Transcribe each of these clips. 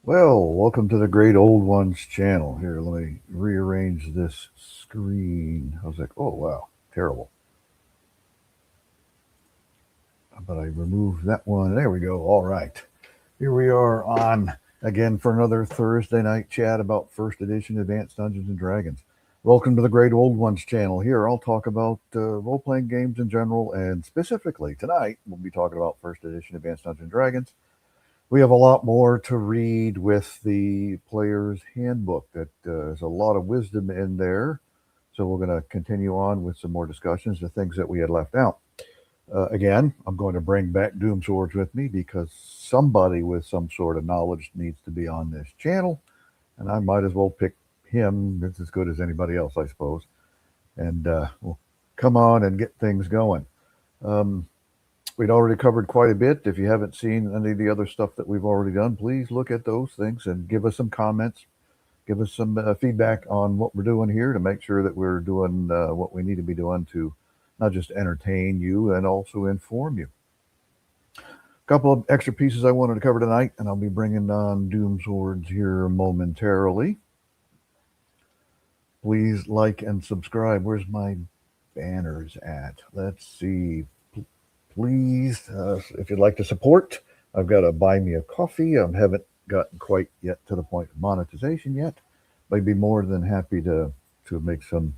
Well, welcome to the Great Old Ones channel. Here, let me rearrange this screen. I was like, oh, wow, terrible. But I removed that one. There we go. All right. Here we are on again for another Thursday night chat about first edition Advanced Dungeons and Dragons. Welcome to the Great Old Ones channel. Here, I'll talk about role playing games in general, and specifically tonight, we'll be talking about first edition Advanced Dungeons and Dragons. We have a lot more to read with the Players Handbook. There's a lot of wisdom in there. So we're going to continue on with some more discussions, the things that we had left out. Again, I'm going to bring back Doom Swords with me because somebody with some sort of knowledge needs to be on this channel. And I might as well pick him. It's as good as anybody else, I suppose. And we'll come on and get things going. We'd already covered quite a bit. If you haven't seen any of the other stuff that we've already done, please look at those things and give us some comments. Give us some feedback on what we're doing here to make sure that we're doing what we need to be doing to not just entertain you and also inform you. A couple of extra pieces I wanted to cover tonight, and I'll be bringing on Doom Swords here momentarily. Please like and subscribe. Where's my banners at? Let's see. Please, if you'd like to support, I've got to buy me a coffee. I haven't gotten quite yet to the point of monetization yet. But I'd be more than happy to make some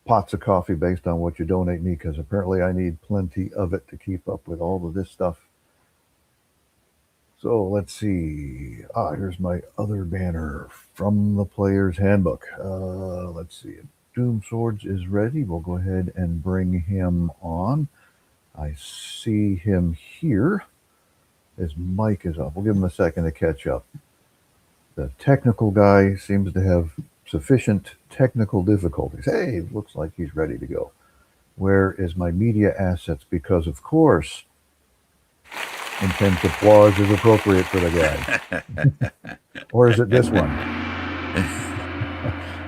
pots of coffee based on what you donate me, because apparently I need plenty of it to keep up with all of this stuff. So let's see. Here's my other banner from the Player's Handbook. Let's see. Doom Swords is ready. We'll go ahead and bring him on. I see him here. His mic is up. We'll give him a second to catch up. The technical guy seems to have sufficient technical difficulties. Hey, looks like he's ready to go. Where is my media assets? Because, of course, intense applause is appropriate for the guy. Or is it this one?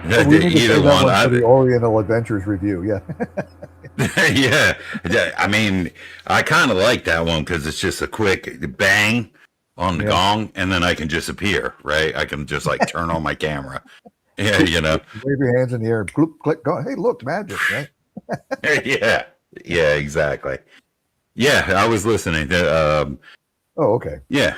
We need to say that one for the Oriental Adventures review. Yeah. yeah. I mean, I kind of like that one because it's just a quick bang on the gong, and then I can just appear, right? I can just like turn on my camera. Yeah, wave your hands in the air and bloop, click, go. Hey, look, magic, right? yeah, exactly. Yeah, I was listening to. Oh, okay. Yeah.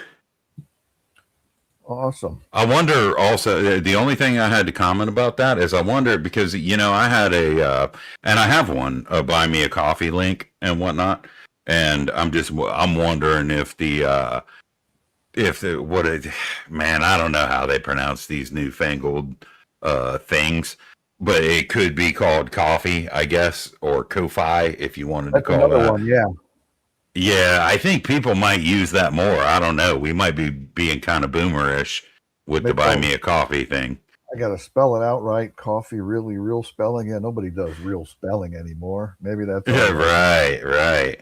Awesome. I wonder also, the only thing I had to comment about that is I wonder because, I had and I have one, buy me a coffee link and whatnot. And I'm wondering if man, I don't know how they pronounce these newfangled things, but it could be called coffee, I guess, or Ko-Fi if you wanted to call that. One, yeah. Yeah, I think people might use that more. I don't know. We might be being kind of boomerish with the buy me a coffee thing. I got to spell it out right. Coffee, really, real spelling. Yeah, nobody does real spelling anymore. Maybe that's right.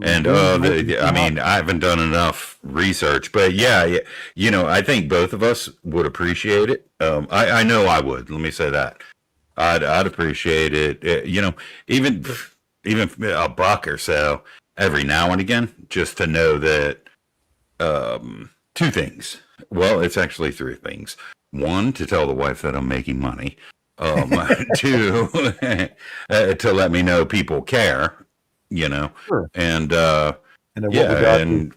And I mean, I haven't done enough research, but yeah, I think both of us would appreciate it. I know I would. Let me say that. I'd appreciate it. Even a buck or so every now and again, just to know that two things. Well, it's actually three things. One, to tell the wife that I'm making money. Two, to let me know people care. Sure. And they're interested.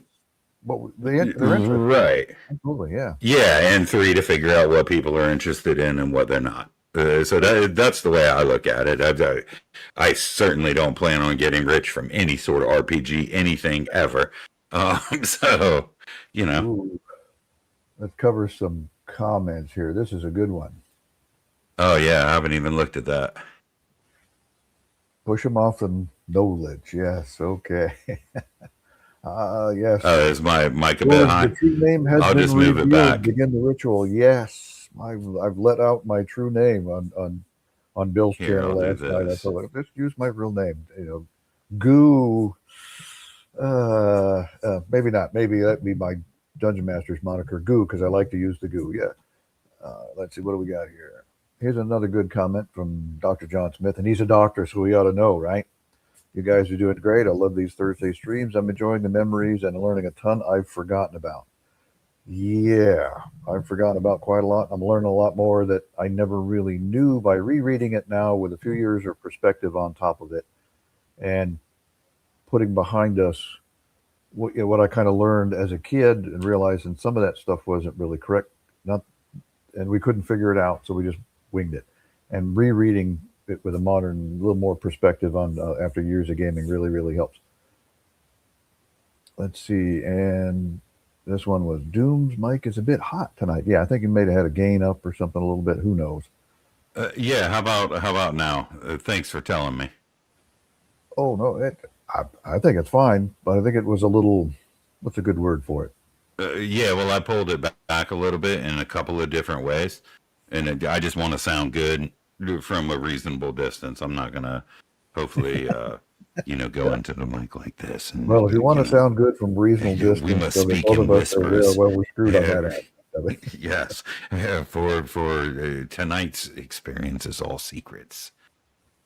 Right. Absolutely, yeah. Yeah, and three, to figure out what people are interested in and what they're not. So that's the way I look at it. I certainly don't plan on getting rich from any sort of RPG, anything ever. So, Ooh. Let's cover some comments here. This is a good one. Oh, yeah, I haven't even looked at that. Push them off the knowledge. Yes, okay. Yes. Is my mic a bit high? The true name has I'll been just move it back. Begin the ritual. Yes. I've let out my true name on Bill's channel last night. I thought, let's use my real name. Goo. Maybe not. Maybe that'd be my Dungeon Master's moniker, Goo, because I like to use the Goo. Yeah. Let's see. What do we got here? Here's another good comment from Dr. John Smith, and he's a doctor, so we ought to know, right? You guys are doing great. I love these Thursday streams. I'm enjoying the memories and learning a ton I've forgotten about. Yeah, I've forgotten about quite a lot. I'm learning a lot more that I never really knew by rereading it now with a few years of perspective on top of it and putting behind us what I kind of learned as a kid and realizing some of that stuff wasn't really correct. Not, and we couldn't figure it out, so we just winged it. And rereading it with a modern, little more perspective on after years of gaming really, really helps. Let's see, and this one was Doom's mic is a bit hot tonight. Yeah, I think he may have had a gain up or something a little bit. Who knows? Yeah, how about now? Thanks for telling me. Oh no, I think it's fine, but I think it was a little. What's a good word for it? Yeah, well, I pulled it back a little bit in a couple of different ways, and I just want to sound good from a reasonable distance. I'm not gonna, hopefully, go Yeah. into the mic like this, Well, and if you want to sound good from reasonable we distance, must so that speak both in of us are whispers. well, we're screwed on that Yeah, aspect of it. yes, yeah, for tonight's experience is all secrets.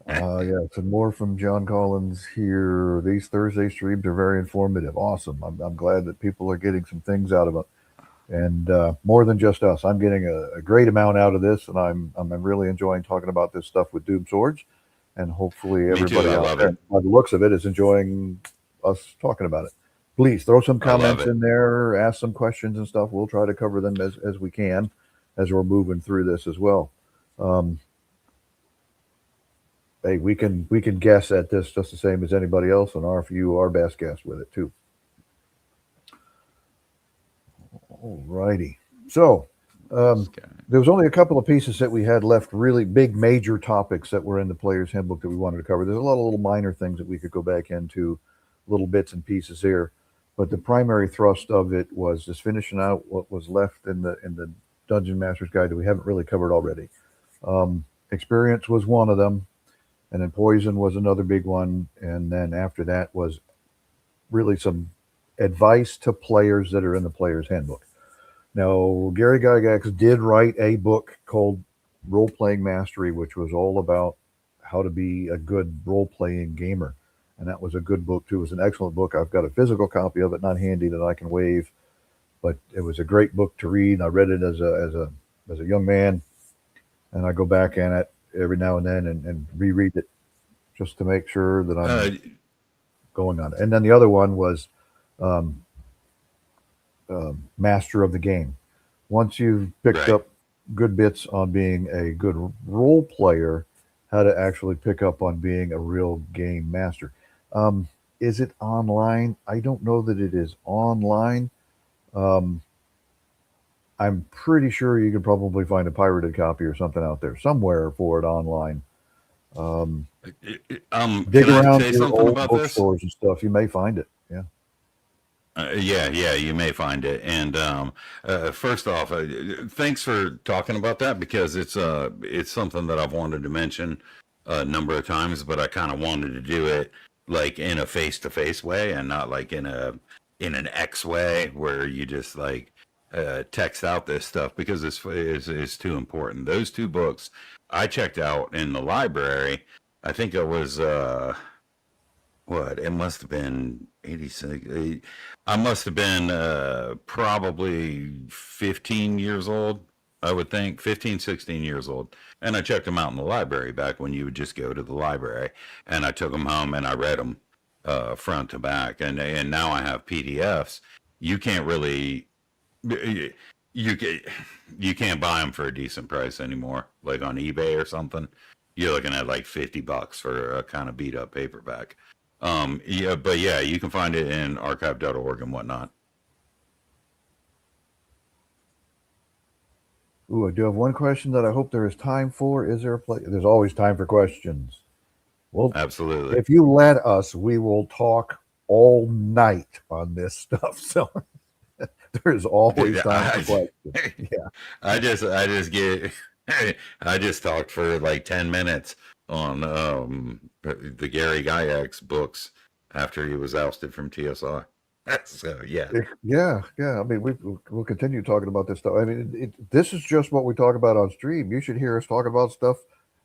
Yeah, some more from John Collins here. These Thursday streams are very informative. Awesome. I'm glad that people are getting some things out of it, and more than just us. I'm getting a great amount out of this, and I'm really enjoying talking about this stuff with Doom Swords, and hopefully Me too. everybody I out love there, it. by the looks of it, is enjoying us talking about it. Please throw some I love comments it. in there, ask some questions and stuff. We'll try to cover them as we can as we're moving through this as well. Um, hey, we can guess at this just the same as anybody else, and our you our best guess with it too. All righty. So um, there was only a couple of pieces that we had left, really big major topics that were in the Players Handbook that we wanted to cover. There's a lot of little minor things that we could go back into, little bits and pieces here, but the primary thrust of it was just finishing out what was left in the Dungeon Master's Guide that we haven't really covered already. Experience was one of them, and then poison was another big one, and then after that was really some advice to players that are in the Players Handbook. Now, Gary Gygax did write a book called Role Playing Mastery, which was all about how to be a good role playing gamer. And that was a good book, too. It was an excellent book. I've got a physical copy of it, not handy that I can wave, but it was a great book to read. I read it as a young man, and I go back in it every now and then and reread it just to make sure that I'm Uh, going on it. And then the other one was um, Master of the Game. Once you've picked right. up good bits on being a good role player, how to actually pick up on being a real game master. Um, is it online? I don't know that it is online. Um, I'm pretty sure you can probably find a pirated copy or something out there somewhere for it online. Um, Can dig I around say through something old about this? bookstores and stuff. You may find it. Yeah. Yeah, you may find it. And first off, thanks for talking about that because it's something that I've wanted to mention a number of times, but I kind of wanted to do it like in a face to face way and not like in an X way where you just like text out this stuff because it's too important. Those two books I checked out in the library. I think it was what it must have been 86. I must have been probably 15 years old. I would think 15, 16 years old. And I checked them out in the library back when you would just go to the library. And I took them home and I read them front to back. And now I have PDFs. You can't really you can you can't buy them for a decent price anymore, like on eBay or something. You're looking at like $50 for a kind of beat up paperback. Yeah, but yeah, you can find it in archive.org and whatnot. Ooh, I do have one question that I hope there is time for. Is there a place? There's always time for questions. Well, Absolutely. if you let us, we will talk all night on this stuff. So there's always time for I, questions. Yeah. I just get I just talked for like 10 minutes on the Gary Gygax books after he was ousted from TSI. So yeah, Yeah. Yeah. I mean, we'll continue talking about this stuff. I mean, this is just what we talk about on stream. You should hear us talk about stuff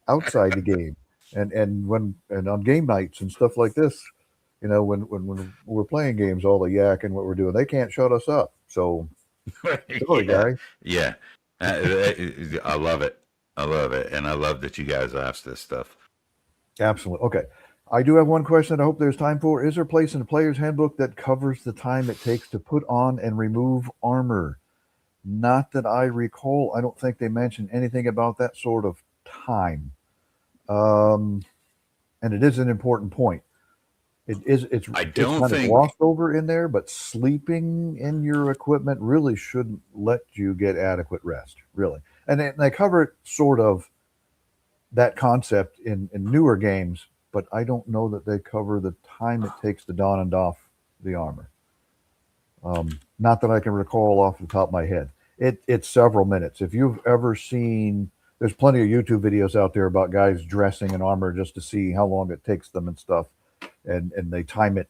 outside the game and on game nights and stuff like this. When we're playing games, all the yak and what we're doing, they can't shut us up. So Sorry, Yeah, Gary. yeah. I love it. I love it, and I love that you guys ask this stuff. Absolutely. Okay. I do have one question I hope there's time for. Is there a place in the Player's Handbook that covers the time it takes to put on and remove armor? Not that I recall. I don't think they mentioned anything about that sort of time. Um, and it is an important point. I It's don't kind of think glossed over in there, but sleeping in your equipment really shouldn't let you get adequate rest, really. And they cover it sort of that concept in newer games, but I don't know that they cover the time it takes to don and doff the armor. Not that I can recall off the top of my head. It's several minutes. If you've ever seen, there's plenty of YouTube videos out there about guys dressing in armor just to see how long it takes them and stuff, and they time it,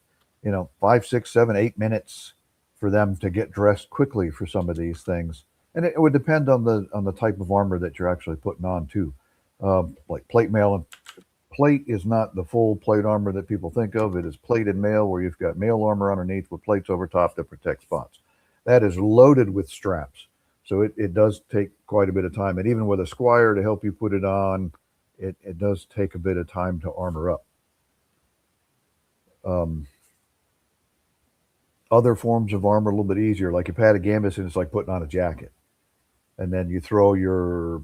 5, 6, 7, 8 minutes for them to get dressed quickly for some of these things, and it would depend on the type of armor that you're actually putting on too. Like plate mail, and plate is not the full plate armor that people think of. It is plated mail where you've got mail armor underneath with plates over top that protect spots. That is loaded with straps. So it does take quite a bit of time. And even with a squire to help you put it on, it does take a bit of time to armor up. Um, Other forms of armor are a little bit easier. Like you pad a gambus and it's like putting on a jacket. And then you throw your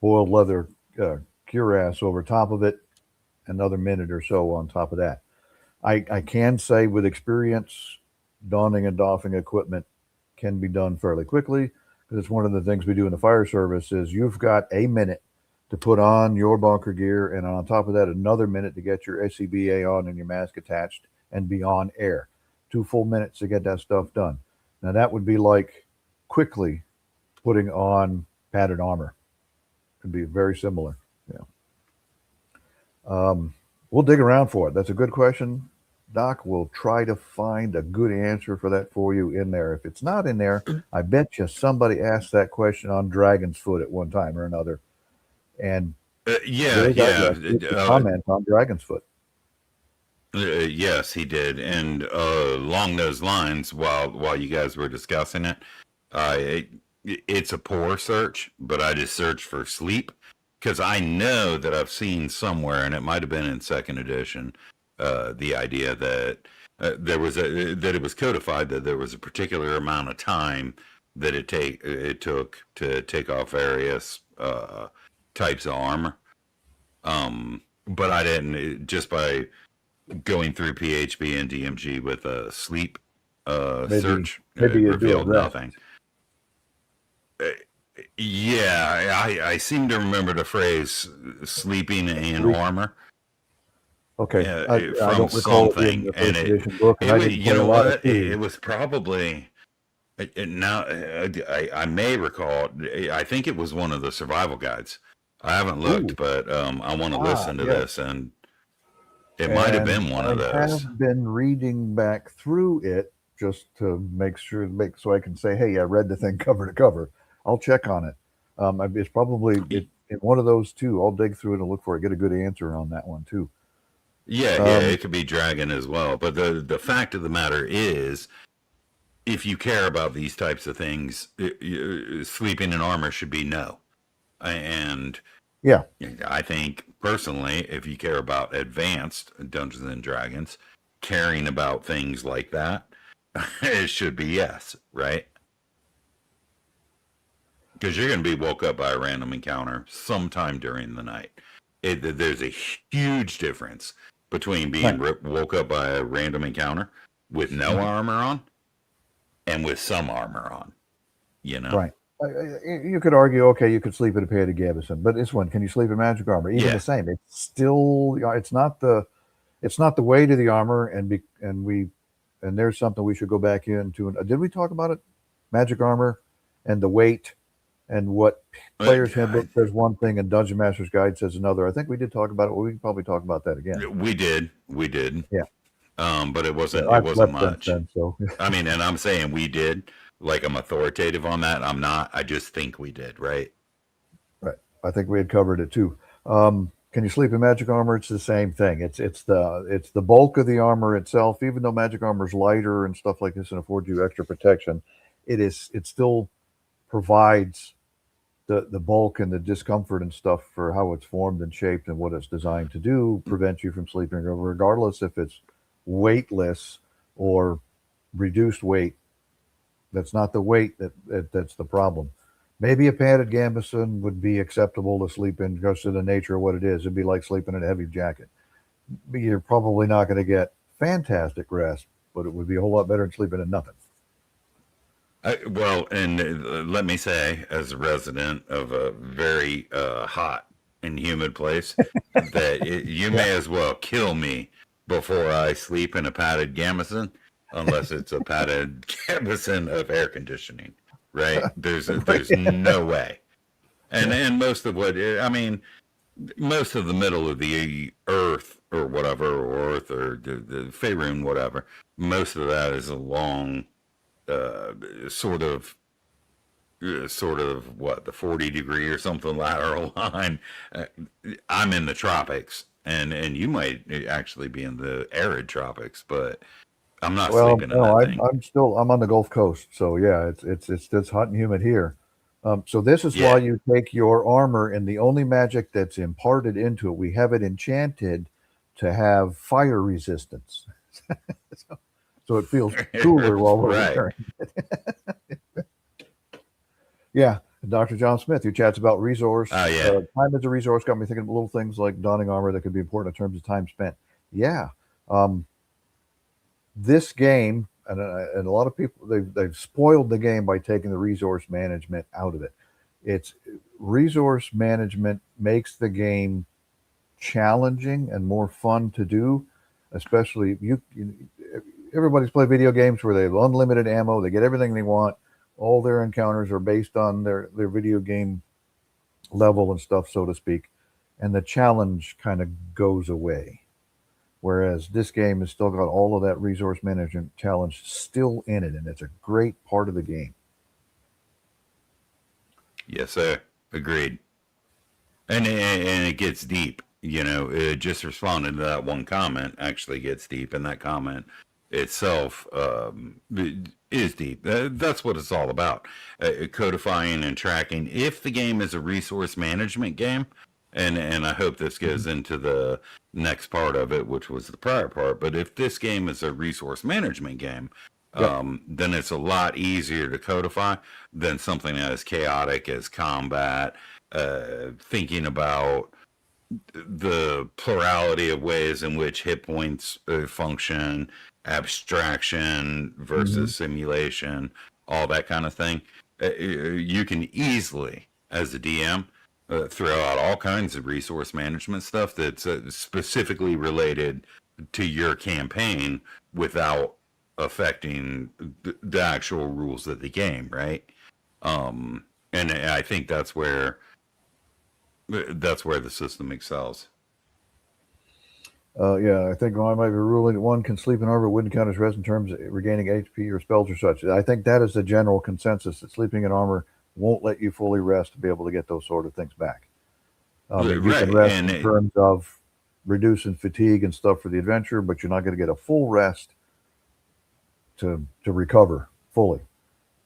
boiled leather cuirass over top of it, another minute or so on top of that. I can say with experience, donning and doffing equipment can be done fairly quickly because it's one of the things we do in the fire service is you've got a minute to put on your bunker gear and on top of that another minute to get your SCBA on and your mask attached and be on air. 2 full minutes to get that stuff done. Now that would be like quickly putting on padded armor. Could be very similar. Yeah. We'll dig around for it. That's a good question, Doc. We'll try to find a good answer for that for you in there. If it's not in there, I bet you somebody asked that question on Dragon's Foot at one time or another. And yeah, yeah. comment on Dragon's Foot. Yes, he did. And along those lines, while you guys were discussing it, it's a poor search, but I just searched for sleep because I know that I've seen somewhere, and it might have been in second edition, the idea that that it was codified that there was a particular amount of time that it took to take off various types of armor. But I didn't just by going through PHP and DMG with a sleep search. Maybe you revealed nothing. Yeah, I seem to remember the phrase "sleeping in armor." Okay, I don't recall it in the first edition book, and I didn't play a lot of it. It was probably now. I may recall. I think it was one of the survival guides. I haven't looked, but I want to listen to this, and it might have been one of those. I have been reading back through it just to make sure, so I can say, hey, I read the thing cover to cover. I'll check on it. It's probably in one of those two. I'll dig through it and look for it, get a good answer on that one too. Yeah, it could be Dragon as well. But the fact of the matter is, if you care about these types of things, sleeping in armor should be no. And yeah, I think personally, if you care about advanced Dungeons and Dragons, caring about things like that, it should be yes, right? Because you're going to be woke up by a random encounter sometime during the night. There's a huge difference between being woke up by a random encounter with no armor on and with some armor on, Right. You could argue, okay, you could sleep in a padded gabardine, but this one, can you sleep in magic armor? Even the same. It's still, it's not the weight of the armor, and there's something we should go back into. Did we talk about it? Magic armor and the weight and what Players Handbook says one thing and Dungeon Master's Guide says another. I think we did talk about it. We can probably talk about that again. We did. Yeah. But it wasn't much. Then, so. I mean, and I'm saying we did. Like I'm authoritative on that. I'm not. I just think we did. Right. I think we had covered it too. Can you sleep in magic armor? It's the same thing. It's the bulk of the armor itself. Even though magic armor is lighter and stuff like this and affords you extra protection, it still provides the bulk and the discomfort and stuff for how it's formed and shaped and what it's designed to do. Prevent you from sleeping, regardless if it's weightless or reduced weight. That's not the weight that's the problem. Maybe a padded gambeson would be acceptable to sleep in because of the nature of what it is. It'd be like sleeping in a heavy jacket. You're probably not going to get fantastic rest, but it would be a whole lot better than sleeping in nothing. Well, and let me say, as a resident of a very hot and humid place, that you may as well kill me before I sleep in a padded gambeson, unless it's a padded gambeson of air conditioning. Right? There's no way. And most of what I mean, most of the middle of the earth or whatever, or earth or the Faerun, whatever. Most of that is along sort of what, the 40-degree or something lateral line. I'm in the tropics, and you might actually be in the arid tropics, but I'm not sleeping in that thing. I'm on the Gulf Coast, so yeah, it's hot and humid here. So this is why you take your armor, and the only magic that's imparted into it, we have it enchanted to have fire resistance. So it feels cooler while we're wearing it. Yeah, Dr. John Smith, who chats about resource. Oh, yeah. Time as a resource got me thinking of little things like donning armor that could be important in terms of time spent. Yeah. This game, and a lot of people, they've spoiled the game by taking the resource management out of it. It's resource management makes the game challenging and more fun to do, especially everybody's played video games where they have unlimited ammo, they get everything they want. All their encounters are based on their video game level and stuff, so to speak, and the challenge kind of goes away. Whereas this game has still got all of that resource management challenge still in it, and it's a great part of the game. Yes, sir. Agreed. And it gets deep. It just responding to that one comment actually gets deep, and that comment itself is deep. That's what it's all about. Codifying and tracking. If the game is a resource management game, and I hope this goes into the next part of it, which was the prior part, but if this game is a resource management game, then it's a lot easier to codify than something as chaotic as combat, thinking about the plurality of ways in which hit points function, abstraction versus simulation, all that kind of thing. You can easily, as a DM, throw out all kinds of resource management stuff that's specifically related to your campaign without affecting the actual rules of the game, right? And I think that's where the system excels. Yeah, I think I might be ruling that one can sleep in armor wouldn't count as rest in terms of regaining HP or spells or such. I think that is the general consensus, that sleeping in armor won't let you fully rest to be able to get those sort of things back. You can rest in terms of reducing fatigue and stuff for the adventure, but you're not going to get a full rest to recover fully.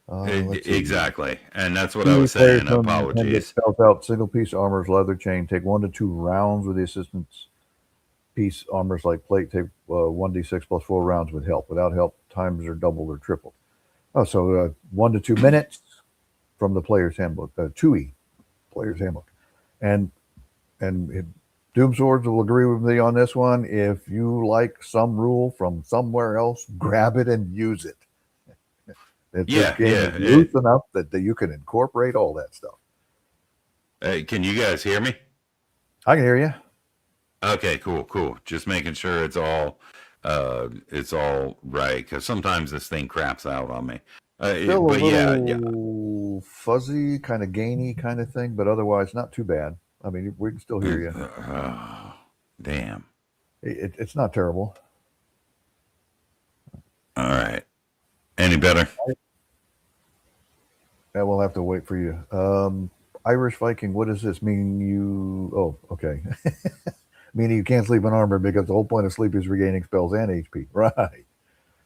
Exactly, and that's what I was saying. Apologies. Spells out single piece armors, leather chain. Take 1 to 2 rounds with the assistance piece armors like plate. Take 1d6 plus 4 rounds with help. Without help, times are doubled or tripled. So 1 to 2 minutes from the Players Handbook, 2E Players Handbook, and Doom Swords will agree with me on this one. If you like some rule from somewhere else, grab it and use it. This game is loose enough that you can incorporate all that stuff. Can you guys hear me? I can hear you. Okay, cool. Just making sure it's all right, because sometimes this thing craps out on me. Still a little fuzzy, kind of gainy kind of thing, but otherwise not too bad. I mean, we can still hear you. Damn. It's not terrible. All right. Any better? Yeah, we'll have to wait for you. Irish Viking, what does this mean? Oh, okay. Meaning you can't sleep in armor because the whole point of sleep is regaining spells and HP. Right,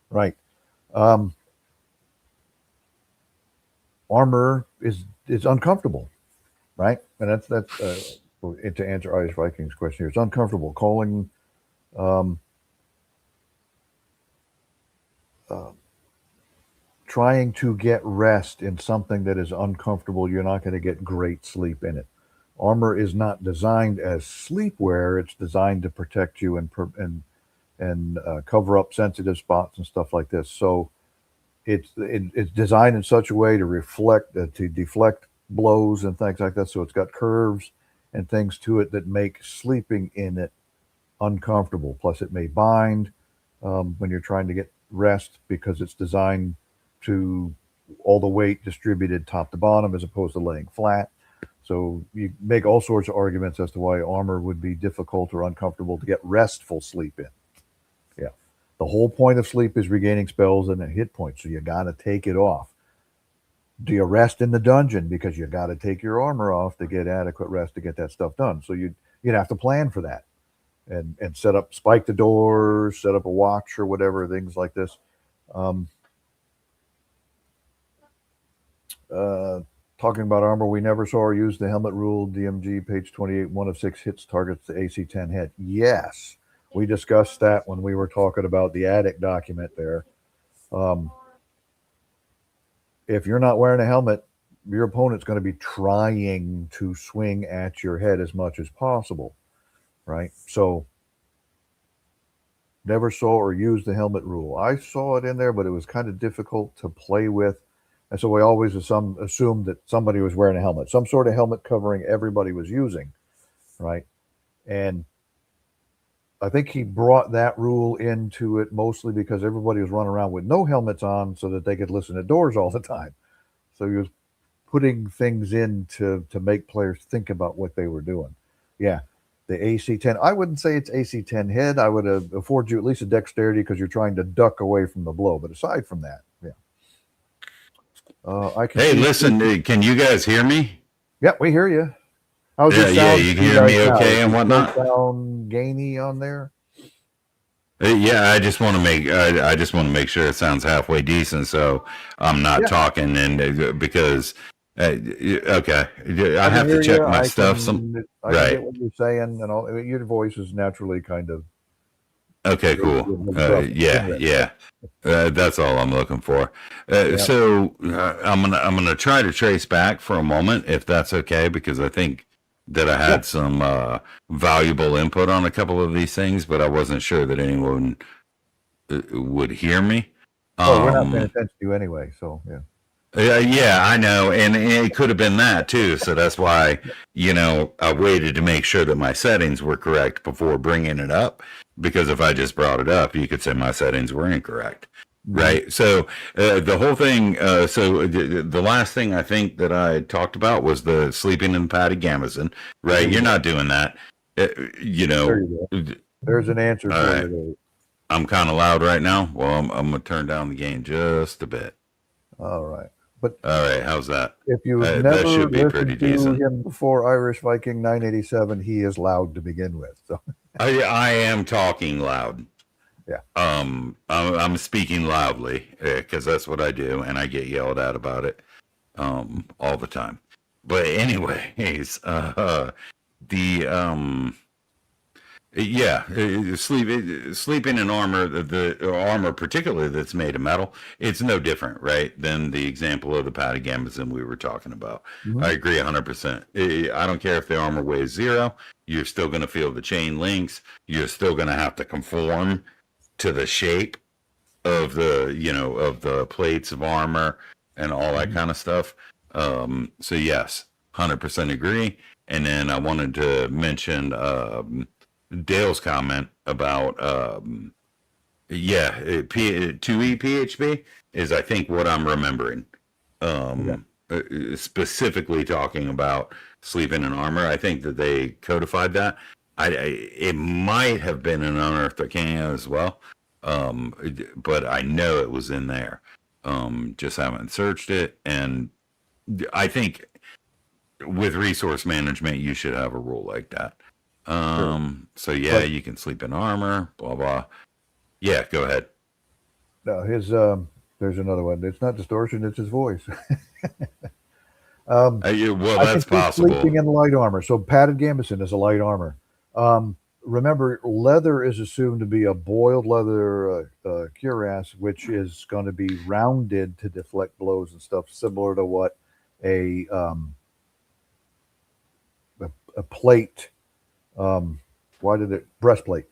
right. Um, Armor is uncomfortable, right? And that's to answer Irish Vikings question here. It's uncomfortable. Calling um, uh, trying to get rest in something that is uncomfortable, you're not going to get great sleep in it. Armor is not designed as sleepwear; it's designed to protect you and cover up sensitive spots and stuff like this. So it's designed in such a way to to deflect blows and things like that. So it's got curves and things to it that make sleeping in it uncomfortable. Plus, it may bind when you're trying to get rest because it's designed to all the weight distributed top to bottom as opposed to laying flat. So you make all sorts of arguments as to why armor would be difficult or uncomfortable to get restful sleep in. Yeah. The whole point of sleep is regaining spells and a hit point. So you got to take it off. Do you rest in the dungeon because you got to take your armor off to get adequate rest to get that stuff done? So you'd have to plan for that and set up, spike the doors, set up a watch or whatever, things like this. Um, Talking about armor, we never saw or used the helmet rule. DMG page 28, 1 of 6 hits targets the AC 10 hit. Yes, we discussed that when we were talking about the attic document there. If you're not wearing a helmet, your opponent's going to be trying to swing at your head as much as possible, right? So never saw or used the helmet rule. I saw it in there, but it was kind of difficult to play with. And so we always assumed that somebody was wearing a helmet, some sort of helmet covering everybody was using, right? And I think he brought that rule into it mostly because everybody was running around with no helmets on so that they could listen to doors all the time. So he was putting things in to make players think about what they were doing. Yeah, the AC 10. I wouldn't say it's AC 10 head. I would afford you at least a dexterity because you're trying to duck away from the blow. But aside from that, yeah. I can. Hey, listen, can you guys hear me? Yeah, we hear you. How's it Yeah, sound? you can hear me okay and whatnot. Sound gainy on there? Yeah, I just want to make sure it sounds halfway decent, so I'm not talking and because okay, I have to check my stuff. I can get what you're saying, and all. Your voice is naturally kind of. Okay, cool. Yeah. That's all I'm looking for. So I'm gonna try to trace back for a moment, if that's okay, because I think that I had some valuable input on a couple of these things, but I wasn't sure that anyone would hear me. We're not paying attention to you anyway, so yeah. Yeah, I know, and it could have been that too. So that's why I waited to make sure that my settings were correct before bringing it up. Because if I just brought it up, you could say my settings were incorrect, right? So the whole thing. So the last thing I think that I talked about was the sleeping in the padded gamazon, right? You're not doing that, There you go. There's an answer for you. I'm kind of loud right now. Well, I'm gonna turn down the gain just a bit. All right. But all right, how's that? If you've never listened to him before, Irish Viking 987, he is loud to begin with. So I am talking loud. Yeah. I'm speaking loudly because that's what I do, and I get yelled at about it all the time. But anyways, sleeping in armor, the armor particularly that's made of metal, it's no different, right, than the example of the padded gamazon we were talking about. Mm-hmm. I agree 100%. I don't care if the armor weighs 0. You're still going to feel the chain links. You're still going to have to conform to the shape of the plates of armor and all that kind of stuff. So yes, 100% agree. And then I wanted to mention Dale's comment about 2E PHB is, I think, what I'm remembering. Specifically talking about sleeping in armor. I think that they codified that. It might have been an Unearthed Arcana as well, but I know it was in there. Just haven't searched it, and I think with resource management, you should have a rule like that. So yeah, But you can sleep in armor, blah blah. Yeah, go ahead. no, his there's another one. It's not distortion; it's his voice. Well, I that's think he's sleeping possible. in light armor. So padded gambeson is a light armor. Remember, leather is assumed to be a boiled leather cuirass, which is going to be rounded to deflect blows and stuff, similar to what a um, a plate. Why did it breastplate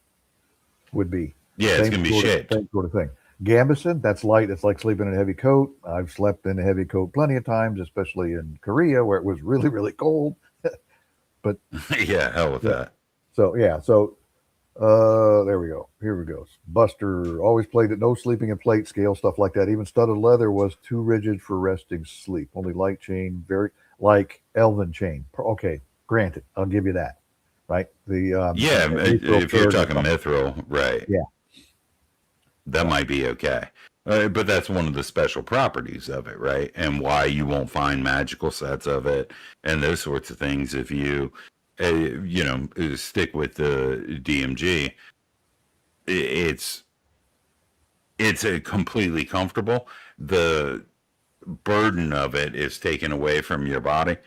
would be Yeah, it's gonna be shaped. same sort of thing. Gambeson, that's light. It's like sleeping in a heavy coat. I've slept in a heavy coat plenty of times, especially in Korea where it was really really cold. But Yeah, hell with yeah, that. so there we go. Here we go. Buster always played at no sleeping in plate scale, stuff like that. Even studded leather was too rigid for resting sleep. Only light chain, very like elven chain. Okay, granted, I'll give you that. Right? The Yeah, mithril if you're third or talking something. mithril, right, Yeah, that yeah, might be okay. But that's one of the special properties of it, right? And why you won't find magical sets of it and those sorts of things if you, stick with the DMG. It's a completely comfortable. The burden of it is taken away from your body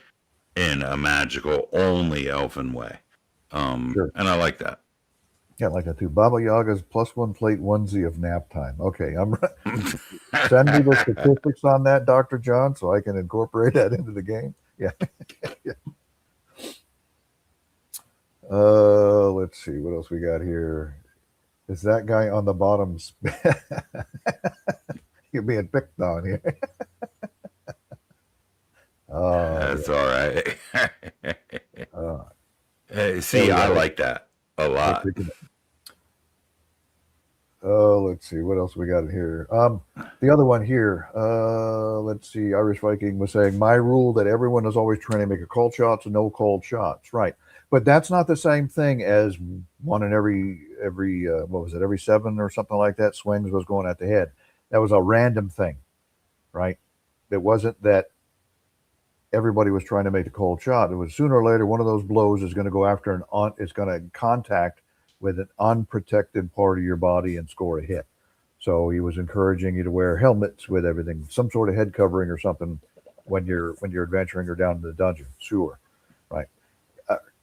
in a magical, only elfin way. sure. And I like that. Yeah, like that too. Baba Yaga's +1 plate onesie of nap time. Okay, send me the statistics on that, Dr. John, so I can incorporate that into the game. Yeah. Yeah. Let's see what else we got here. Is that guy on the bottom? You're being picked on here. Oh, That's all right. yeah. There See, we I go. like that a lot. Let's see what else we got in here. The other one here. Let's see. Irish Viking was saying my rule that everyone is always trying to make a cold shots and no cold shots. Right, but that's not the same thing as one in every what was it? Every seven or something like that. Swings was going at the head. That was a random thing, right? It wasn't that everybody was trying to make the cold shot. It was sooner or later one of those blows is going to go after it's going to contact with an unprotected part of your body and score a hit. So he was encouraging you to wear helmets with everything, some sort of head covering or something when you're adventuring or down in the dungeon. Sure, right?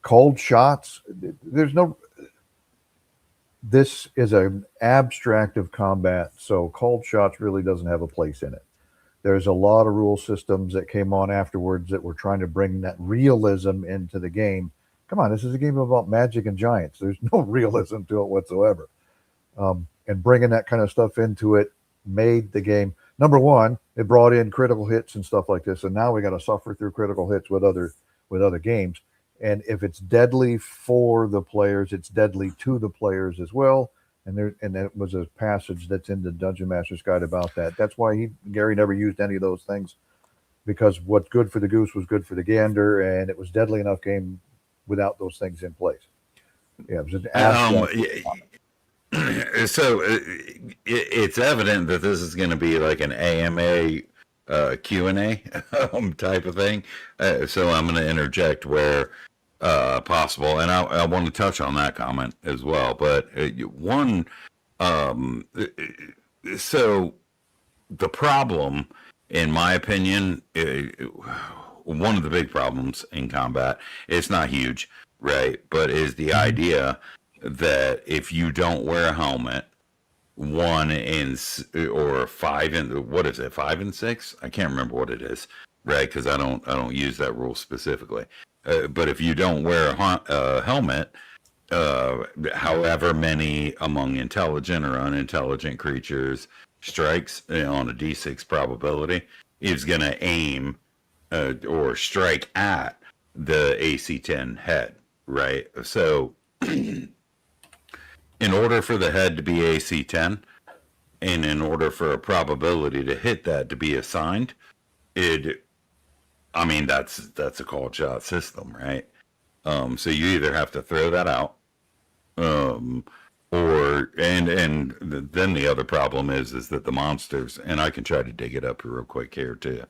Cold shots. There's no. This is an abstract of combat, so cold shots really doesn't have a place in it. There's a lot of rule systems that came on afterwards that were trying to bring that realism into the game. Come on, this is a game about magic and giants. There's no realism to it whatsoever. And bringing that kind of stuff into it made the game number one. It brought in critical hits and stuff like this, and now we got to suffer through critical hits with other games. And if it's deadly for the players, it's deadly to the players as well. And that was a passage that's in the Dungeon Master's Guide about that. That's why Gary never used any of those things, because what's good for the goose was good for the gander, and it was deadly enough game without those things in place. Yeah, it was an Um, abstract. so it's evident that this is going to be like an AMA Q&A type of thing. So I'm going to interject where possible, and I want to touch on that comment as well. But one, um, so the problem, in my opinion, one of the big problems in combat, it's not huge, right? But is the Mhm. idea that if you don't wear a helmet, one in or five in what is it, 5 and 6? I can't remember what it is, right? Because I don't use that rule specifically. But if you don't wear a helmet, however many among intelligent or unintelligent creatures strikes on a d6 probability is going to aim or strike at the AC-10 head, right? So in order for the head to be AC-10, and in order for a probability to hit that to be assigned, it, I mean, that's a called shot system, right? So you either have to throw that out, um, or then the other problem is that the monsters, and I can try to dig it up real quick here too.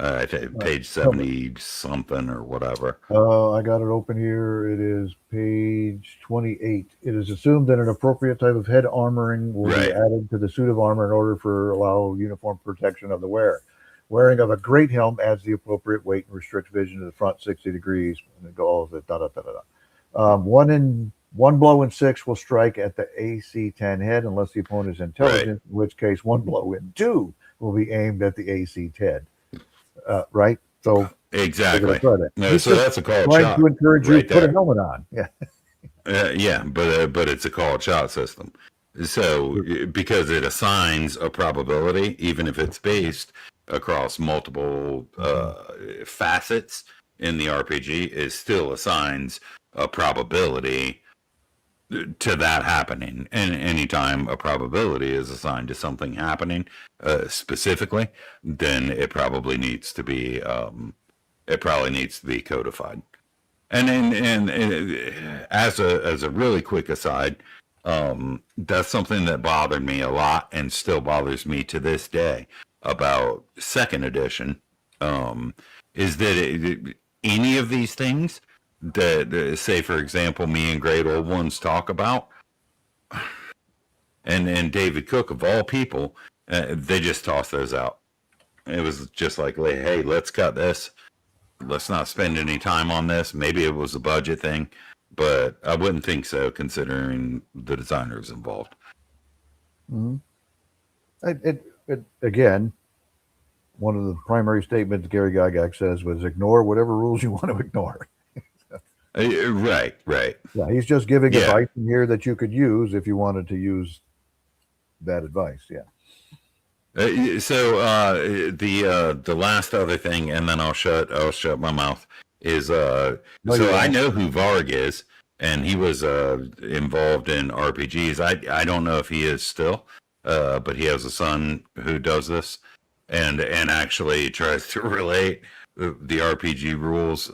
I think page No, but 70 something or whatever. I got it open here. It is page 28. It is assumed that an appropriate type of head armoring will be Right. added to the suit of armor in order for allow uniform protection of the wearer. Wearing of a great helm adds the appropriate weight and restricts vision to the front 60 degrees. And it goes da da da da da. One blow in 6 will strike at the AC 10 head unless the opponent is intelligent, in which case one blow in 2 will be aimed at the AC 10. Right? So Exactly. he's So just that's a called trying to shot encourage you right to put a there. helmet on. Yeah. Yeah, but it's a called shot system. So because it assigns a probability, even if it's based across multiple facets in the RPG, it still assigns a probability to that happening. And anytime a probability is assigned to something happening specifically, then it probably needs to be codified. And as a really quick aside, that's something that bothered me a lot and still bothers me to this day about second edition. Is that any of these things that, say, for example, me and Great Old Ones talk about, and David Cook of all people, they just toss those out. It was just like, hey, let's cut this. Let's not spend any time on this. Maybe it was a budget thing, but I wouldn't think so considering the designers involved. Mm-hmm. Again, one of the primary statements Gary Gygax says was ignore whatever rules you want to ignore. Right. Yeah, he's just giving advice in here that you could use if you wanted to use that advice. Yeah. So the last other thing, and then I'll shut my mouth. Is I know who Varg is, and he was involved in RPGs. I don't know if he is still, but he has a son who does this, and actually tries to relate the RPG rules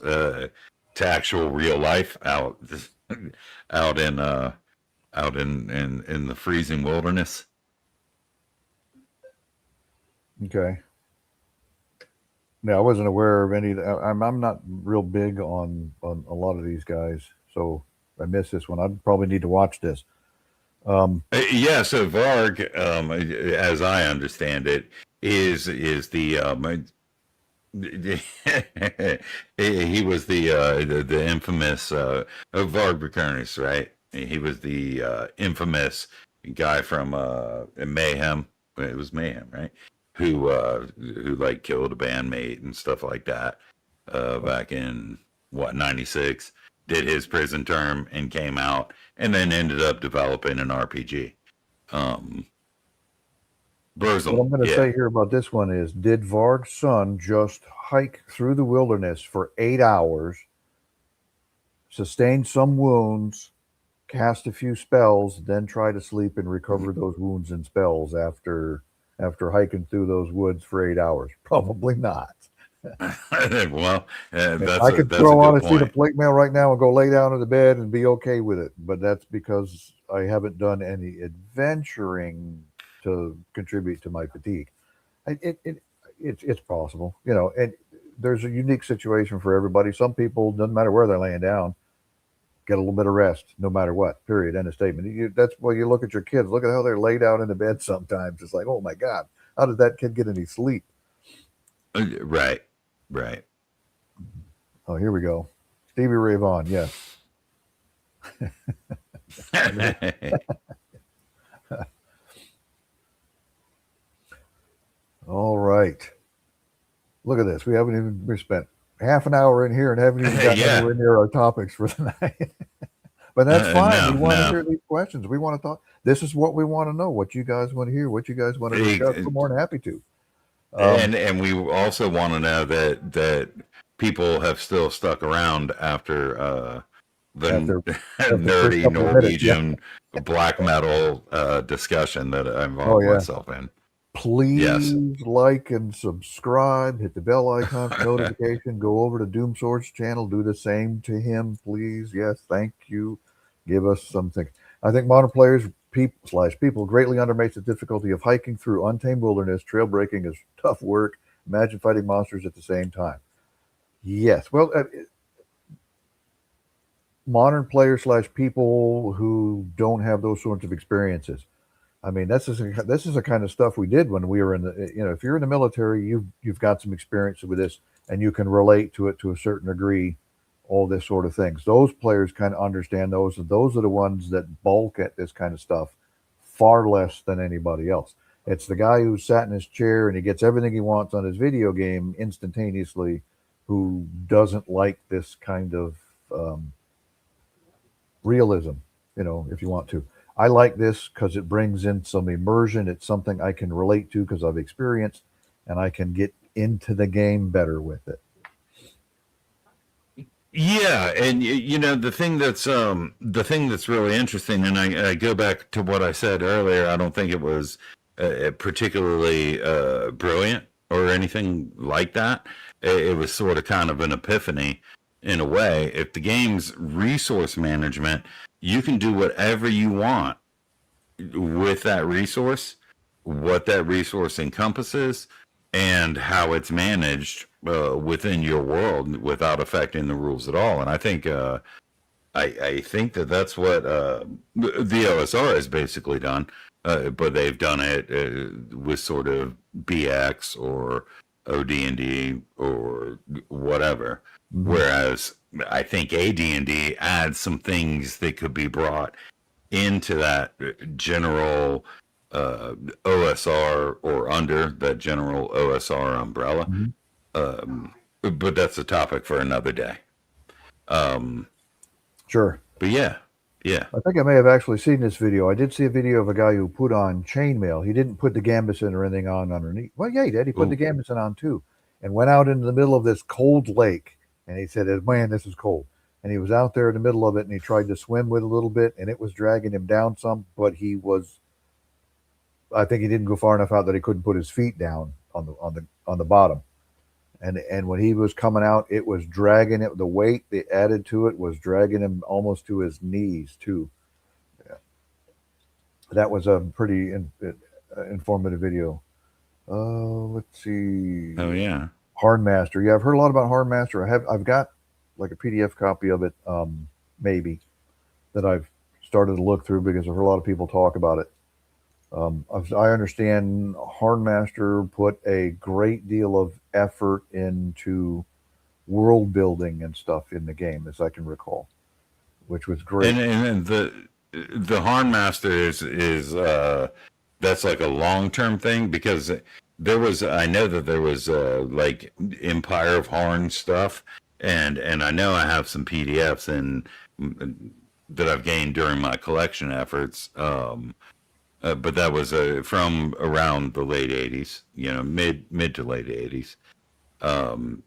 to actual real life out in the freezing wilderness. Okay. Now I wasn't aware of any. I'm not real big on a lot of these guys, so I missed this one. I'd probably need to watch this. Yeah, so Varg, as I understand it, is the he was the infamous Varg Vikernes, right? He was the infamous guy from Mayhem. It was Mayhem, right? Who like killed a bandmate and stuff like that back in '96. Did his prison term and came out, and then ended up developing an RPG. What I'm going to say here about this one is, did Varg's son just hike through the wilderness for 8 hours, sustain some wounds, cast a few spells, then try to sleep and recover those wounds and spells after hiking through those woods for 8 hours? Probably not. Well, I could throw on a sheet of plate mail right now and go lay down in the bed and be okay with it, but that's because I haven't done any adventuring to contribute to my fatigue. It's possible, and there's a unique situation for everybody. Some people, doesn't matter where they're laying down, get a little bit of rest no matter what. Period. End of statement. That's why you look at your kids. Look at how they're laid out in the bed sometimes. It's like, oh my God, how did that kid get any sleep? Right. Oh, here we go. Stevie Ray Vaughan, yes. All right. Look at this. We spent half an hour in here and haven't even gotten anywhere near our topics for the night. But that's fine. We want to hear these questions. We want to talk. This is what we want to know. What you guys want to hear. What you guys want to discuss. We're more than happy to. And we also want to know that people have still stuck around after the nerdy Norwegian black metal discussion that I involved myself in. Please like and subscribe. Hit the bell icon for notification. Go over to Doom Sword's channel. Do the same to him, please. Yes, thank you. Give us something. I think modern players people greatly underestimate the difficulty of hiking through untamed wilderness. Trail breaking is tough work, Imagine fighting monsters at the same time. Yes. Well, modern players slash people who don't have those sorts of experiences. I mean, this is the kind of stuff we did when we were in the. If you're in the military, you've got some experience with this, and you can relate to it to a certain degree. All this sort of things. Those players kind of understand those, and those are the ones that bulk at this kind of stuff far less than anybody else. It's the guy who sat in his chair and he gets everything he wants on his video game instantaneously, who doesn't like this kind of realism. If you want to. I like this because it brings in some immersion. It's something I can relate to because I've experienced, and I can get into the game better with it. Yeah, and the thing that's really interesting, and I go back to what I said earlier. I don't think it was particularly brilliant or anything like that. It was sort of kind of an epiphany in a way. If the game's resource management, you can do whatever you want with that resource, what that resource encompasses, and how it's managed within your world without affecting the rules at all. And I think I think that's what the OSR has basically done, but they've done it with sort of BX or OD&D or whatever. Mm-hmm. Whereas I think AD&D adds some things that could be brought into that general OSR or under that general OSR umbrella. Mm-hmm. But that's a topic for another day. Sure. But yeah. I think I may have actually seen this video. I did see a video of a guy who put on chainmail. He didn't put the gambeson or anything on underneath. Well, yeah, he did. He put the gambeson on too, and went out into the middle of this cold lake. And he said, "Man, this is cold." And he was out there in the middle of it, and he tried to swim with a little bit, and it was dragging him down some. But I think he didn't go far enough out that he couldn't put his feet down on the bottom. And when he was coming out, it was dragging it. The weight they added to it was dragging him almost to his knees too. Yeah. That was a pretty informative video. Let's see. Oh yeah, Hardmaster. Yeah, I've heard a lot about Hardmaster. I've got like a PDF copy of it, maybe, that I've started to look through because I've heard a lot of people talk about it. I understand Hardmaster put a great deal of effort into world building and stuff in the game, as I can recall, which was great. And the Hardmaster is that's like a long-term thing, because I know that there was like Empire of Harn stuff, and I know I have some PDFs that I've gained during my collection efforts. But that was from around the late 80s, mid to late 80s.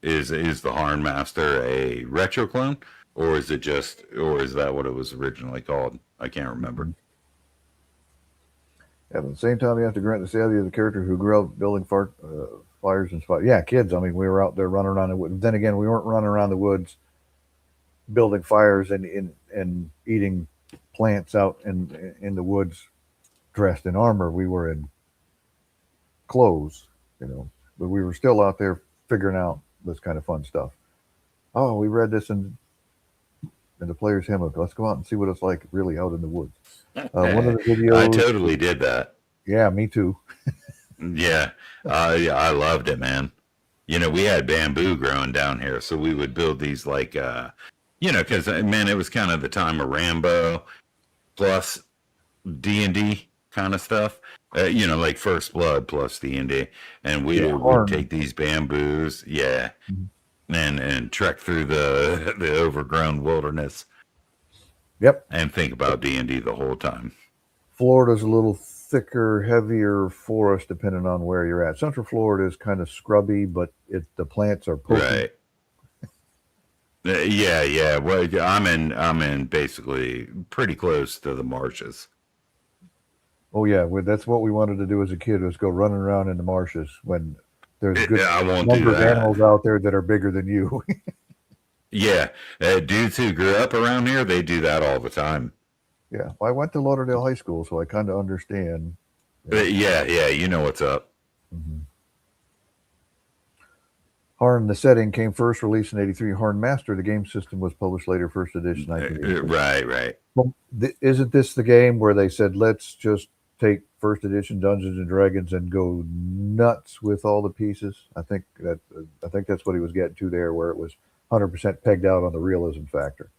Is the Hardmaster a retro clone, or is that what it was originally called? I can't remember. Yeah, but at the same time, you have to grant the savvy of the character who grew up building fires and spots. Yeah, kids. I mean, we were out there running around the woods. Then again, we weren't running around the woods building fires and eating plants out in the woods dressed in armor. We were in clothes, but we were still out there figuring out this kind of fun stuff. Oh, we read this in the Players Handbook. Let's go out and see what it's like really out in the woods. One of the videos. I totally did that. Yeah, me too. Yeah, I loved it, man. We had bamboo growing down here, so we would build these like, because man, it was kind of the time of Rambo plus D&D kind of stuff. Like First Blood plus D&D, and we would take these bamboos, and trek through the overgrown wilderness. Yep. And think about D&D the whole time. Florida's a little thicker, heavier forest depending on where you're at. Central Florida is kind of scrubby, but the plants are potent. Right. Yeah. Well, I'm in basically pretty close to the marshes. Oh yeah, that's what we wanted to do as a kid, was go running around in the marshes when there's a good number of animals out there that are bigger than you. Yeah, dudes who grew up around here, they do that all the time. Yeah, well, I went to Lauderdale High School, so I kind of understand. Yeah, you know what's up. Mm-hmm. Harn, the setting, came first, released in 83. Harn Master, the game system, was published later, first edition, 1986. Right. Well, isn't this the game where they said, let's just take first edition Dungeons and Dragons and go nuts with all the pieces? I think that's what he was getting to there, where it was 100% pegged out on the realism factor.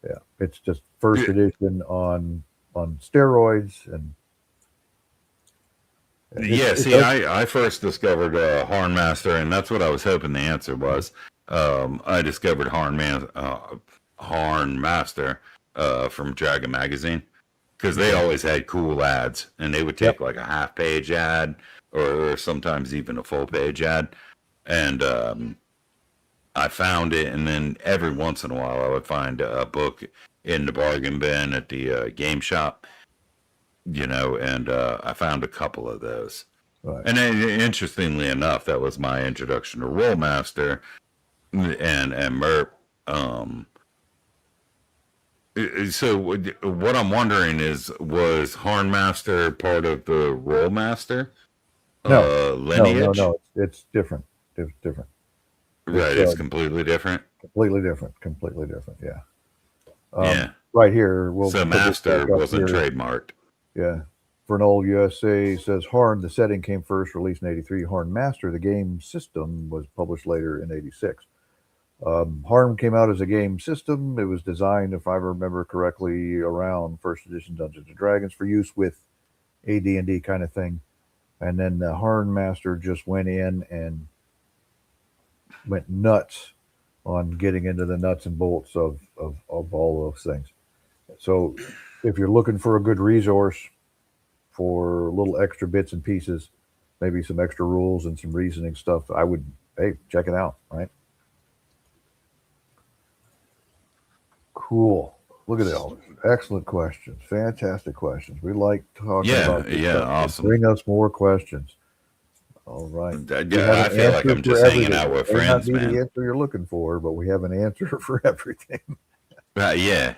Yeah, it's just first edition on steroids, and I first discovered Harn Master, and that's what I was hoping the answer was. I discovered Harn Master from Dragon Magazine, because they always had cool ads, and they would take like a half-page ad or sometimes even a full-page ad, and I found it, and then every once in a while I would find a book in the bargain bin at the game shop, and I found a couple of those. Right. And interestingly enough, that was my introduction to Rollmaster and MERP. So what I'm wondering is, was Harnmaster part of the Rollmaster lineage? No, it's different. It's different. Right, it's completely different. Completely different. Yeah. Right here, so Master wasn't trademarked. Yeah. Fernald USA says Harn, the setting, came first, released in 83. Harn Master, the game system, was published later in 86. Harn came out as a game system. It was designed, if I remember correctly, around first edition Dungeons and Dragons for use with AD&D kind of thing. And then the Harn Master just went in and went nuts on getting into the nuts and bolts of all those things. So if you're looking for a good resource for little extra bits and pieces, maybe some extra rules and some reasoning stuff, I would, check it out, right? Cool. Look at that. Excellent questions. Fantastic questions. We like talking about this stuff. Awesome. Bring us more questions. All right. I feel like I'm just hanging out with friends, man. Not be the answer you're looking for, but we have an answer for everything. Yeah,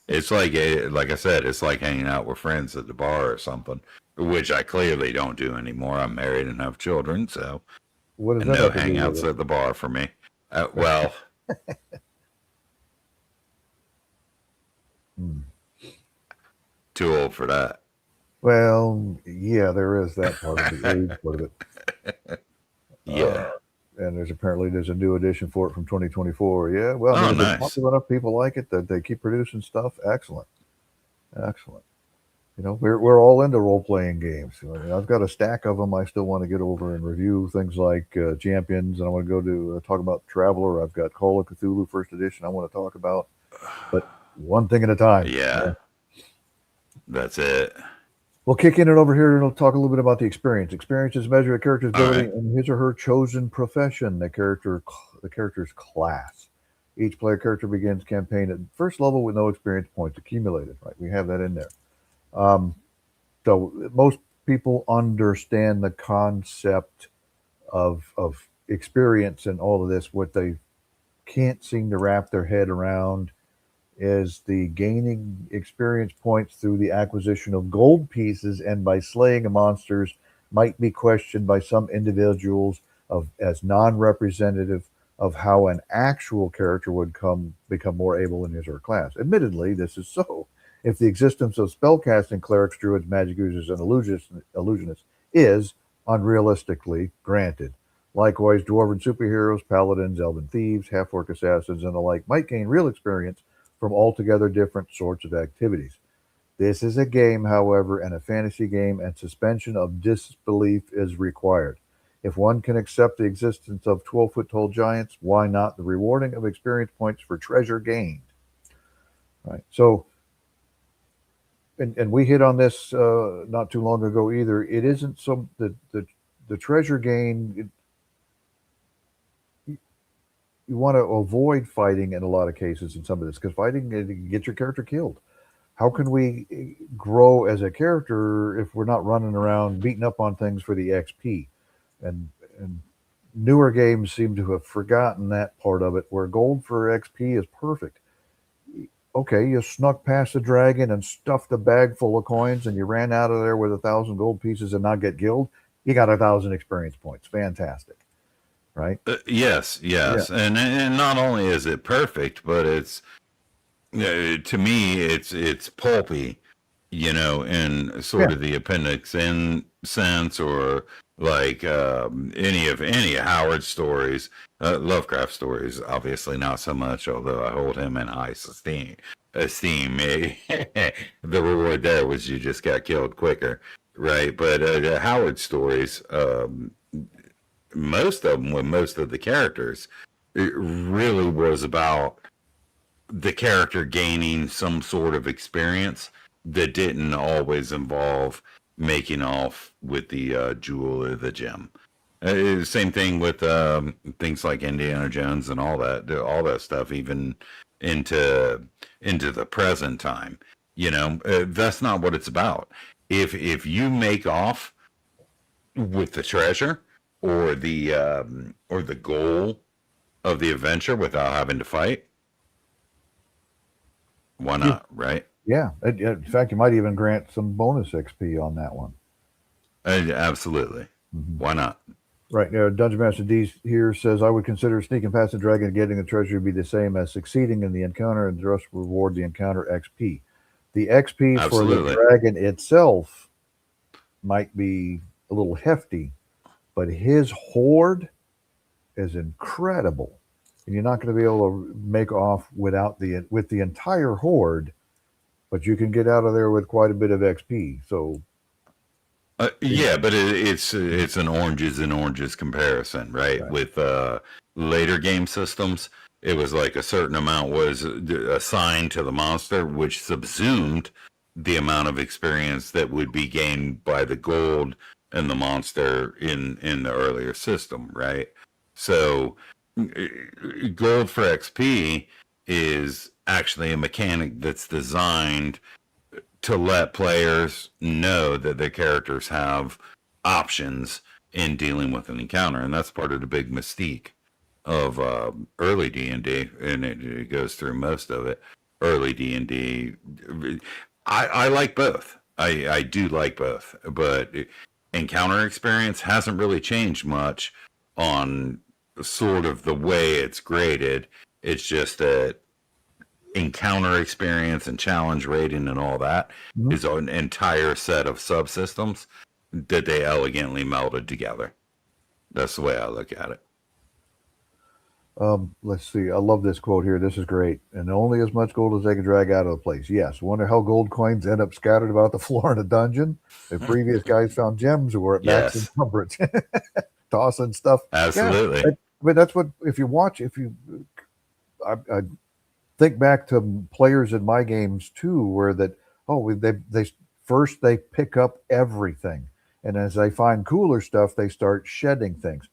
it's like I said, it's like hanging out with friends at the bar or something, which I clearly don't do anymore. I'm married and have children, so what is no hangouts at the bar for me. Well, too old for that. Well, yeah, there is that part of the age part of it. Yeah. And there's a new edition for it from 2024. Yeah, well, nice. Popular enough people like it that they keep producing stuff. Excellent. We're all into role playing games. I've got a stack of them. I still want to get over and review things like Champions, and I want to go to talk about Traveler. I've got Call of Cthulhu First Edition I want to talk about, but one thing at a time. Yeah. That's it. We'll kick in it over here and we'll talk a little bit about the experience. Experience is measured a character's ability in his or her chosen profession, the character's class. Each player character begins campaign at first level with no experience points accumulated. Right, we have that in there. So most people understand the concept of experience and all of this. What they can't seem to wrap their head around is the gaining experience points through the acquisition of gold pieces and by slaying monsters might be questioned by some individuals as non-representative of how an actual character would become more able in his or her class. Admittedly, this is so. If the existence of spellcasting clerics, druids, magic users, and illusionists is unrealistically granted. Likewise, dwarven superheroes, paladins, elven thieves, half-orc assassins, and the like might gain real experience from altogether different sorts of activities. This is a game, however, and a fantasy game, and suspension of disbelief is required. If one can accept the existence of 12-foot-tall giants, why not the rewarding of experience points for treasure gained? Right. So, and we hit on this not too long ago either. It isn't so that the treasure gain. You want to avoid fighting in a lot of cases in some of this, because fighting gets your character killed. How can we grow as a character if we're not running around beating up on things for the XP? And newer games seem to have forgotten that part of it, where gold for XP is perfect. Okay, you snuck past the dragon and stuffed a bag full of coins and you ran out of there with 1,000 gold pieces and not get killed. You got 1,000 experience points. Fantastic. right? Yes, Yeah. and not only is it perfect, but it's to me it's pulpy, in Yeah. sort of the appendix in sense, or like any of Howard's stories, Lovecraft stories, obviously not so much. Although I hold him in high esteem. The reward there was you just got killed quicker, right? But the Howard stories, most of them with most of the characters, it really was about the character gaining some sort of experience that didn't always involve making off with the jewel or the gem. Same thing with things like Indiana Jones and all that stuff, even into the present time. That's not what it's about. If you make off with the treasure or the goal of the adventure without having to fight, why not, right? Yeah. In fact, you might even grant some bonus XP on that one. Absolutely. Mm-hmm. Why not? Right. Dungeon Master D here says, I would consider sneaking past the dragon and getting the treasure to be the same as succeeding in the encounter and just reward the encounter XP. The XP for the Absolutely. dragon itself might be a little hefty, but his horde is incredible. And you're not going to be able to make off with the entire horde, but you can get out of there with quite a bit of XP. So Yeah, but it's an oranges and oranges comparison, right? With later game systems, it was like a certain amount was assigned to the monster, which subsumed the amount of experience that would be gained by the gold and the monster in the earlier system, right? So gold for XP is actually a mechanic that's designed to let players know that their characters have options in dealing with an encounter, and that's part of the big mystique of early D&D, and it goes through most of it. Early D&D, I like both. I do like both, but encounter experience hasn't really changed much on sort of the way it's graded. It's just that encounter experience and challenge rating and all that is an entire set of subsystems that they elegantly melded together. That's the way I look at it. let's see. I love this quote here. This is great. And only as much gold as they can drag out of the place. Yes. Wonder how gold coins end up scattered about the floor in a dungeon. The previous guys found gems who were at max encumbrance, tossing stuff. Absolutely. Yeah, but that's what, if I think back to players in my games too, where they pick up everything. And as they find cooler stuff, they start shedding things.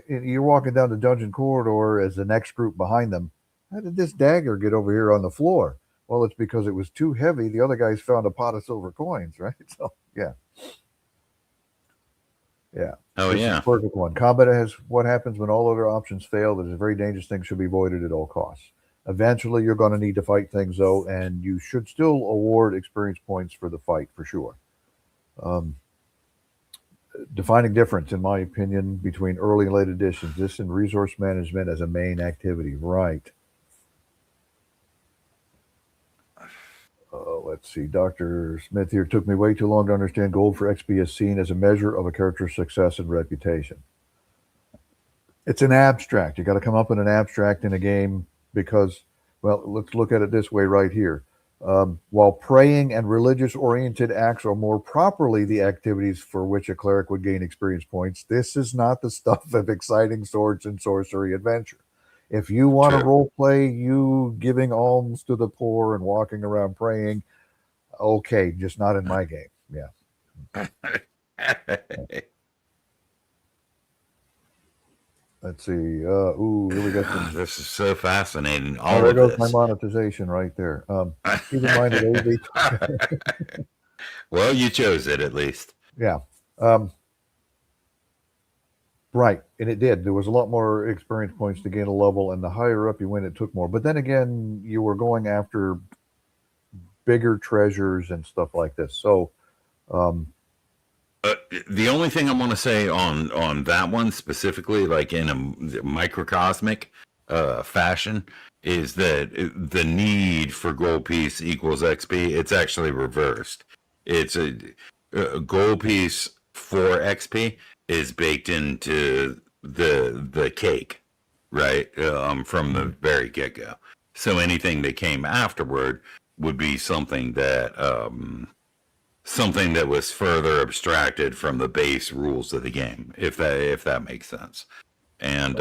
You're walking down the dungeon corridor as the next group behind them. How did this dagger get over here on the floor? Well, it's because it was too heavy. The other guys found a pot of silver coins, right? So, yeah. Oh, this yeah. is a perfect one. Combat has what happens when all other options fail. That is a very dangerous thing, should be avoided at all costs. Eventually, you're going to need to fight things, though, and you should still award experience points for the fight, for sure. Defining difference, in my opinion, between early and late editions. This and resource management as a main activity. Right. Let's see. Dr. Smith here, took me way too long to understand gold for XP is seen as a measure of a character's success and reputation. It's an abstract. You got to come up with an abstract in a game because, well, let's look at it this way right here. While praying and religious-oriented acts are more properly the activities for which a cleric would gain experience points, this is not the stuff of exciting swords and sorcery adventure. If you want to role play you giving alms to the poor and walking around praying, okay, just not in my game. Yeah. Let's see. Here we got some. This is so fascinating. There goes my monetization right there. Keep in mind that AD. Well, you chose it at least. Yeah. Right, and it did. There was a lot more experience points to gain a level, and the higher up you went, it took more. But then again, you were going after bigger treasures and stuff like this. So, The only thing I want to say on that one specifically, like in a microcosmic fashion, is that the need for gold piece equals XP. It's actually reversed. It's a gold piece for XP is baked into the cake, right? From the very get go. So anything that came afterward would be something that was further abstracted from the base rules of the game, if that makes sense. And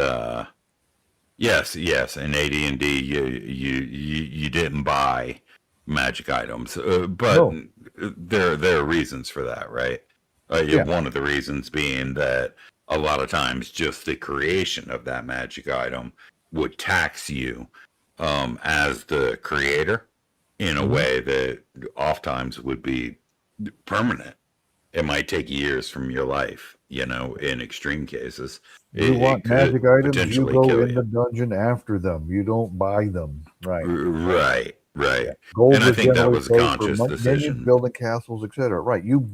yes, in AD&D, you didn't buy magic items, but No. there are reasons for that, right? One of the reasons being that a lot of times just the creation of that magic item would tax you as the creator in a way that oftentimes would be permanent. It might take years from your life, in extreme cases. You want It could magic items, you potentially go kill in you. the dungeon after them. You don't buy them. Right. Right. Yeah. Gold And I was think that generally was a paid for conscious minions, decision. building castles, etc. Right. You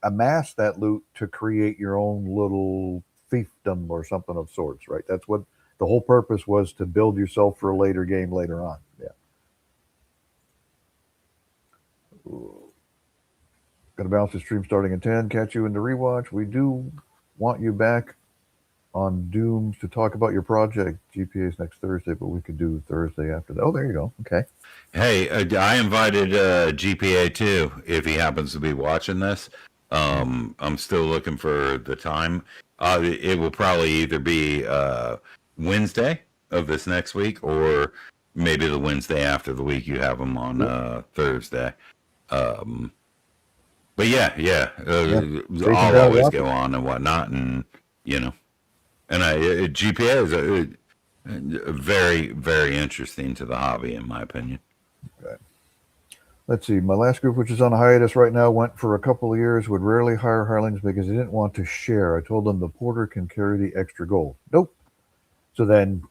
amass that loot to create your own little fiefdom or something of sorts. Right. That's what the whole purpose was, to build yourself for a later game later on. Yeah. Going to bounce the stream starting at 10. Catch you in the rewatch. We do want you back on Dooms to talk about your project. GPA is next Thursday, but we could do Thursday after that. Oh, there you go. Okay. Hey, I invited GPA too, if he happens to be watching this. I'm still looking for the time. It will probably either be Wednesday of this next week, or maybe the Wednesday after the week you have him on Thursday. But yeah, I'll always go on and whatnot, and and GPA is very, very interesting to the hobby, in my opinion. Okay. Let's see. My last group, which is on a hiatus right now, went for a couple of years, would rarely hire hirelings because they didn't want to share. I told them the porter can carry the extra gold. Nope. So then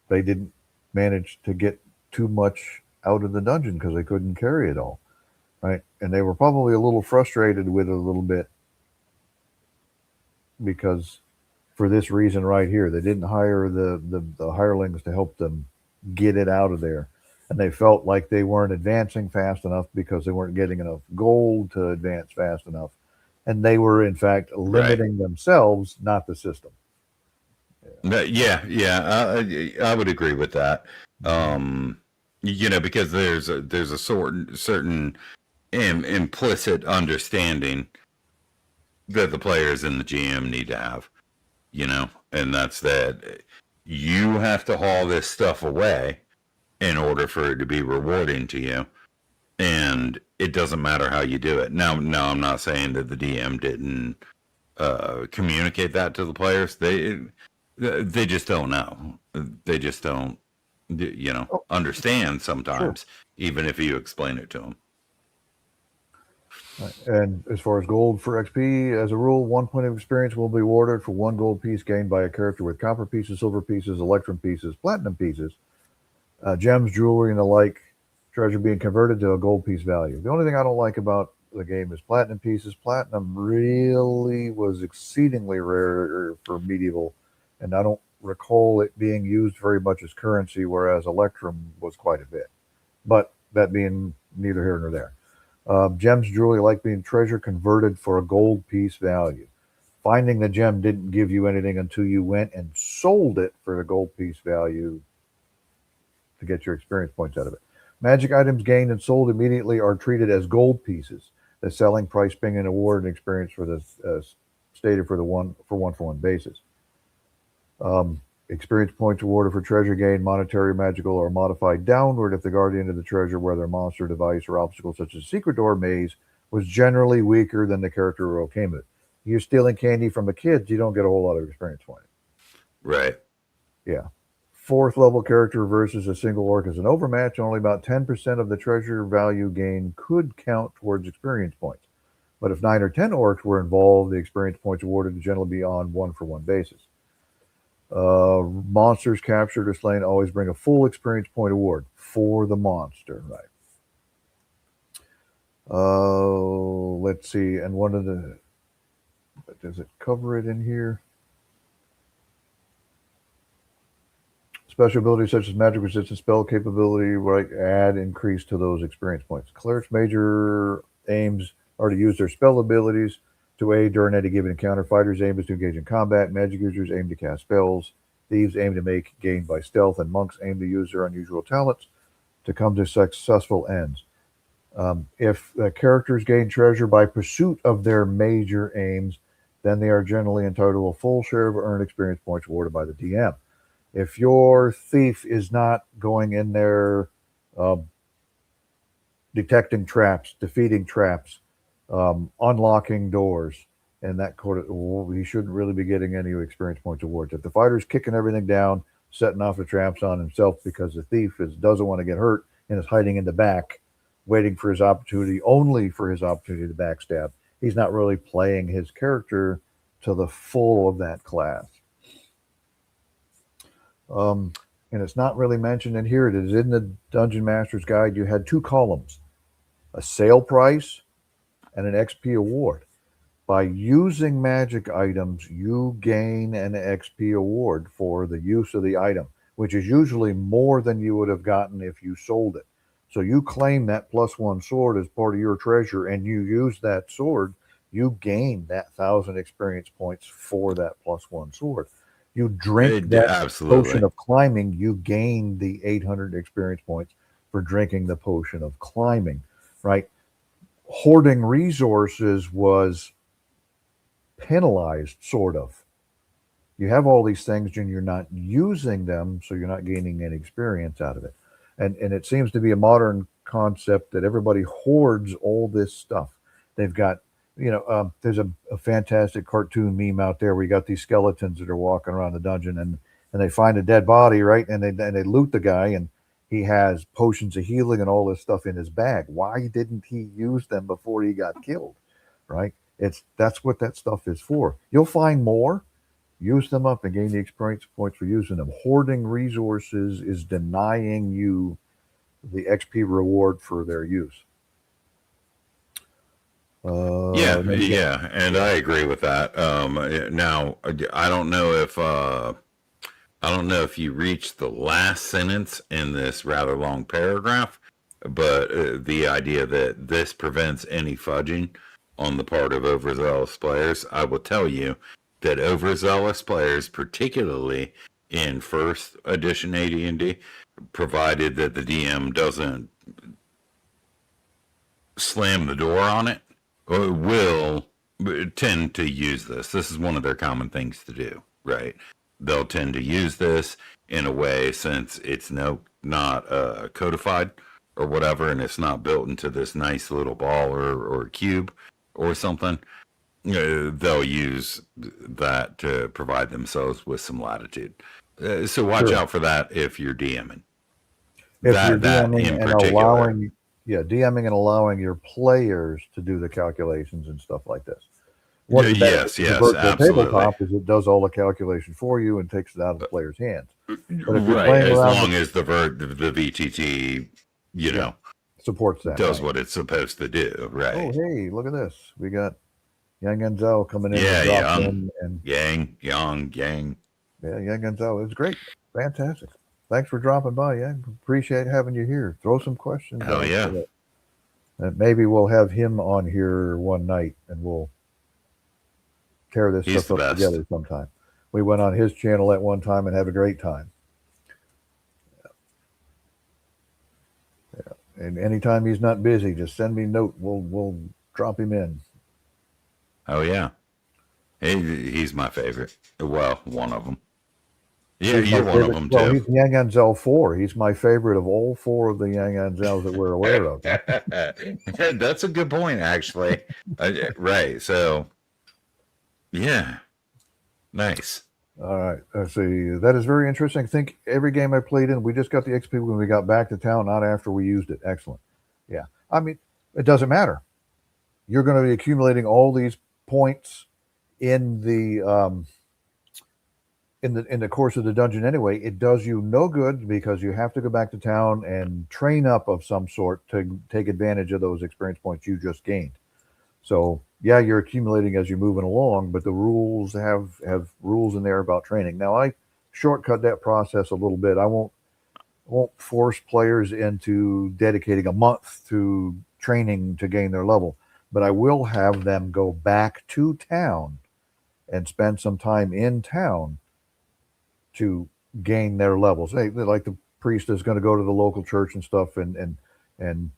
they didn't manage to get too much out of the dungeon because they couldn't carry it all. Right. And they were probably a little frustrated with it a little bit because for this reason right here, they didn't hire the hirelings to help them get it out of there. And they felt like they weren't advancing fast enough because they weren't getting enough gold to advance fast enough. And they were, in fact, limiting themselves, not the system. I would agree with that. Because there's a certain implicit understanding that the players and the GM need to have, and that's that you have to haul this stuff away in order for it to be rewarding to you, and it doesn't matter how you do it. Now, I'm not saying that the DM didn't communicate that to the players. They just don't know. They just don't, understand sometimes, even if you explain it to them. And as far as gold for XP, as a rule, 1 point of experience will be awarded for 1 gold piece gained by a character with copper pieces, silver pieces, electrum pieces, platinum pieces, gems, jewelry, and the like, treasure being converted to a gold piece value. The only thing I don't like about the game is platinum pieces. Platinum really was exceedingly rare for medieval, and I don't recall it being used very much as currency, whereas electrum was quite a bit. But that being neither here nor there. Gems, jewelry, like being treasure converted for a gold piece value. Finding the gem didn't give you anything until you went and sold it for a gold piece value to get your experience points out of it. Magic items gained and sold immediately are treated as gold pieces. The selling price being an award and experience for the stated for the one-for-one basis. Experience points awarded for treasure gain, monetary, magical, are modified downward if the guardian of the treasure, whether a monster, device, or obstacle such as secret door, maze, was generally weaker than the character who came with it. You're stealing candy from a kid, you don't get a whole lot of experience points. Right. Yeah. 4th level character versus a single orc is an overmatch. Only about 10% of the treasure value gain could count towards experience points. But if 9 or 10 orcs were involved, the experience points awarded would generally be on one-for-one basis. Monsters captured or slain always bring a full experience point award for the monster, right? Let's see, and one of the Does it cover it in here? Special abilities such as magic resistance, spell capability, right? Add increase to those experience points. Clerics' major aims are to use their spell abilities to aid during any given encounter. Fighters' aim is to engage in combat. Magic users aim to cast spells. Thieves aim to make gain by stealth, and monks aim to use their unusual talents to come to successful ends. If characters gain treasure by pursuit of their major aims, then they are generally entitled to a full share of earned experience points awarded by the DM. If your thief is not going in there detecting traps, defeating traps, unlocking doors, and that he shouldn't really be getting any experience points awards. If the fighter's kicking everything down, setting off the traps on himself because the thief doesn't want to get hurt and is hiding in the back, waiting for his opportunity, only for his opportunity to backstab, he's not really playing his character to the full of that class. And it's not really mentioned in here. It is in the Dungeon Master's Guide. You had 2 columns, a sale price and an XP award. By using magic items, you gain an XP award for the use of the item, which is usually more than you would have gotten if you sold it. So you claim that +1 sword as part of your treasure and you use that sword, you gain that 1,000 experience points for that +1 sword. You drink that potion of climbing, you gain the 800 experience points for drinking the potion of climbing, right? Hoarding resources was penalized, sort of. You have all these things and you're not using them, so you're not gaining any experience out of it. And it seems to be a modern concept that everybody hoards all this stuff. They've got, there's a fantastic cartoon meme out there where you got these skeletons that are walking around the dungeon and they find a dead body, right? And they loot the guy and he has potions of healing and all this stuff in his bag. Why didn't he use them before he got killed, right? That's what that stuff is for. You'll find more, use them up and gain the experience points for using them. Hoarding resources is denying you the XP reward for their use. And I agree with that. Now, I don't know if you reached the last sentence in this rather long paragraph, but the idea that this prevents any fudging on the part of overzealous players, I will tell you that overzealous players, particularly in first edition AD&D, provided that the DM doesn't slam the door on it, will tend to use this. This is one of their common things to do, right? They'll tend to use this in a way, since it's not codified or whatever, and it's not built into this nice little ball or cube or something. They'll use that to provide themselves with some latitude. So watch out for that if you're DMing. If you're DMing and allowing, DMing and allowing your players to do the calculations and stuff like this. Yes, absolutely. Tabletop is it does all the calculation for you and takes it out of the player's hands. Right, as long as the VTT, supports that, does what it's supposed to do. Right. Oh, hey, look at this. We got Yang and Zhao coming in. Yang. Yeah, Yang and Zhao. It was great. Fantastic. Thanks for dropping by, Yang. Appreciate having you here. Throw some questions. Hell yeah. And maybe we'll have him on here one night and we'll tear this stuff up together sometime. We went on his channel at one time and had a great time. Yeah. And anytime he's not busy, just send me a note. We'll drop him in. Oh yeah, he's my favorite. Well, one of them. Yeah, you're one of them too. He's Yang and Zhao 4. He's my favorite of all 4 of the Yang and Zhaos that we're aware of. That's a good point, actually. Right. So, yeah, nice. All right. Let's see. That is very interesting. I think every game I played in, we just got the XP when we got back to town, not after we used it. Excellent. Yeah. I mean, it doesn't matter. You're going to be accumulating all these points in the in the course of the dungeon anyway. It does you no good because you have to go back to town and train up of some sort to take advantage of those experience points you just gained. So yeah, you're accumulating as you're moving along, but the rules have rules in there about training. Now I shortcut that process a little bit. I won't force players into dedicating a month to training to gain their level, but I will have them go back to town and spend some time in town to gain their levels. Hey, like the priest is going to go to the local church and stuff, and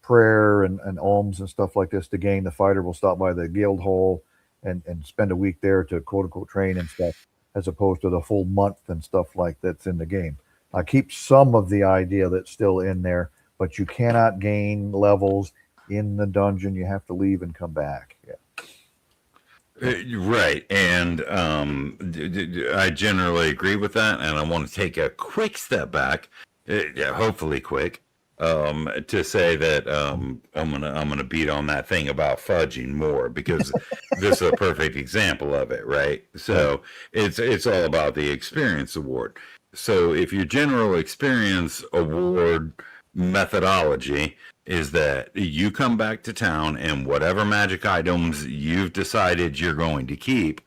prayer and alms and stuff like this to gain. The fighter will stop by the guild hall and spend a week there to quote unquote train and stuff, as opposed to the full month and stuff like that's in the game. I keep some of the idea that's still in there, but you cannot gain levels in the dungeon. You have to leave and come back. Yeah. Right, and I generally agree with that, and I want to take a quick step back, yeah, hopefully quick, to say that I'm gonna beat on that thing about fudging more, because this is a perfect example of it, right? So it's all about the experience award. So if your general experience award methodology is that you come back to town and whatever magic items you've decided you're going to keep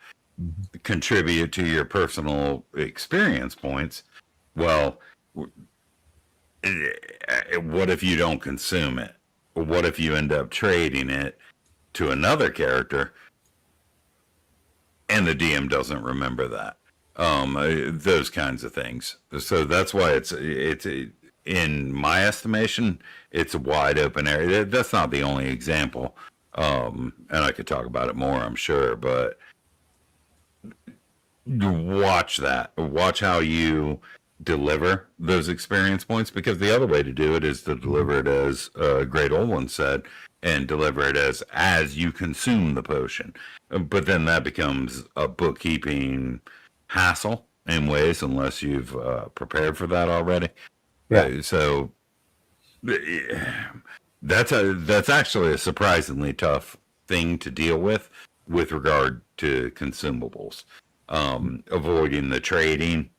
contribute to your personal experience points, well, what if you don't consume it? What if you end up trading it to another character and the DM doesn't remember that? Those kinds of things. So that's why it's in my estimation, it's a wide open area. That's not the only example, and I could talk about it more, I'm sure. But watch that. Watch how you deliver those experience points, because the other way to do it is to deliver it as Great Old One said, and deliver it as you consume the potion. But then that becomes a bookkeeping hassle in ways, unless you've prepared for that already. Yeah. So that's actually a surprisingly tough thing to deal with regard to consumables. Avoiding the trading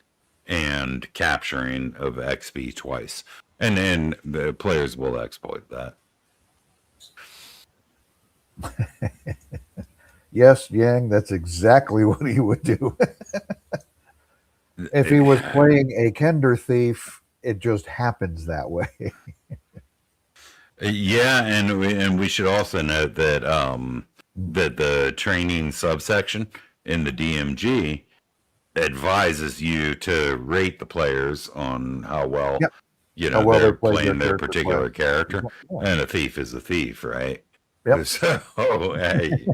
and capturing of XP twice, and then the players will exploit that. Yes, Yang, that's exactly what he would do. If he was playing a Kender thief, it just happens that way. Yeah, and we should also note that that the training subsection in the DMG advises you to rate the players on how well, Yep. how well they're played playing their character particular play. character. Yeah. And a thief is a thief, right? Yep. So hey,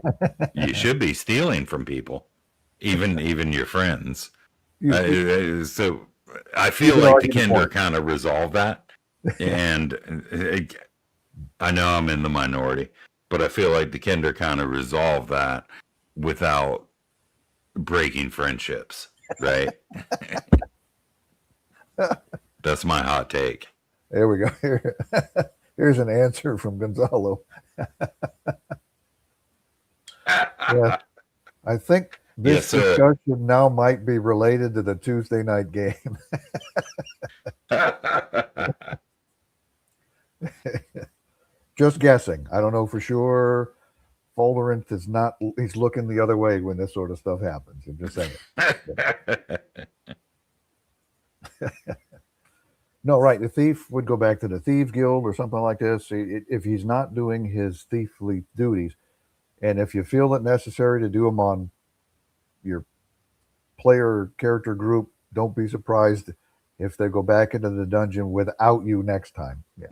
you should be stealing from people, even your friends. So I feel like the Kinder kind of resolved that, and I know I'm in the minority, but I feel like the Kinder kind of resolved that without breaking friendships, right? That's my hot take. There we go. Here's an answer from Gonzalo. Yeah, I think this discussion now might be related to the Tuesday night game. Just guessing. I don't know for sure. Folderant is not, he's looking the other way when this sort of stuff happens. I'm just saying. No, right. The thief would go back to the Thieves Guild or something like this. If he's not doing his thiefly duties, and if you feel it necessary to do them on your player character group, don't be surprised if they go back into the dungeon without you next time. Yeah.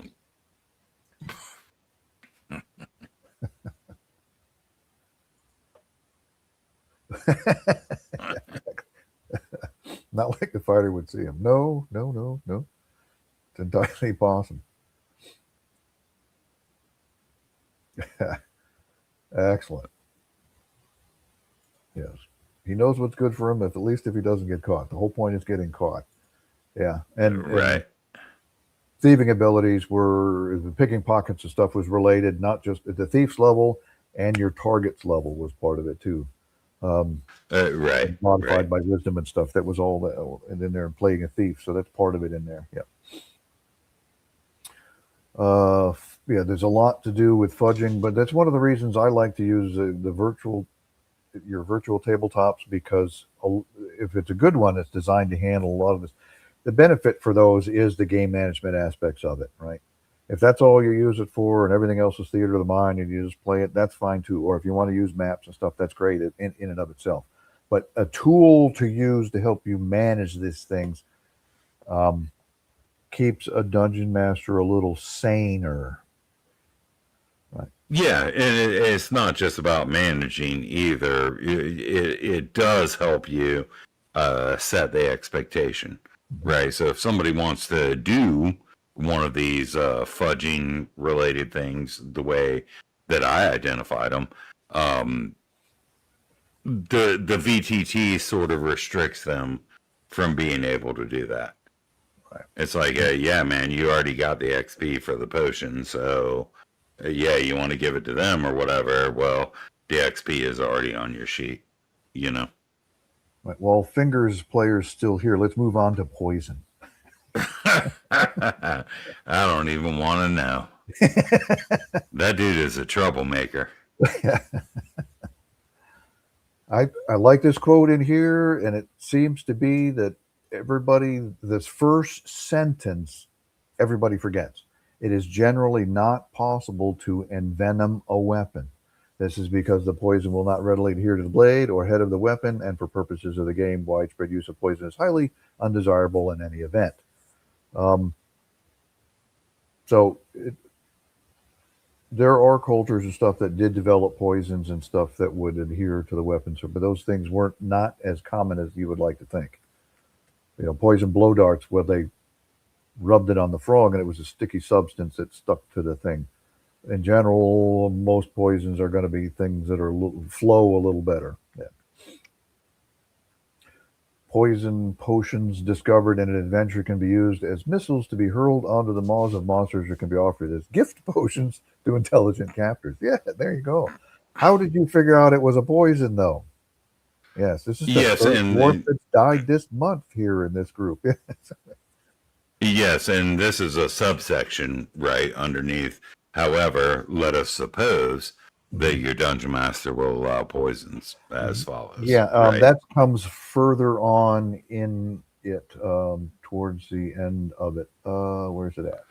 Not like the fighter would see him. No. It's entirely possible. Excellent. Yes. He knows what's good for him, at least if he doesn't get caught. The whole point is getting caught. Yeah. And thieving abilities were, the picking pockets and stuff was related, not just at the thief's level, and your target's level was part of it too. Modified by wisdom and stuff. That was all that, and then they're playing a thief, so that's part of it in there. Yeah. Yeah, there's a lot to do with fudging, but that's one of the reasons I like to use your virtual tabletops, because if it's a good one, it's designed to handle a lot of this. The benefit for those is the game management aspects of it, right? If that's all you use it for and everything else is theater of the mind and you just play it, that's fine too. Or if you want to use maps and stuff, that's great in and of itself. But a tool to use to help you manage these things um, keeps a dungeon master a little saner. Right. Yeah, and it's not just about managing either. It does help you set the expectation, right? So if somebody wants to do one of these fudging related things the way that I identified them, um, the VTT sort of restricts them from being able to do that. Right. It's like, yeah, man, you already got the XP for the potion, so yeah, you want to give it to them or whatever. Well, the XP is already on your sheet, you know. Right. Well, fingers players still here. Let's move on to poison. I don't even want to know. That dude is a troublemaker. I like this quote in here, and it seems to be that this first sentence, everybody forgets. It is generally not possible to envenom a weapon. This is because the poison will not readily adhere to the blade or head of the weapon, and for purposes of the game, widespread use of poison is highly undesirable in any event. Um, so there are cultures and stuff that did develop poisons and stuff that would adhere to the weapons, but those things weren't not as common as you would like to think. Poison blow darts, well, they rubbed it on the frog and it was a sticky substance that stuck to the thing. In general, most poisons are going to be things that flow a little better. Yeah. Poison potions discovered in an adventure can be used as missiles to be hurled onto the maws of monsters, or can be offered as gift potions to intelligent captors. Yeah, there you go. How did you figure out it was a poison, though? Yes, this is the third dwarf that's died this month here in this group. Yes, and this is a subsection right underneath. However, let us suppose that your dungeon master will allow poisons as follows. Yeah, right? That comes further on in it, towards the end of it. Where's it at?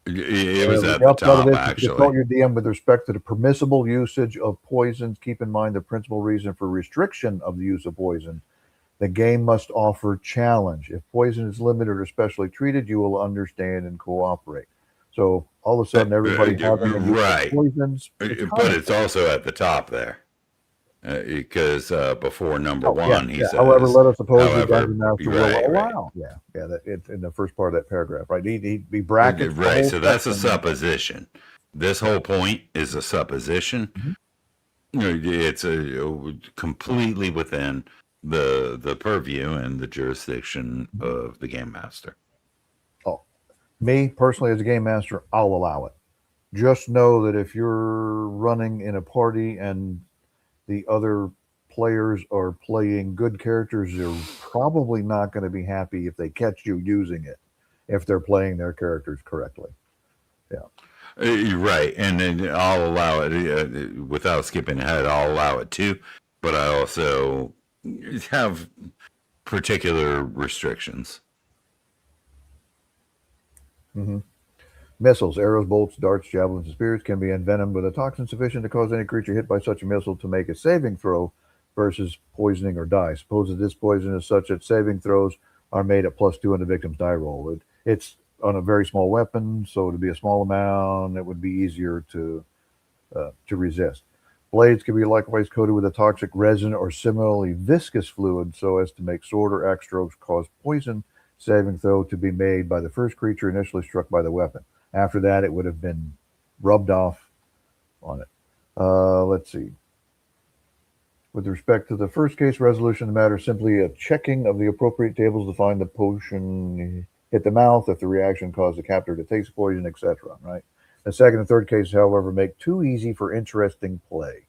It was at the top, actually. Consult your DM with respect to the permissible usage of poisons. Keep in mind the principal reason for restriction of the use of poison. The game must offer challenge. If poison is limited or specially treated, you will understand and cooperate. So all of a sudden, everybody having a use of poisons. But it's also at the top there. Because before number one, he says, however, let us suppose the dungeon master will allow. Yeah, it's in the first part of that paragraph, right? He'd be brackets. Right, so that's a supposition. This whole point is a supposition. It's completely within the purview and the jurisdiction of the game master. Oh, me personally as a game master, I'll allow it. Just know that if you're running in a party and the other players are playing good characters, they're probably not going to be happy if they catch you using it, if they're playing their characters correctly. Yeah. Right. And then I'll allow it without skipping ahead. I'll allow it too, but I also have particular restrictions. Missiles, arrows, bolts, darts, javelins, and spears can be envenomed with a toxin sufficient to cause any creature hit by such a missile to make a saving throw versus poisoning or die. Suppose that this poison is such that saving throws are made at +2 on the victim's die roll. It's on a very small weapon, so to be a small amount, it would be easier to resist. Blades can be likewise coated with a toxic resin or similarly viscous fluid so as to make sword or axe strokes cause poison saving throw to be made by the first creature initially struck by the weapon. After that, it would have been rubbed off on it. Let's see. With respect to the first case resolution of the matter, simply a checking of the appropriate tables to find the potion hit the mouth, if the reaction caused the captor to taste poison, etc. Right? The second and third cases, however, make too easy for interesting play.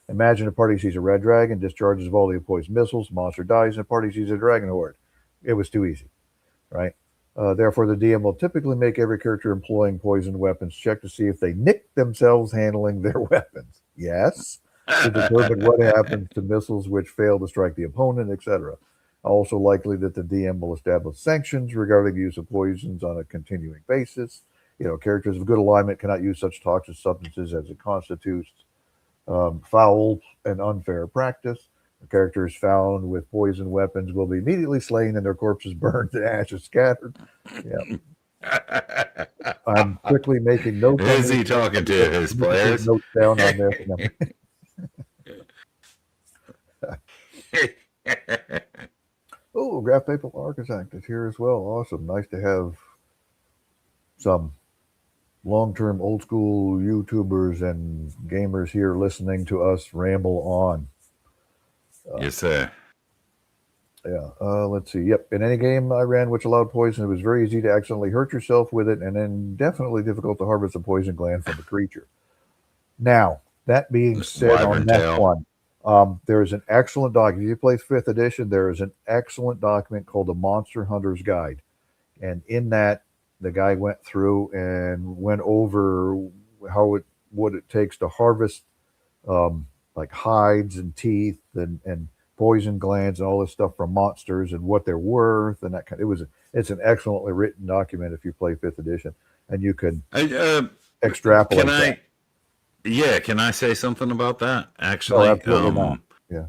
Imagine a party sees a red dragon, discharges a volley of poison missiles, monster dies, and a party sees a dragon horde. It was too easy, right? Therefore, the DM will typically make every character employing poison weapons check to see if they nick themselves handling their weapons. Yes, to determine what happens to missiles which fail to strike the opponent, etc. Also likely that the DM will establish sanctions regarding the use of poisons on a continuing basis. Characters of good alignment cannot use such toxic substances as it constitutes foul and unfair practice. The characters found with poison weapons will be immediately slain and their corpses burned and ashes scattered. Yeah. I'm quickly making notes. Is he talking to his players? Notes down on this. Oh, Graph Paper Architect is here as well. Awesome. Nice to have some long-term old school YouTubers and gamers here listening to us ramble on. Yes, sir. Yeah. Let's see. Yep. In any game I ran which allowed poison, it was very easy to accidentally hurt yourself with it, and then definitely difficult to harvest a poison gland from a creature. Now, that being said, on that one, there is an excellent document. If you play 5th edition, there is an excellent document called the Monster Hunter's Guide. And in that, the guy went through and went over what it takes to harvest like hides and teeth and poison glands and all this stuff from monsters and what they're worth and that kind. It's an excellently written document if you play 5th edition, and you can extrapolate. Can I say something about that? Actually, absolutely not. Yeah.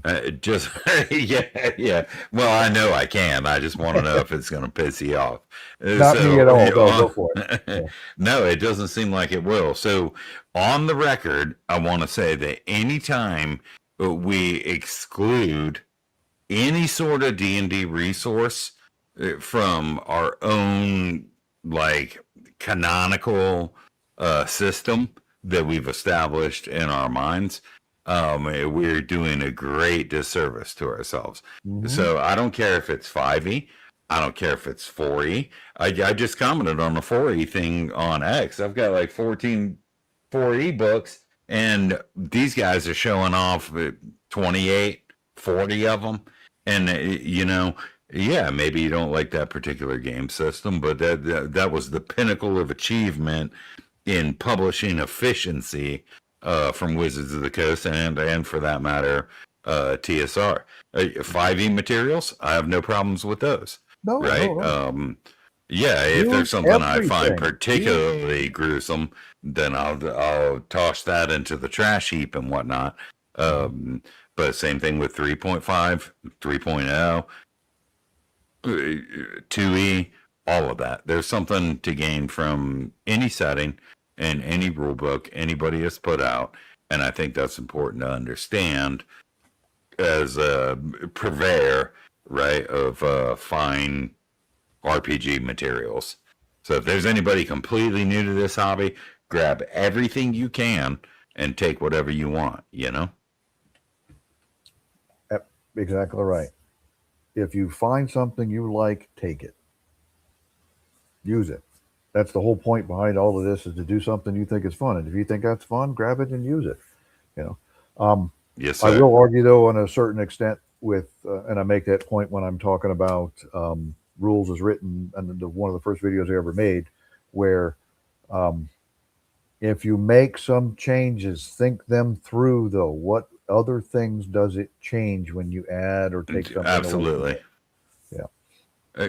Well, I know I can. I just want to know if it's going to piss you off. Not me at all. Go for it. Yeah. No, it doesn't seem like it will. So, on the record, I want to say that anytime we exclude any sort of D&D resource from our own canonical system that we've established in our minds, we're doing a great disservice to ourselves. Mm-hmm. So I don't care if it's 5e. I don't care if it's 4e. I just commented on the 4e thing on X. I've got like 14 4e books, and these guys are showing off 28, 40 of them. And, maybe you don't like that particular game system, but that was the pinnacle of achievement in publishing efficiency from Wizards of the Coast and for that matter, TSR. 5e materials, I have no problems with those. No, right? No. If there's something I find particularly gruesome, then I'll toss that into the trash heap and whatnot. But same thing with 3.5, 3.0, 2e, all of that. There's something to gain from any setting and any rule book anybody has put out, and I think that's important to understand as a purveyor, right, of fine RPG materials. So if there's anybody completely new to this hobby, grab everything you can and take whatever you want, Exactly right. If you find something you like, take it. Use it. That's the whole point behind all of this, is to do something you think is fun. And if you think that's fun, grab it and use it. Yes, sir. I will argue, though, on a certain extent with, and I make that point when I'm talking about rules as written, and one of the first videos I ever made, where if you make some changes, think them through, though. What other things does it change when you add or take something Absolutely. away? Yeah.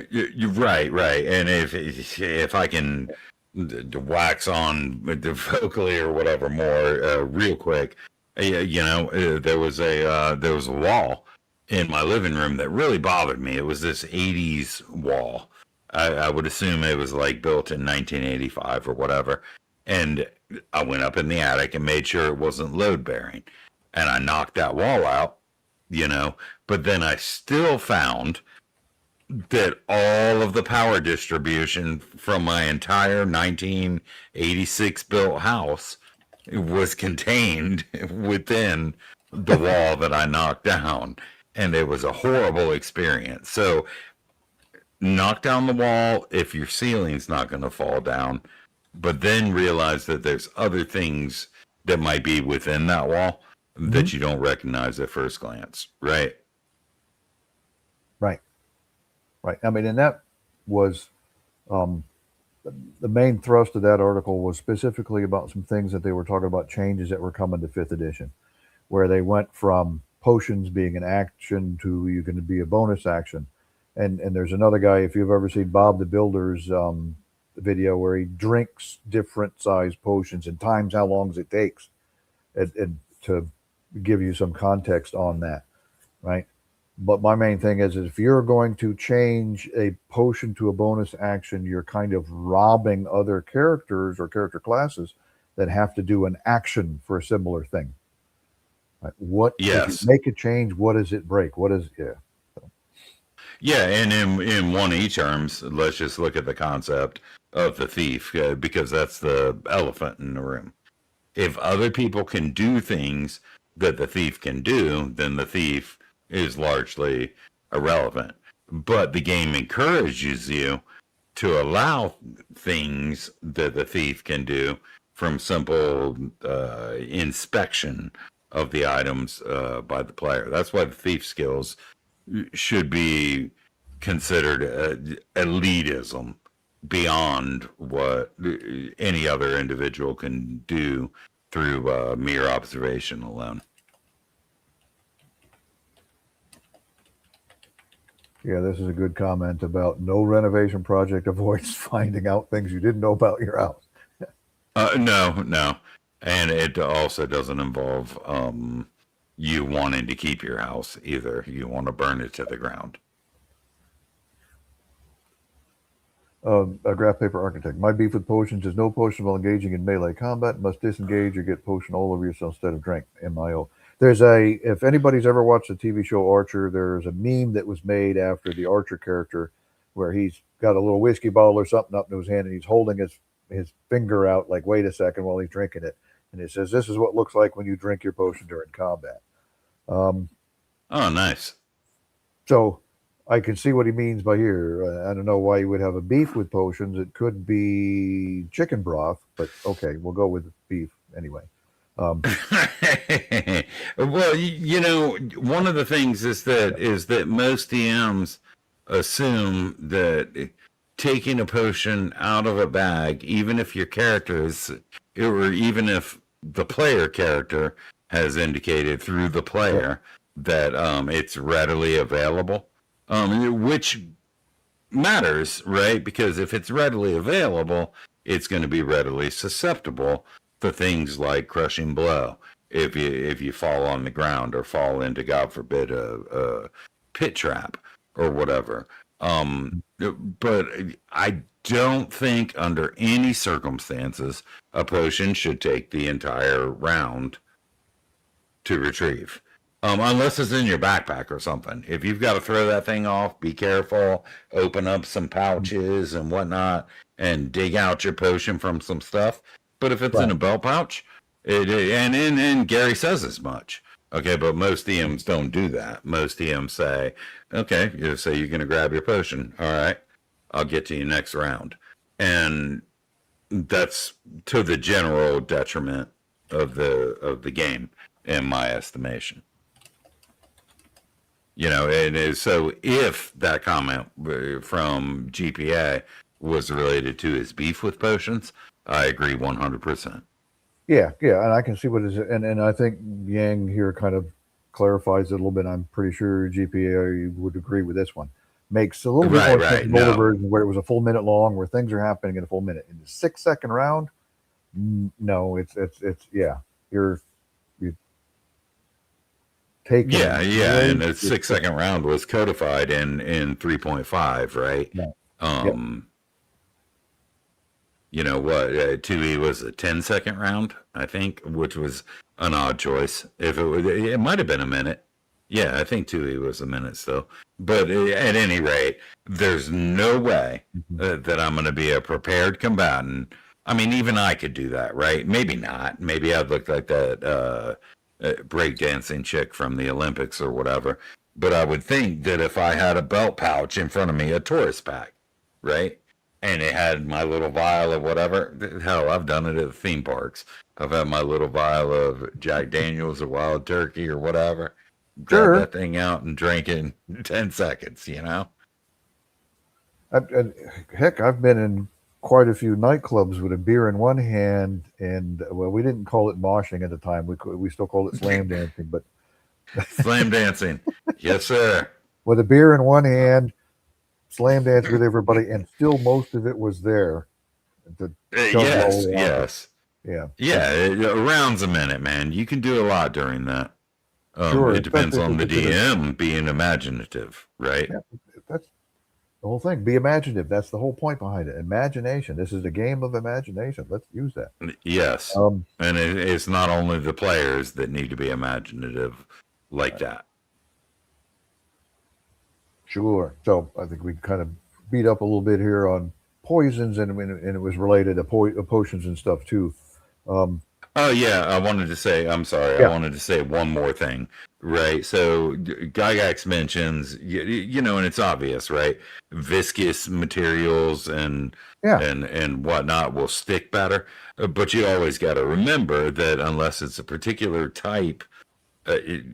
You're right. And if I can wax on vocally or whatever more real quick, there was a wall in my living room that really bothered me. It was this 80s wall. I would assume it was like built in 1985 or whatever. And I went up in the attic and made sure it wasn't load bearing. And I knocked that wall out, but then I still found that all of the power distribution from my entire 1986 built house was contained within the wall that I knocked down. And it was a horrible experience. So knock down the wall if your ceiling's not going to fall down, but then realize that there's other things that might be within that wall that you don't recognize at first glance, right? Right. I mean, and that was Um, the main thrust of that article was specifically about some things that they were talking about, changes that were coming to fifth edition, where they went from potions being an action to you can be a bonus action. And there's another guy, if you've ever seen Bob the Builder's video, where he drinks different size potions and times how long it takes, and to give you some context on that, right? But my main thing is if you're going to change a potion to a bonus action, you're kind of robbing other characters or character classes that have to do an action for a similar thing. Right? What if you Yes. make a change? What does it break? What is Yeah, and in 1E terms, let's just look at the concept of the thief, because that's the elephant in the room. If other people can do things that the thief can do, then the thief is largely irrelevant. But the game encourages you to allow things that the thief can do, from simple inspection of the items by the player. That's why the thief skills should be considered elitism beyond what any other individual can do through mere observation alone. Yeah, this is a good comment about no renovation project avoids finding out things you didn't know about your house. No. And it also doesn't involve you wanting to keep your house either. You want to burn it to the ground. A graph paper architect. My beef with potions is no potion while engaging in melee combat. Must disengage or get potion all over yourself instead of drink. MIO. If anybody's ever watched the TV show Archer, there's a meme that was made after the Archer character where he's got a little whiskey bottle or something up in his hand and he's holding his finger out like, wait a second, while he's drinking it. And it says, this is what it looks like when you drink your potion during combat. Oh, nice. So I can see what he means by here. I don't know why you would have a beef with potions. It could be chicken broth, but okay, we'll go with beef anyway. Well, one of the things is that most DMs assume that taking a potion out of a bag, even if your character is, or even if the player character has indicated through the player that it's readily available, which matters, right? Because if it's readily available, it's going to be readily susceptible to things like crushing blow. If you fall on the ground or fall into, God forbid, a pit trap or whatever. But I don't think under any circumstances a potion should take the entire round to retrieve. Unless it's in your backpack or something. If you've got to throw that thing off, be careful. Open up some pouches and whatnot and dig out your potion from some stuff. But if it's in a belt pouch, and Gary says as much. Okay, but most DMs don't do that. Most DMs say, okay, you say you're going to grab your potion. All right, I'll get to you next round. And that's to the general detriment of the game, in my estimation. And so if that comment from GPA was related to his beef with potions, I agree 100%. Yeah, and I can see what is, and I think Yang here kind of clarifies it a little bit. I'm pretty sure GPA would agree with this one. Makes a little bit more sense in the older version where it was a full minute long, where things are happening in a full minute. In the 6-second round, no, it's you're taking and the 6-second round was codified in 3.5, right? Yeah. You know what? 2E was a 10-second round, I think, which was an odd choice. If it might have been a minute. Yeah, I think 2E was a minute still. But at any rate, there's no way that I'm going to be a prepared combatant. I mean, even I could do that, right? Maybe not. Maybe I'd look like that breakdancing chick from the Olympics or whatever. But I would think that if I had a belt pouch in front of me, a tourist pack, right? And it had my little vial of whatever. Hell, I've done it at the theme parks. I've had my little vial of Jack Daniels or Wild Turkey or whatever. Grab that thing out and drink it in 10 seconds, Heck, I've been in quite a few nightclubs with a beer in one hand, and well, we didn't call it moshing at the time. We still called it slam dancing, but Slam dancing. Yes, sir. with a beer in one hand, slam dance with everybody, and still most of it was there to chug Yes, while on. yes. Yeah, Yeah, a round's a minute, man. You can do a lot during that. sure. It depends Especially if on the it's a good. DM being imaginative, right? Yeah, that's the whole thing. Be imaginative. That's the whole point behind it. Imagination. This is a game of imagination. Let's use that. Yes. Um, And it's not only the players that need to be imaginative like that. Sure. So I think we kind of beat up a little bit here on poisons, and it was related to potions and stuff too. Um, Oh yeah, I wanted to say. I'm sorry. I yeah, wanted to say one more thing. Right. So Gygax mentions, and it's obvious, right? Viscous materials yeah, and whatnot will stick better, but you always got to remember that unless it's a particular type, uh, it,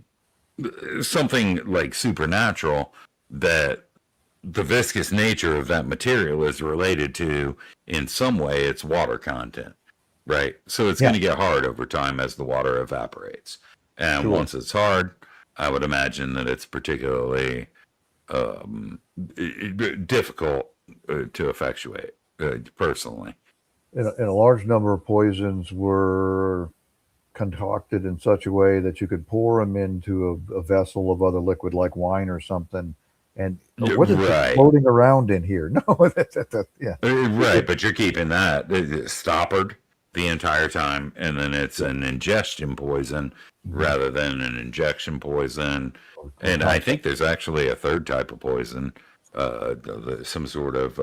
something like supernatural, that the viscous nature of that material is related to in some way its water content, right? So it's yeah. going to get hard over time as the water evaporates. And Sure. once it's hard, I would imagine that it's particularly difficult to effectuate, personally. And a large number of poisons were concocted in such a way that you could pour them into a vessel of other liquid like wine or something. And what is this Right. floating around in here? No, yeah. Right, but you're keeping that stoppered the entire time, and then it's an ingestion poison Mhm. rather than an injection poison. And I think there's actually a third type of poison, some sort of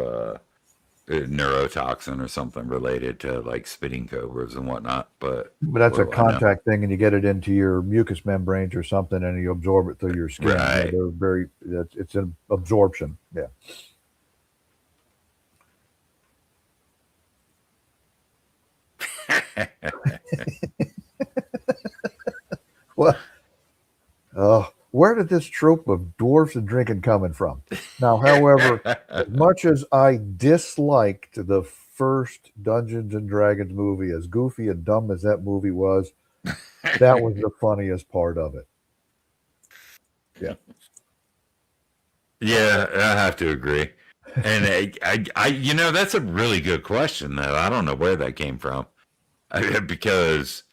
neurotoxin or something related to like spitting cobras and whatnot. But But that's what a do I know? contact thing, and you get it into your mucous membranes or something, and you absorb it through your skin. Yeah, Right. they're very. It's an absorption. Yeah. Well, where did this trope of dwarfs and drinking coming from? Now, however, as much as I disliked the first Dungeons and Dragons movie, as goofy and dumb as that movie was, that was the funniest part of it. Yeah. Yeah, I have to agree. And that's a really good question, though. I don't know where that came from. Because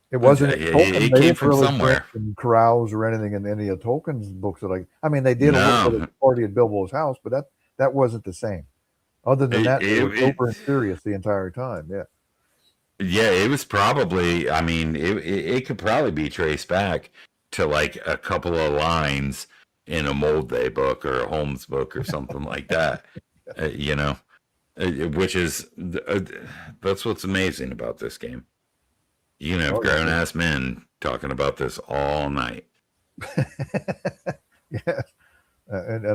It wasn't in Tolkien. it They came didn't from really drink somewhere. and carouse or anything in any of Tolkien's books. That I mean, they did a little bit of No, party at Bilbo's house, but that wasn't the same. Other than it, that, they were it, it sober and serious the entire time. Yeah. yeah, it was probably. I mean, it could probably be traced back to like a couple of lines in a Moldvay book or a Holmes book or something like that. Which is that's what's amazing about this game. You can have Oh grown ass men talking about this all night. yeah. And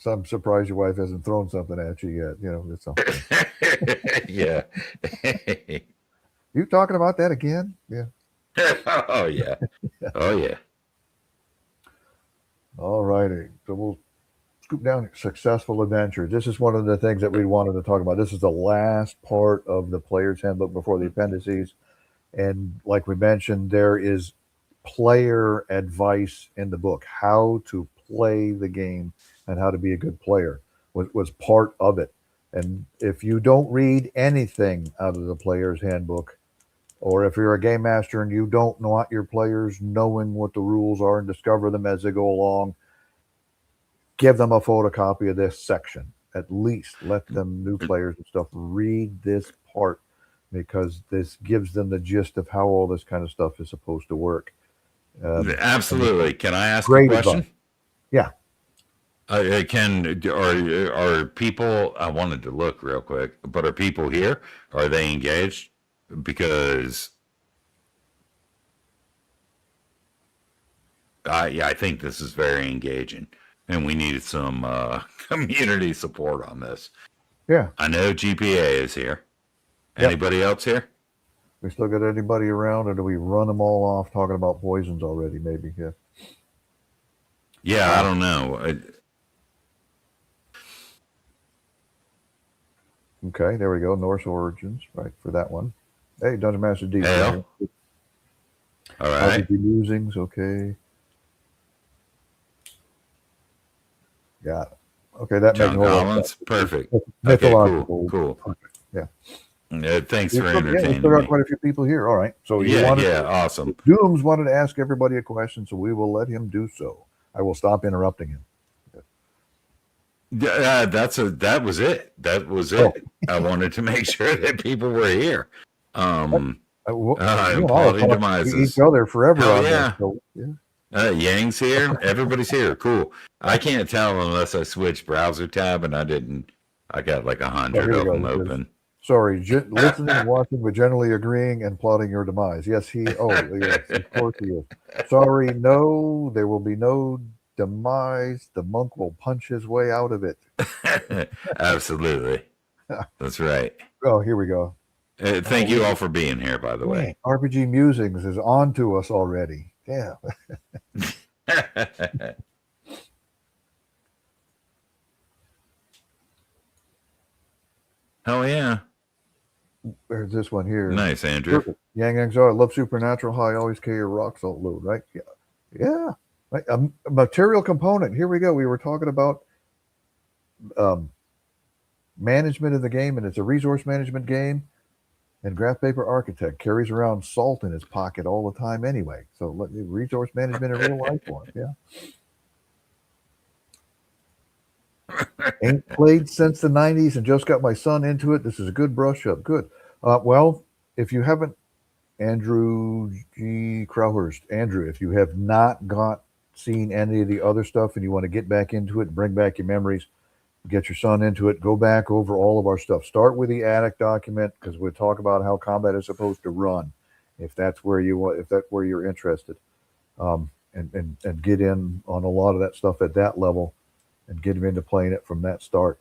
I'm surprised your wife hasn't thrown something at you yet. It's something. Yeah. You talking about that again? Yeah. Oh yeah. Oh yeah. All righty. So we'll scoop down successful adventure. This is one of the things that we wanted to talk about. This is the last part of the player's handbook before the appendices. And like we mentioned, there is player advice in the book. How to play the game and how to be a good player was part of it. And if you don't read anything out of the player's handbook, or if you're a game master and you don't want your players knowing what the rules are and discover them as they go along, give them a photocopy of this section. At least let them, new players and stuff, read this part, because this gives them the gist of how all this kind of stuff is supposed to work. Absolutely. Can I ask a Great question? advice. Yeah. Are people? I wanted to look real quick, but are people here? Are they engaged? Because I think this is very engaging, and we needed some community support on this. Yeah. I know GPA is here. Yep. Anybody else here? We still got anybody around, or do we run them all off talking about poisons already? Maybe. Yeah. Yeah, I don't know. Okay, there we go. Norse origins, right, for that one. Hey, Dungeon Master D's in Hell. here. All right. RPG musings, okay. Got it. Okay, that makes a John whole lot of Collins. sense. Perfect. It's Okay, cool. mythological. Cool. Perfect. Yeah. Thanks We for still, yeah, we still entertaining got me. quite a few people here. All right. So you Yeah, wanted yeah, awesome. Dooms wanted to ask everybody a question, so we will let him do so. I will stop interrupting him. That was it. That was Oh, it. I wanted to make sure that people were here. you and I have Applauding talked to each demises. other forever Hell on this. yeah. So yeah. Yang's here. Everybody's here. Cool. I can't tell unless I switch browser tab, and I didn't. I got like Oh, 100 here we of go. them He says, open. sorry, listening and watching, but generally agreeing and plotting your demise. Yes, yes, of course he is. Sorry, no, there will be no demise. The monk will punch his way out of it. Absolutely. That's right. Oh, here we go. Thank you all for being here, by the way. RPG Musings is on to us already. Yeah. Hell yeah. There's this one here. Nice, Andrew. Perfect. Yang Angzar, I love Supernatural High, always carry a rock salt load, right? Yeah. Yeah. Right. A material component. Here we go. We were talking about management of the game, and it's a resource management game. And Graph Paper Architect carries around salt in his pocket all the time anyway. So resource management in real life for him. Yeah. Ain't played since the 90s and just got my son into it. This is a good brush up. Good. Well, if you haven't, Andrew G. Crowhurst, Andrew, if you have not seen any of the other stuff and you want to get back into it and bring back your memories, get your son into it, go back over all of our stuff. Start with the attic document because we'll talk about how combat is supposed to run, if that's where you're interested, and get in on a lot of that stuff at that level, and get him into playing it from that start.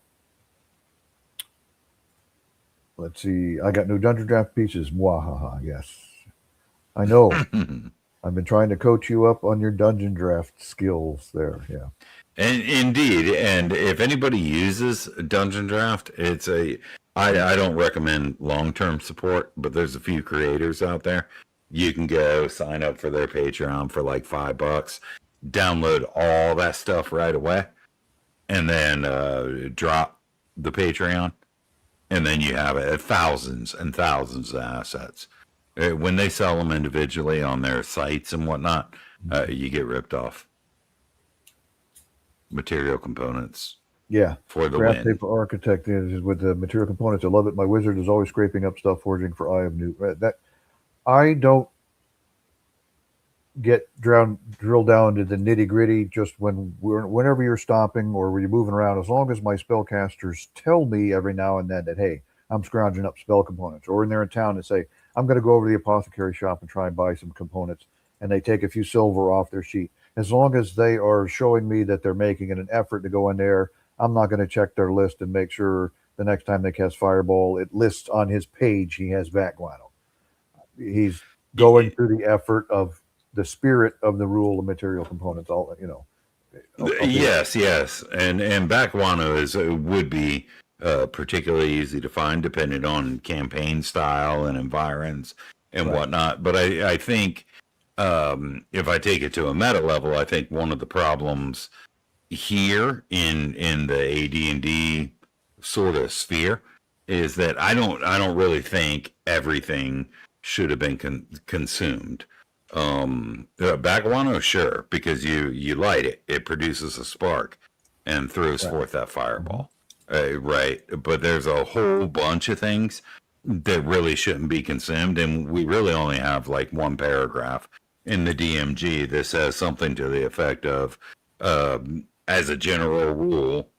Let's see. I got new Dungeon Draft pieces. Mwahaha. Yes, I know. I've been trying to coach you up on your Dungeon Draft skills there. Yeah. And indeed, and if anybody uses Dungeon Draft, I don't recommend long-term support, but there's a few creators out there. You can go sign up for their Patreon for like $5, download all that stuff right away, and then drop the Patreon, and then you have thousands and thousands of assets. When they sell them individually on their sites and whatnot, you get ripped off. Material components. Yeah. For the Graph win. Paper Architect is with the material components. I love it. My wizard is always scraping up stuff, forging for Eye of Newt. That I don't get drill down to the nitty gritty. Just whenever you're stopping or when you're moving around, as long as my spellcasters tell me every now and then that, hey, I'm scrounging up spell components, or when they're in town and say, I'm going to go over to the apothecary shop and try and buy some components, and they take a few silver off their sheet. As long as they are showing me that they're making an effort to go in there, I'm not going to check their list and make sure the next time they cast Fireball, it lists on his page he has Vat Guano. He's going through the effort of the spirit of the rule of material components. All Yes, and Vat Guano would be particularly easy to find depending on campaign style and environs and whatnot. But I think. If I take it to a meta level, I think one of the problems here in the AD&D sort of sphere is that I don't really think everything should have been consumed. Vat Guano, sure, because you light it, it produces a spark and throws forth that fireball, right? But there's a whole bunch of things that really shouldn't be consumed, and we really only have like one paragraph in the DMG that says something to the effect of, as a general rule,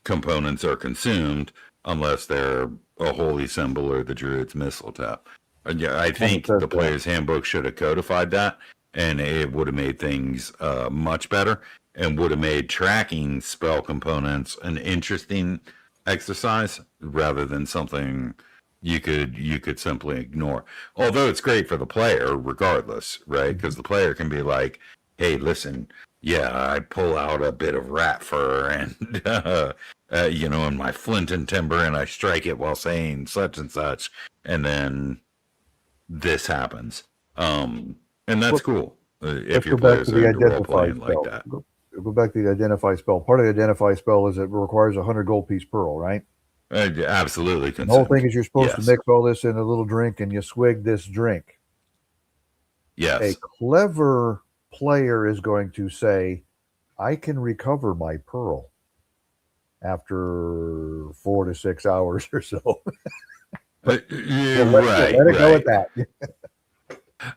components are consumed unless they're a holy symbol or the druid's mistletoe. I think the Players Handbook should have codified that, and it would have made things much better, and would have made tracking spell components an interesting exercise rather than something you could simply ignore. Although it's great for the player regardless, right? Because the player can be like, hey, listen, yeah, I pull out a bit of rat fur and, and my flint and timber, and I strike it while saying such and such, and then this happens. And that's cool if Let's your go back to players are the into role identify playing like spell. that. Go back to the identify spell. Part of the identify spell is it requires a 100 gold piece pearl, right? Absolutely And the whole thing consumed. is you're supposed to Yes. mix all this in a little drink and you swig this drink. A Yes. clever player is going to say, I can recover my pearl after 4 to 6 hours or so. But we'll Right. let it go at Right. that.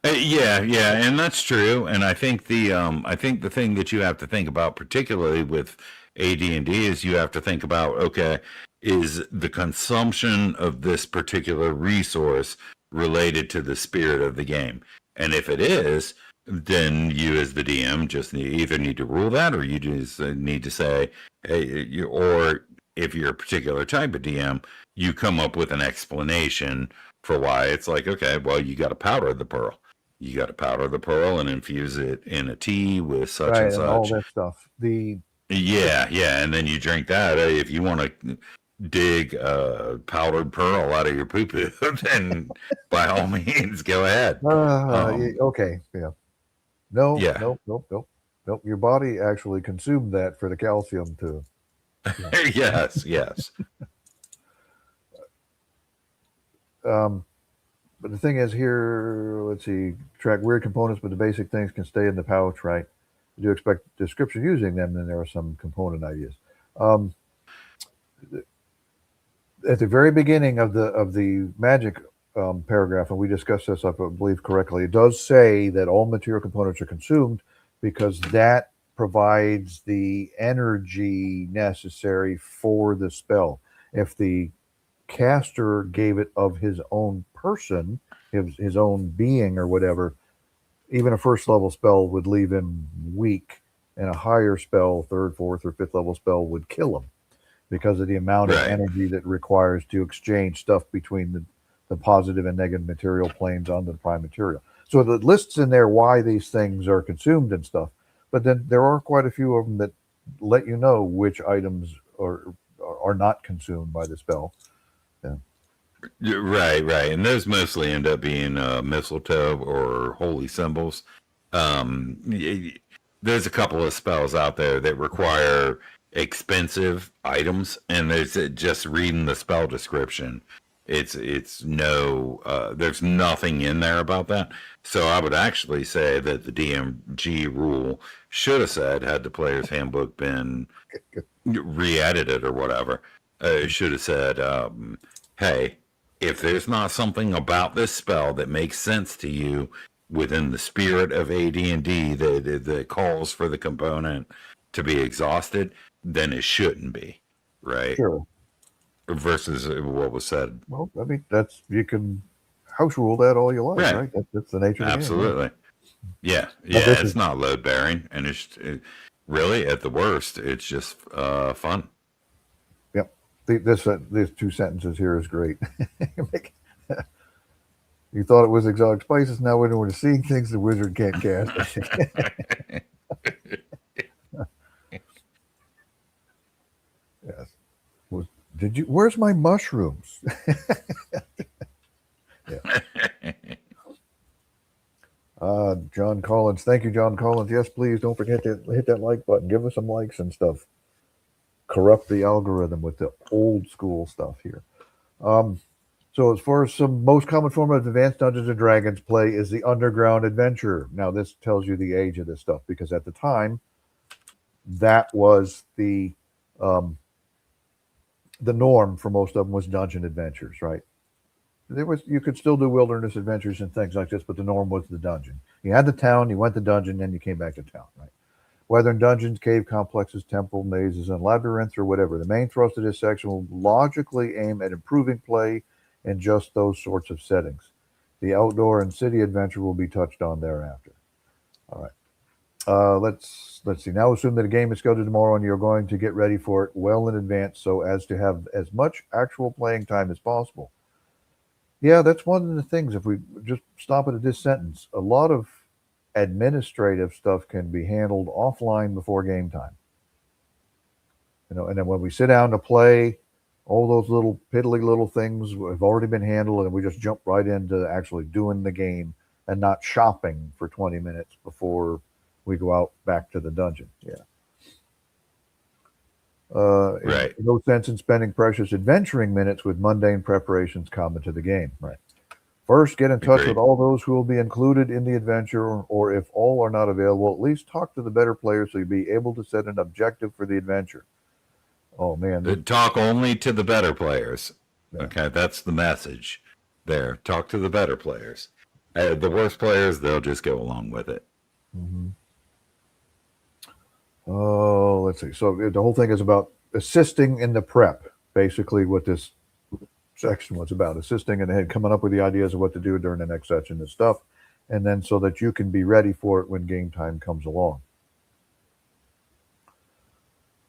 Yeah, and that's true. And I think the thing that you have to think about, particularly with AD&D, is you have to think about, okay, is the consumption of this particular resource related to the spirit of the game? And if it is, then you as the DM just either need to rule that, or you just need to say, hey, or if you're a particular type of DM, you come up with an explanation for why. It's like, okay, well, you got to powder the pearl. You got to powder the pearl and infuse it in a tea with such Right, and and all such. that stuff. Yeah, and then you drink that. If you want to dig a powdered pearl out of your poo poo, then by all means, go ahead. Okay, yeah. No, Yeah. nope, nope, nope, nope. Your body actually consumed that for the calcium to. Yes, yes. But the thing is here, let's see, track weird components, but the basic things can stay in the pouch, right? You do expect description using them, then there are some component ideas. Um, at the very beginning of the magic paragraph, and we discussed this, I believe correctly, it does say that all material components are consumed because that provides the energy necessary for the spell. If the caster gave it of his own person, his own being or whatever, even a first level spell would leave him weak, and a higher spell, third, fourth, or fifth level spell would kill him because of the amount of Right. energy that requires to exchange stuff between the positive and negative material planes on the prime material. So the lists in there why these things are consumed and stuff, but then there are quite a few of them that let you know which items are not consumed by the spell. Yeah. Right. And those mostly end up being mistletoe or holy symbols. There's a couple of spells out there that require expensive items, and there's just reading the spell description. It's no, there's nothing in there about that. So I would actually say that the DMG rule should have said, had the player's handbook been re-edited or whatever, it should have said, hey, if there's not something about this spell that makes sense to you within the spirit of AD&D that calls for the component to be exhausted, then it shouldn't be, right? Sure. Versus what was said. Well, I mean, you can house rule that all you like, right? That's the nature of the game. Absolutely. Right? Yeah. It's not load bearing, and really, at the worst, it's just fun. Yep. These two sentences here is great. You thought it was exotic spices. Now when we're seeing things the wizard can't cast. Yes. Did you? Where's my mushrooms? John Collins. Thank you, John Collins. Yes, please don't forget to hit that like button. Give us some likes and stuff. Corrupt the algorithm with the old school stuff here. So as far as some most common form of Advanced Dungeons and Dragons play is the underground adventure. Now this tells you the age of this stuff because at the time, that was the norm for most of them was dungeon adventures, right? You could still do wilderness adventures and things like this, but the norm was the dungeon. You had the town, you went to dungeon, then you came back to town, right? Whether in dungeons, cave complexes, temple mazes, and labyrinths or whatever, the main thrust of this section will logically aim at improving play in just those sorts of settings. The outdoor and city adventure will be touched on thereafter. All right. Let's see. Now assume that a game is scheduled tomorrow and you're going to get ready for it well in advance so as to have as much actual playing time as possible. Yeah, that's one of the things. If we just stop it at this sentence, a lot of administrative stuff can be handled offline before game time. And then when we sit down to play, all those little piddly little things have already been handled, and we just jump right into actually doing the game and not shopping for 20 minutes before we go out back to the dungeon. Yeah. Right. No sense in spending precious adventuring minutes with mundane preparations common to the game. Right. First, get in touch Agreed. with all those who will be included in the adventure, or if all are not available, at least talk to the better players so you'll be able to set an objective for the adventure. Oh man, Talk only to the better players. Yeah. Okay, that's the message there. Talk to the better players. The worst players, they'll just go along with it. Mm-hmm. Oh, let's see. So the whole thing is about assisting in the prep. Basically, what this section was about: assisting in the head, coming up with the ideas of what to do during the next section and stuff, and then so that you can be ready for it when game time comes along.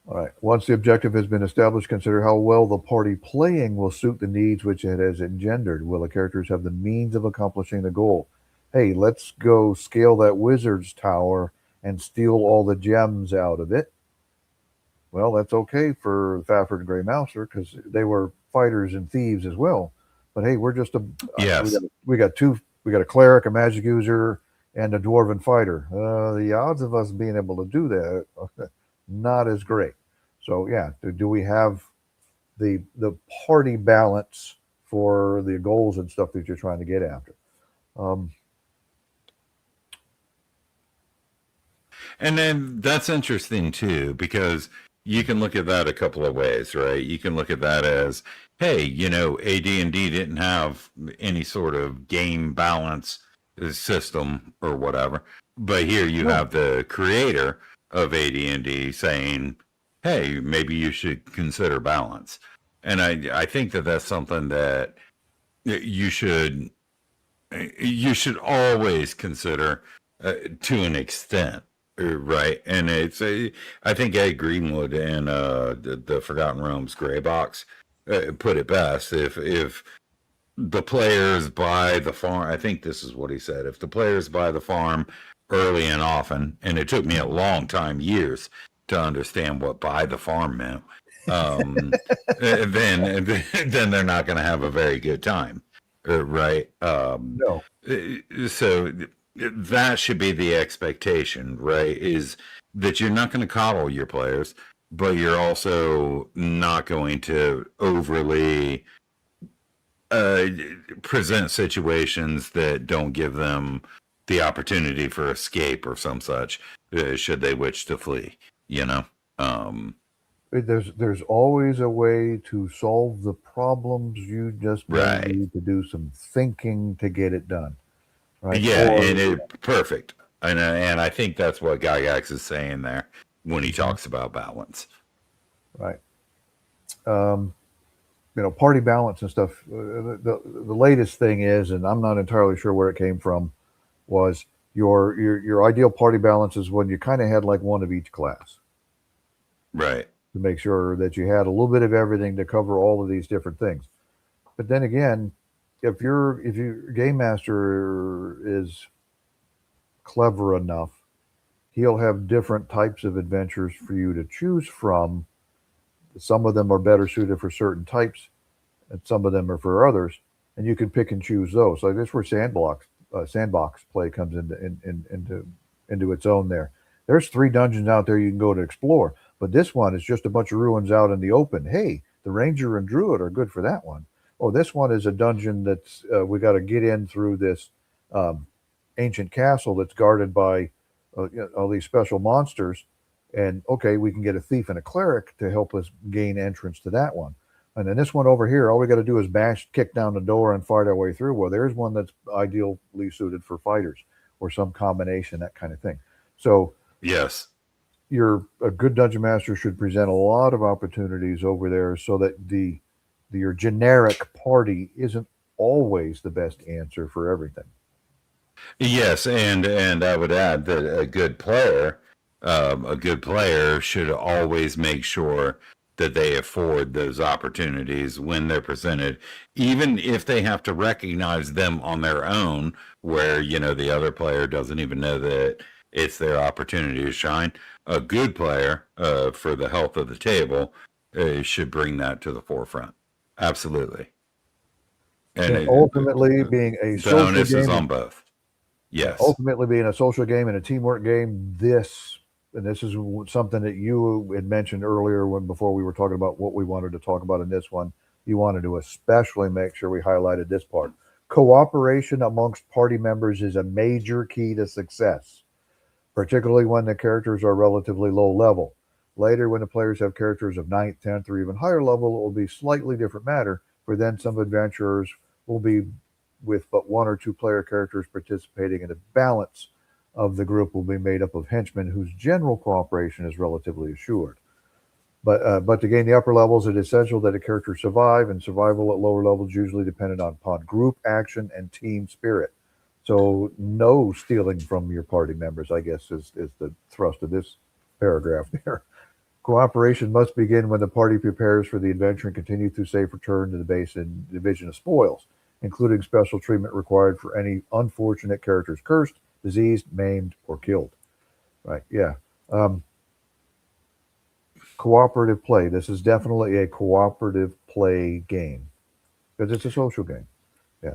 All right. Once the objective has been established, consider how well the party playing will suit the needs which it has engendered. Will the characters have the means of accomplishing the goal? Hey, let's go scale that wizard's tower and steal all the gems out of it. Well, that's okay for Fafford and Grey Mouser because they were fighters and thieves as well. But hey, we're just yes. We got a cleric, a magic user, and a dwarven fighter. The odds of us being able to do that not as great. So yeah, do we have the party balance for the goals and stuff that you're trying to get after? And then that's interesting too, because you can look at that a couple of ways, right? You can look at that as, hey, AD&D didn't have any sort of game balance system or whatever, but here you have the creator of AD&D saying, hey, maybe you should consider balance. And I think that that's something that you should always consider to an extent. Right, and I think Ed Greenwood and the Forgotten Realms Gray Box put it best. If the players buy the farm, I think this is what he said. If the players buy the farm early and often, and it took me a long time, years, to understand what buy the farm meant, then they're not going to have a very good time, right? No. So that should be the expectation, right? Is that you're not going to coddle your players, but you're also not going to overly present situations that don't give them the opportunity for escape or some such, should they wish to flee. There's always a way to solve the problems. You just need to do some thinking to get it done. Right? Yeah, perfect. And I think that's what Gygax is saying there when he talks about balance. Right. Party balance and stuff. The latest thing is, and I'm not entirely sure where it came from, was your ideal party balance is when you kind of had like one of each class. Right. To make sure that you had a little bit of everything to cover all of these different things. But then again, if your game master is clever enough, he'll have different types of adventures for you to choose from. Some of them are better suited for certain types, and some of them are for others, and you can pick and choose those. So that's where sandbox play comes into its own. There's 3 dungeons out there you can go to explore, but this one is just a bunch of ruins out in the open. Hey, the ranger and druid are good for that one. Oh, this one is a dungeon that's we got to get in through this ancient castle that's guarded by all these special monsters. And okay, we can get a thief and a cleric to help us gain entrance to that one. And then this one over here, all we got to do is kick down the door and fight our way through. Well, there's one that's ideally suited for fighters or some combination, that kind of thing. So yes, a good dungeon master should present a lot of opportunities over there so that your generic party isn't always the best answer for everything. Yes, and I would add that a good player should always make sure that they afford those opportunities when they're presented, even if they have to recognize them on their own, where, the other player doesn't even know that it's their opportunity to shine. A good player, for the health of the table, should bring that to the forefront. Absolutely. And ultimately being a the social onus is game, on both. Yes. ultimately being a social game and a teamwork game, this is something that you had mentioned earlier before we were talking about what we wanted to talk about in this one. You wanted to especially make sure we highlighted this part. Cooperation amongst party members is a major key to success, particularly when the characters are relatively low level. Later, when the players have characters of 9th, 10th, or even higher level, it will be slightly different matter, for then some adventurers will be with but one or two player characters participating, and a balance of the group will be made up of henchmen whose general cooperation is relatively assured. But to gain the upper levels, it is essential that a character survive, and survival at lower levels usually dependent upon group action and team spirit. So no stealing from your party members, I guess, is the thrust of this paragraph there. Cooperation must begin when the party prepares for the adventure and continue through safe return to the base and division of spoils, including special treatment required for any unfortunate characters cursed, diseased, maimed, or killed. Right, yeah. Cooperative play. This is definitely a cooperative play game because it's a social game. Yeah.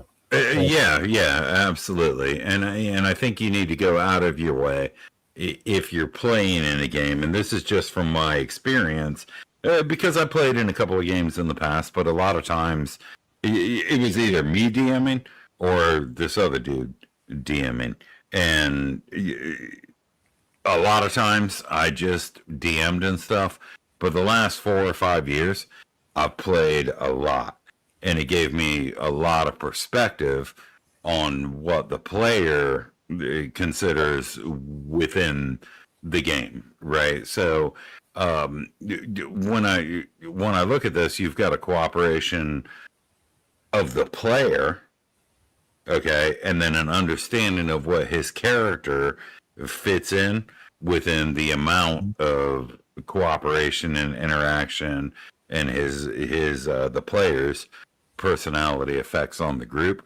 Yeah, absolutely. And I think you need to go out of your way if you're playing in a game. And this is just from my experience, because I played in a couple of games in the past, but a lot of times it was either me DMing or this other dude DMing, and a lot of times I just DM'd and stuff. But the last 4 or 5 years, I've played a lot, and it gave me a lot of perspective on what the player considers within the game, right? So when I look at this, you've got a cooperation of the player, okay, and then an understanding of what his character fits in within the amount of cooperation and interaction and his the player's personality effects on the group,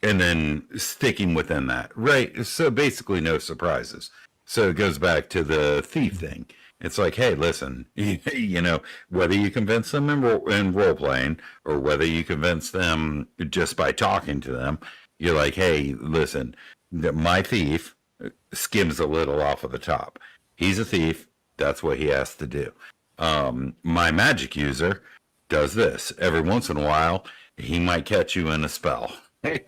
and then sticking within that, right? So basically no surprises. So it goes back to the thief thing. It's like, hey, listen, whether you convince them in role playing or whether you convince them just by talking to them, you're like, hey, listen, my thief skims a little off of the top. He's a thief. That's what he has to do. My magic user does this. Every once in a while, he might catch you in a spell, and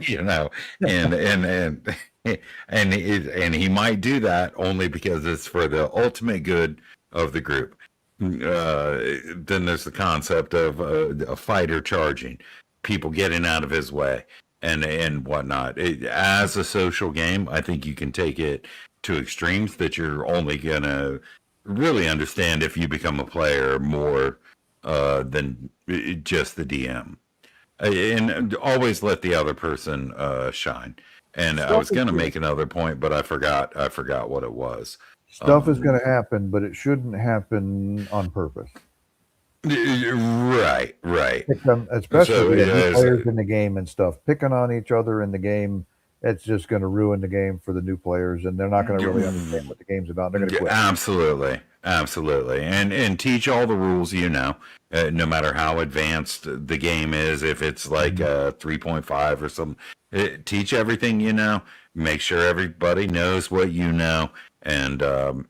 he might do that only because it's for the ultimate good of the group. Then there's the concept of a fighter charging, people getting out of his way, and whatnot. As a social game, I think you can take it to extremes that you're only gonna really understand if you become a player more than just the DM. And always let the other person shine. And I was going to make another point, but I forgot what it was. Stuff is going to happen, but it shouldn't happen on purpose. Right. Especially new players in the game and stuff. Picking on each other in the game, it's just going to ruin the game for the new players, and they're not going to really understand what the game's about. They're going to quit. Absolutely, and teach all the rules. No matter how advanced the game is, if it's like a 3.5 or something, teach everything. Make sure everybody knows what you know, and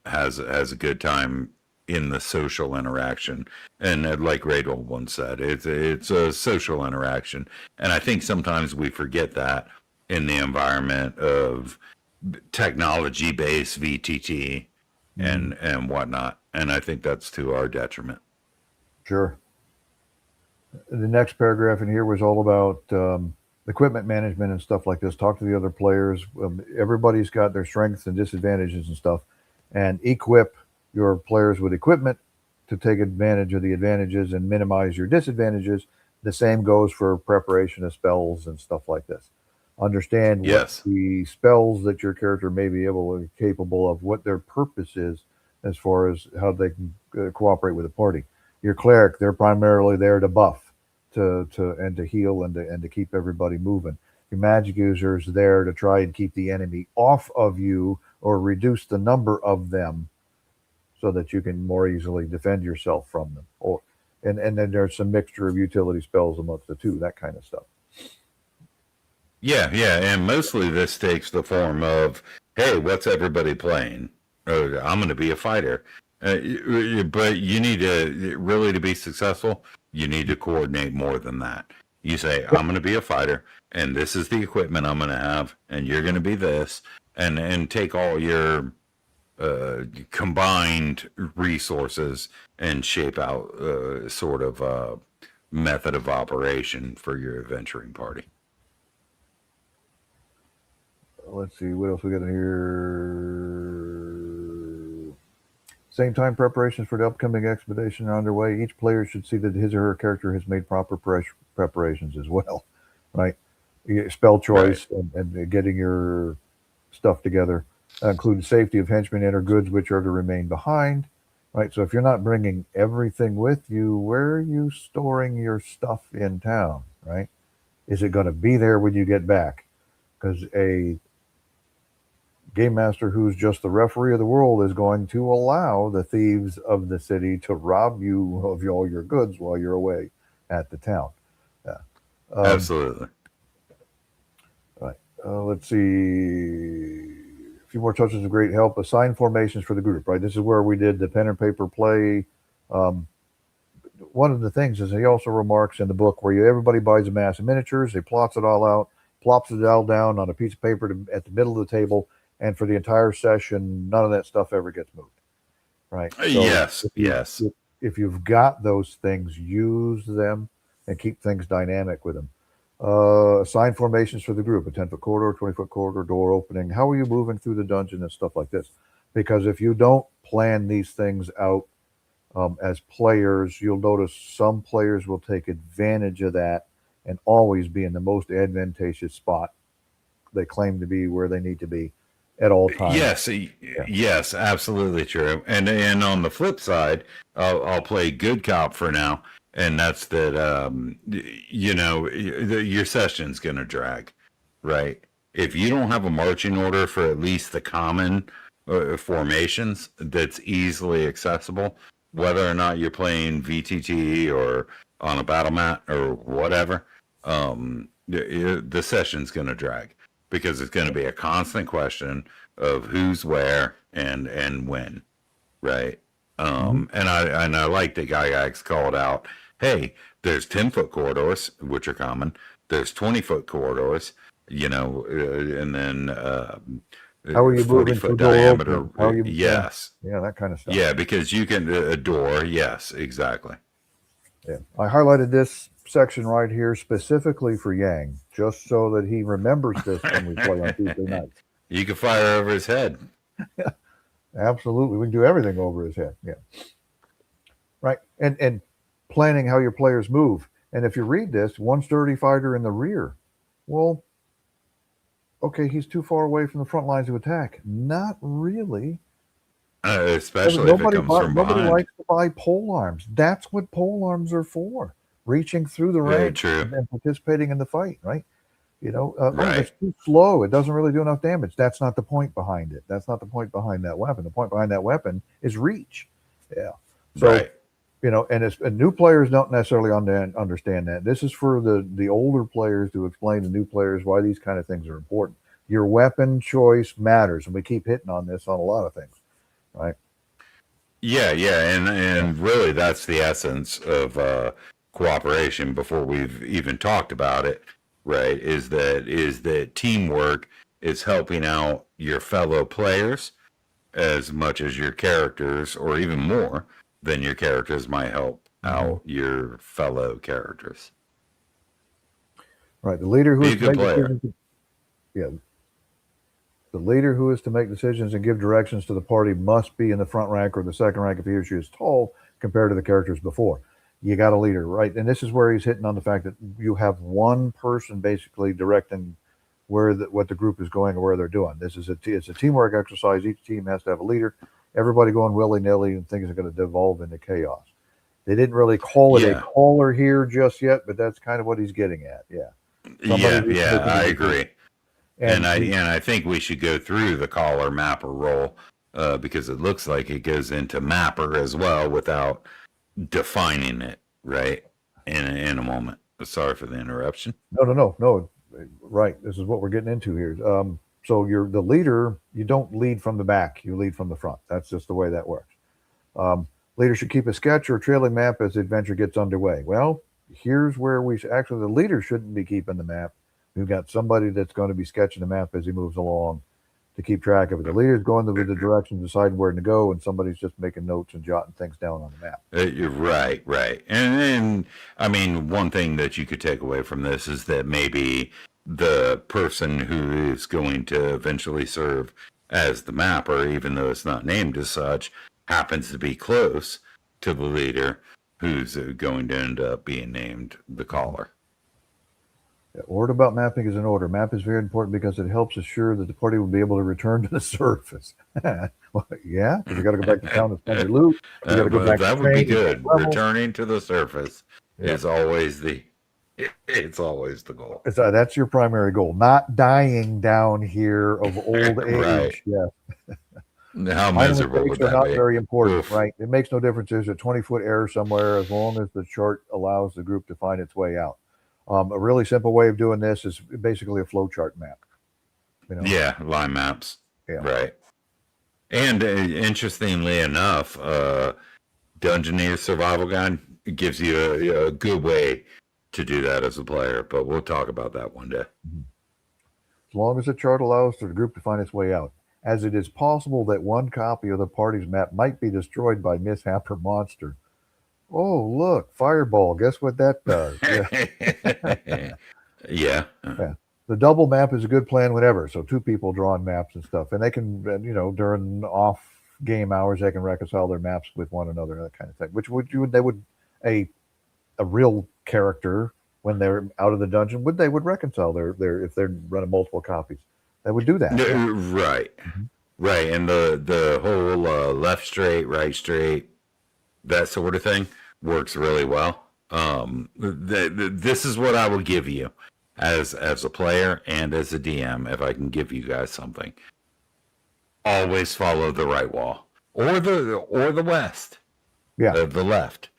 has a good time in the social interaction. And like Radel once said, it's a social interaction, and I think sometimes we forget that in the environment of technology-based VTT and whatnot, and I think that's to our detriment. Sure. The next paragraph in here was all about equipment management and stuff like this. Talk to the other players. Everybody's got their strengths and disadvantages and stuff, and equip your players with equipment to take advantage of the advantages and minimize your disadvantages. The same goes for preparation of spells and stuff like this. Understand what the spells that your character may be capable of, what their purpose is as far as how they can cooperate with the party. Your cleric, they're primarily there to buff, and to heal and to keep everybody moving. Your magic user is there to try and keep the enemy off of you or reduce the number of them so that you can more easily defend yourself from them. And then there's some mixture of utility spells amongst the two, that kind of stuff. Yeah, and mostly this takes the form of, hey, what's everybody playing? I'm going to be a fighter. But you need to be successful, you need to coordinate more than that. You say, I'm going to be a fighter, and this is the equipment I'm going to have, and you're going to be this, and take all your combined resources and shape out sort of a method of operation for your adventuring party. Let's see what else we got in here. Same time preparations for the upcoming expedition are underway. Each player should see that his or her character has made proper preparations as well, right? Spell choice, right, and getting your stuff together. Include safety of henchmen and or goods which are to remain behind, right? So if you're not bringing everything with you, where are you storing your stuff in town, right? Is it going to be there when you get back? Because a game master who's just the referee of the world is going to allow the thieves of the city to rob you of all your goods while you're away at the town. Yeah. Absolutely. Right. Let's see. A few more touches of great help. Assign formations for the group, right? This is where we did the pen and paper play. One of the things is he also remarks in the book where everybody buys a mass of miniatures, he plots it all out, plops it all down on a piece of paper at the middle of the table, and for the entire session, none of that stuff ever gets moved, right? So yes. If you've got those things, use them and keep things dynamic with them. Assign formations for the group, a 10-foot corridor, 20-foot corridor, door opening. How are you moving through the dungeon and stuff like this? Because if you don't plan these things out as players, you'll notice some players will take advantage of that and always be in the most advantageous spot they claim to be where they need to be at all times. Yes, absolutely true. And on the flip side, I'll play good cop for now, and that's that. Your session's gonna drag, right? If you don't have a marching order for at least the common formations that's easily accessible, whether or not you're playing VTT or on a battle mat or whatever, the session's gonna drag. Because it's going to be a constant question of who's where and when, right? And I like that Gygax called out, hey, there's 10-foot corridors, which are common. There's 20-foot corridors, and then how are you 40-foot diameter. Yes. Yeah, that kind of stuff. Yeah, because you can, a door, yes, exactly. Yeah, I highlighted this section right here specifically for Yang, just so that he remembers this when we play on Tuesday nights. You can fire over his head. Yeah, absolutely. We can do everything over his head. Yeah. Right. And planning how your players move. And if you read this, one sturdy fighter in the rear. Well, okay, he's too far away from the front lines to attack. Not really. Especially if it comes from behind. Nobody likes to buy pole arms. That's what pole arms are for. Reaching through the ranks and participating in the fight, right? Right. Oh, it's too slow. It doesn't really do enough damage. That's not the point behind it. That's not the point behind that weapon. The point behind that weapon is reach. Yeah. So, and new players don't necessarily understand that. This is for the older players to explain to new players why these kind of things are important. Your weapon choice matters, and we keep hitting on this on a lot of things. Right. Yeah, and really that's the essence of cooperation before we've even talked about it, right? Is that teamwork is helping out your fellow players as much as your characters, or even more than your characters might help out your fellow characters. Right. The leader who is to make decisions. Yeah. The leader who is to make decisions and give directions to the party must be in the front rank or the second rank if he or she is tall compared to the characters before. You got a leader, right? And this is where he's hitting on the fact that you have one person basically directing what the group is going or where they're doing. It's a teamwork exercise. Each team has to have a leader. Everybody going willy-nilly and things are going to devolve into chaos. They didn't really call it a Yeah. caller here just yet, but that's kind of what he's getting at. Yeah. Somebody Yeah, who's yeah, making I a decision. agree. And And I think we should go through the caller mapper role because it looks like it goes into mapper as well without defining it, right? In a moment. Sorry for the interruption. no. Right. This is what we're getting into here. So you're the leader. You don't lead from the back. You lead from the front. That's just the way that works. Um, Leader should keep a sketch or a trailing map as the adventure gets underway. Well, here's where the leader shouldn't be keeping the map. We've got somebody that's going to be sketching the map as he moves along to keep track of it. The leader's going to the direction, deciding where to go, and somebody's just making notes and jotting things down on the map. You're right, right. And I mean, one thing that you could take away from this is that maybe the person who is going to eventually serve as the mapper, even though it's not named as such, happens to be close to the leader who's going to end up being named the caller. Yeah, word about mapping is an order. Map is very important because it helps assure that the party will be able to return to the surface. Well, yeah, because you got to go back to town and spend your loot. You got to go back That to would be train. good. Returning to the surface Yeah. is always it's always the goal. That's your primary goal, not dying down here of old Right. age. Yeah. How miserable would are that not be? very important, Oof. right? It makes no difference. There's a 20-foot error somewhere as long as the chart allows the group to find its way out. A really simple way of doing this is basically a flowchart map. You know? Yeah, line maps. Yeah. Right. And interestingly enough, Dungeoneer Survival Guide gives you a good way to do that as a player, but we'll talk about that one day. As long as the chart allows the group to find its way out, as it is possible that one copy of the party's map might be destroyed by mishap or monster. Oh, look, fireball. Guess what that does? Yeah. Yeah. Yeah. The double map is a good plan whenever. So two people drawing maps and stuff, and they can, during off game hours, they can reconcile their maps with one another, that kind of thing. A real character when they're out of the dungeon would reconcile their if they're running multiple copies, they would do that. Yeah. Right. Right. And the whole left straight, right straight, that sort of thing works really well. This is what I will give you as a player and as a DM, if I can give you guys something. Always follow the right wall or the west. Yeah. The left.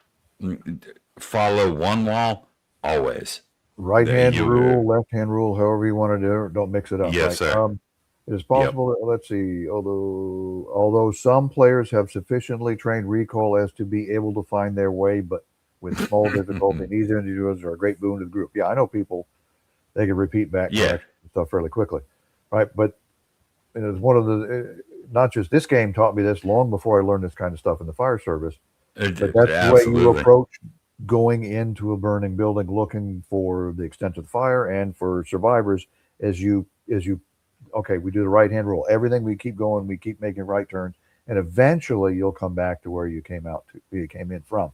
Follow one wall always. Right hand rule, left hand rule, however you want to do it. Don't mix it up. Yes, right? sir. It is possible that, let's see, although some players have sufficiently trained recall as to be able to find their way, but with small difficulty, these individuals are a great boon to the group. Yeah, I know people, they can repeat back stuff fairly quickly, right? But it's one of not just this game taught me this long before I learned this kind of stuff in the fire service. But that's the way you approach going into a burning building, looking for the extent of the fire and for survivors as you okay, we do the right hand rule. Everything we keep going, we keep making right turns, and eventually you'll come back to where you came in from,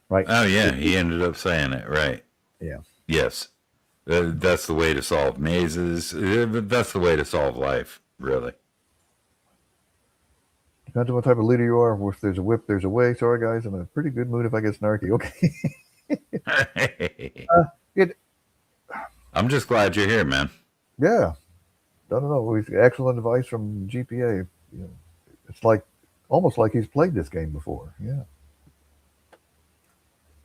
right? Oh yeah, he ended up saying it, right? Yeah. Yes, that's the way to solve mazes. That's the way to solve life, really. Depends on what type of leader you are. If there's a whip, there's a way. Sorry, guys, I'm in a pretty good mood if I get snarky. Okay. I'm just glad you're here, man. Yeah. I don't know. Excellent advice from GPA. It's almost like he's played this game before. Yeah.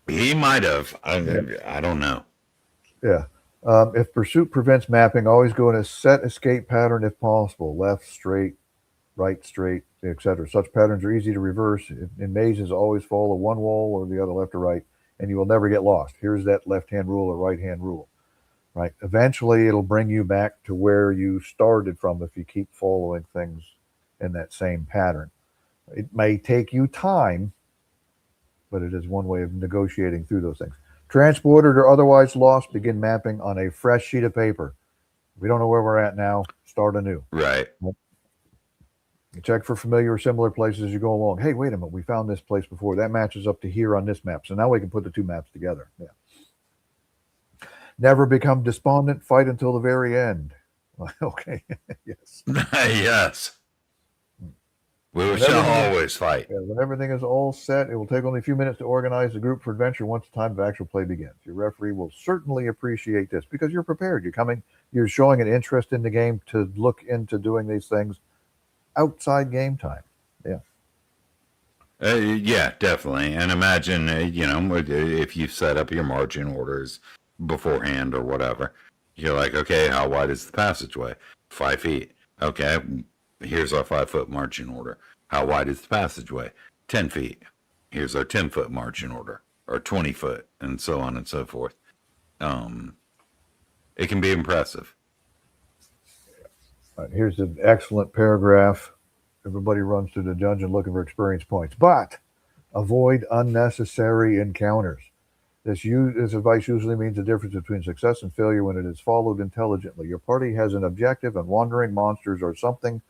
He might have. I don't know. Yeah. If pursuit prevents mapping, always go in a set escape pattern if possible. Left, straight, right, straight, etc. Such patterns are easy to reverse. In mazes, always follow one wall or the other, left or right, and you will never get lost. Here's that left-hand rule or right-hand rule. Right. Eventually, it'll bring you back to where you started from if you keep following things in that same pattern. It may take you time, but it is one way of negotiating through those things. Transported or otherwise lost, begin mapping on a fresh sheet of paper. We don't know where we're at now. Start anew. Right. You check for familiar or similar places as you go along. Hey, wait a minute. We found this place before. That matches up to here on this map. So now we can put the two maps together. Yeah. Never become despondent. Fight until the very end. Okay. Yes. Yes. We shall always fight. When everything is all set, it will take only a few minutes to organize the group for adventure once the time of actual play begins. Your referee will certainly appreciate this because you're prepared. You're showing an interest in the game to look into doing these things outside game time. Yeah. Yeah, definitely. And imagine, if you set up your marching orders beforehand or whatever, you're like, okay, how wide is the passageway? 5 feet. Okay, here's our 5-foot marching order. How wide is the passageway? 10 feet. Here's our 10-foot marching order, or 20 foot, and so on and so forth. It can be impressive. Right, here's an excellent paragraph. Everybody runs through the dungeon looking for experience points, but avoid unnecessary encounters. This advice usually means the difference between success and failure when it is followed intelligently. Your party has an objective, and wandering monsters are something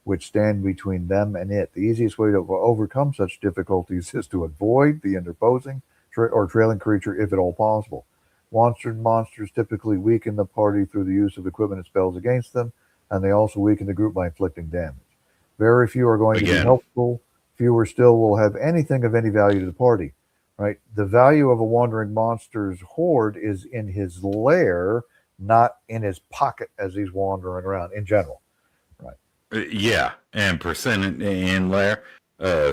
which stand between them and it. The easiest way to overcome such difficulties is to avoid the interposing or trailing creature if at all possible. Monsters typically weaken the party through the use of equipment and spells against them, and they also weaken the group by inflicting damage. Very few are going to be helpful. Fewer still will have anything of any value to the party. Right? The value of a wandering monster's hoard is in his lair, not in his pocket as he's wandering around in general. Right. Yeah, and percent in lair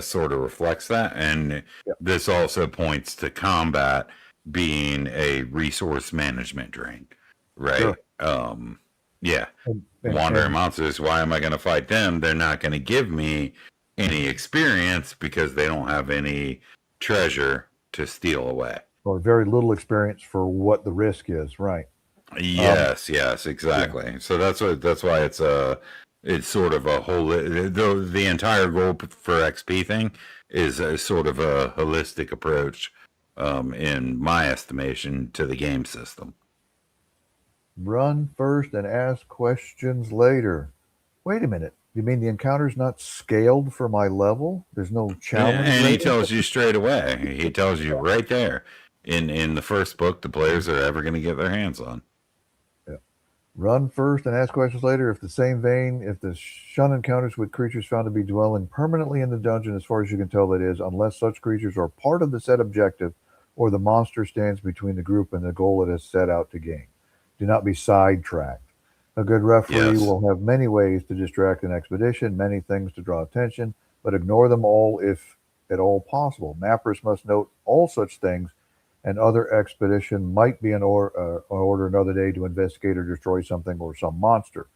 sort of reflects that. And this also points to combat being a resource management drain. Right? Sure. Yeah. Wandering monsters, why am I going to fight them? They're not going to give me any experience because they don't have any treasure to steal away, or very little experience for what the risk is. Right. Yes, exactly. Yeah. So that's why it's sort of a whole, the entire goal for XP thing is a sort of a holistic approach, in my estimation, to the game system. Run first and ask questions later. Wait a minute. You mean the encounter's not scaled for my level? There's no challenge. And he tells you straight away. He tells you right there in the first book the players are ever going to get their hands on. Yeah. Run first and ask questions later. If the shun encounters with creatures found to be dwelling permanently in the dungeon, as far as you can tell, that is, unless such creatures are part of the set objective or the monster stands between the group and the goal it has set out to gain. Do not be sidetracked. A good referee will have many ways to distract an expedition, many things to draw attention, but ignore them all if at all possible. Mappers must note all such things. Another expedition might be in order another day to investigate or destroy something or some monster,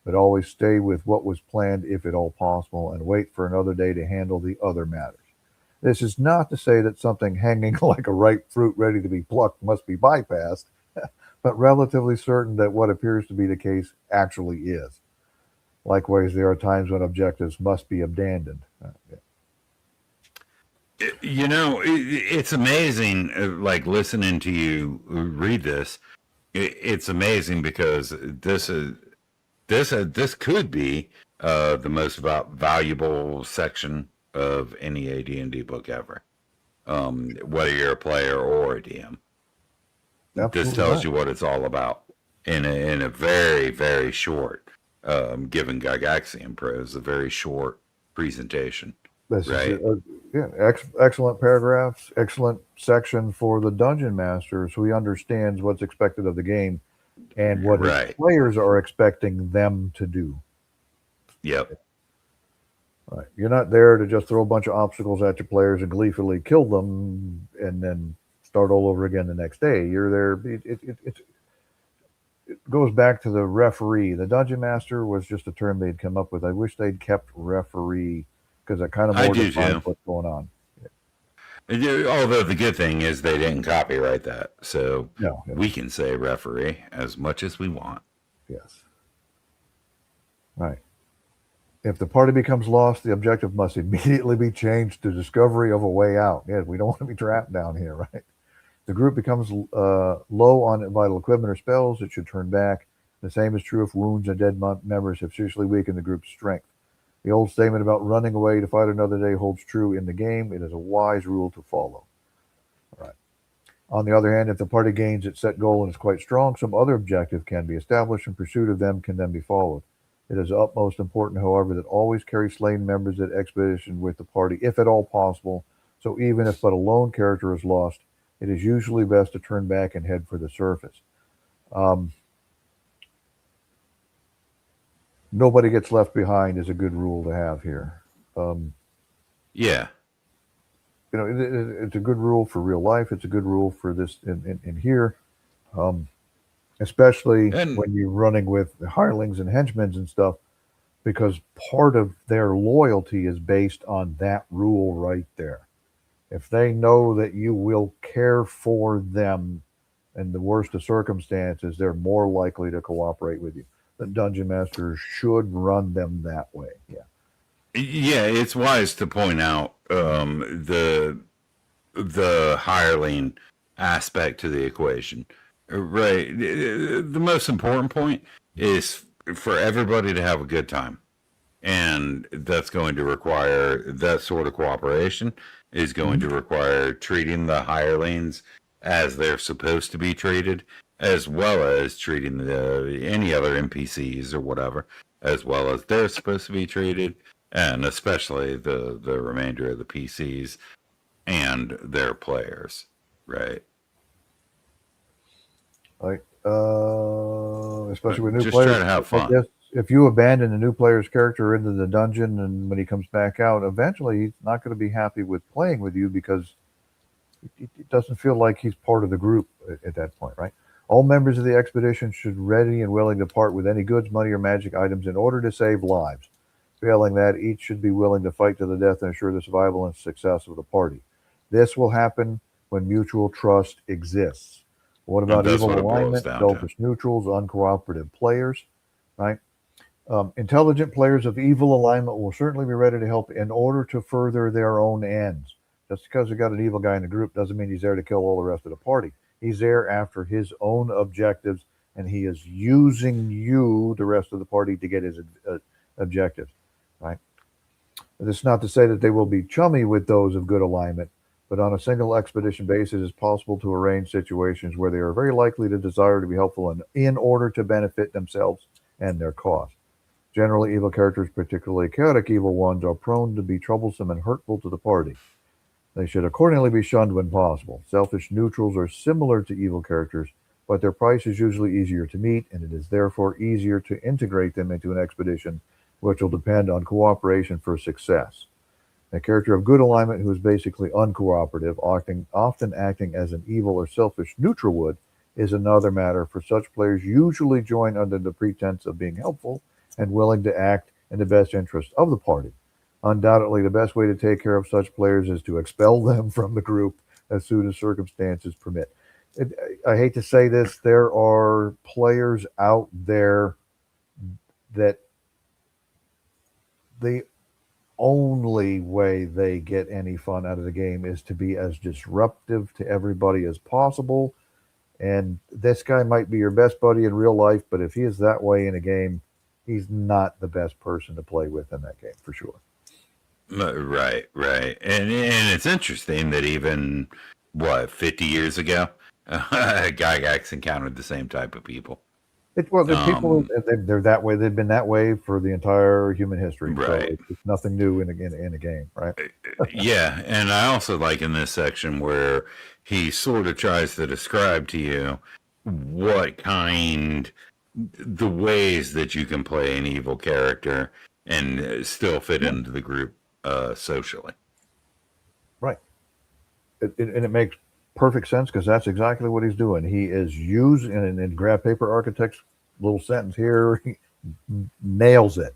but always stay with what was planned if at all possible and wait for another day to handle the other matters. This is not to say that something hanging like a ripe fruit ready to be plucked must be bypassed, but relatively certain that what appears to be the case actually is. Likewise, there are times when objectives must be abandoned. It's amazing, like listening to you read this. It's amazing because this could be the most valuable section of any AD&D book ever, whether you're a player or a DM. Absolutely. This tells you what it's all about in a very, very short, given Gygaxian prose, a very short presentation. Right. Excellent paragraphs, excellent section for the dungeon master, so he understands what's expected of the game and what his players are expecting them to do. Yep. Right. You're not there to just throw a bunch of obstacles at your players and gleefully kill them and then start all over again the next day. You're there. It goes back to the referee. The dungeon master was just a term they'd come up with. I wish they'd kept referee because that kind of more defines what's going on. Yeah. Although the good thing is they didn't copyright that, so we can say referee as much as we want. Yes. Right. If the party becomes lost, the objective must immediately be changed to discovery of a way out. Yeah, we don't want to be trapped down here, right? The group becomes low on vital equipment or spells, it should turn back. The same is true if wounds and dead members have seriously weakened the group's strength. The old statement about running away to fight another day holds true in the game. It is a wise rule to follow. All right. On the other hand, if the party gains its set goal and is quite strong, some other objective can be established and pursuit of them can then be followed. It is utmost important, however, that always carry slain members at expedition with the party, if at all possible. So even if but a lone character is lost, it is usually best to turn back and head for the surface. Um, Nobody gets left behind is a good rule to have here. Um, Yeah. it's a good rule for real life. It's a good rule for this in here, um, especially And when you're running with hirelings and henchmen and stuff, because part of their loyalty is based on that rule right there. If they know that you will care for them in the worst of circumstances, they're more likely to cooperate with you. The dungeon masters should run them that way. Yeah. yeah, it's wise to point out the hireling aspect to the equation. Right. The most important point is for everybody to have a good time. And that's going to require that sort of cooperation is going to require treating the hirelings as they're supposed to be treated, as well as treating any other NPCs or whatever, as well as they're supposed to be treated, and especially the remainder of the PCs and their players, right? Like, especially with new Just players. try to have I fun. guess if you abandon a new player's character into the dungeon and when he comes back out, eventually he's not going to be happy with playing with you because it doesn't feel like he's part of the group at that point, right? All members of the expedition should ready and willing to part with any goods, money, or magic items in order to save lives. Failing that, each should be willing to fight to the death and ensure the survival and success of the party. This will happen when mutual trust exists. What And about that's evil what it boils alignment, down to. selfish neutrals, uncooperative players, right? Intelligent players of evil alignment will certainly be ready to help in order to further their own ends. Just because we got an evil guy in the group doesn't mean he's there to kill all the rest of the party. He's there after his own objectives, and he is using you, the rest of the party, to get his objectives, right? This is not to say that they will be chummy with those of good alignment, but on a single expedition basis, it's possible to arrange situations where they are very likely to desire to be helpful in order to benefit themselves and their cause. Generally, evil characters, particularly chaotic evil ones, are prone to be troublesome and hurtful to the party. They should accordingly be shunned when possible. Selfish neutrals are similar to evil characters, but their price is usually easier to meet, and it is therefore easier to integrate them into an expedition, which will depend on cooperation for success. A character of good alignment who is basically uncooperative, often acting as an evil or selfish neutral would, is another matter, for such players usually join under the pretense of being helpful and willing to act in the best interest of the party. Undoubtedly, the best way to take care of such players is to expel them from the group as soon as circumstances permit. I hate to say this, there are players out there that the only way they get any fun out of the game is to be as disruptive to everybody as possible. And this guy might be your best buddy in real life, but if he is that way in a game, he's not the best person to play with in that game for sure. Right, right. And it's interesting that even, 50 years ago, Gygax encountered the same type of people. The people they're that way. They've been that way for the entire human history. Right. So it's nothing new in a game, right? Yeah, and I also like in this section where he sort of tries to describe to you the ways that you can play an evil character and still fit into the group socially. Right. And it makes perfect sense because that's exactly what he's doing. He is using in Grab Paper Architect's little sentence here, he nails it.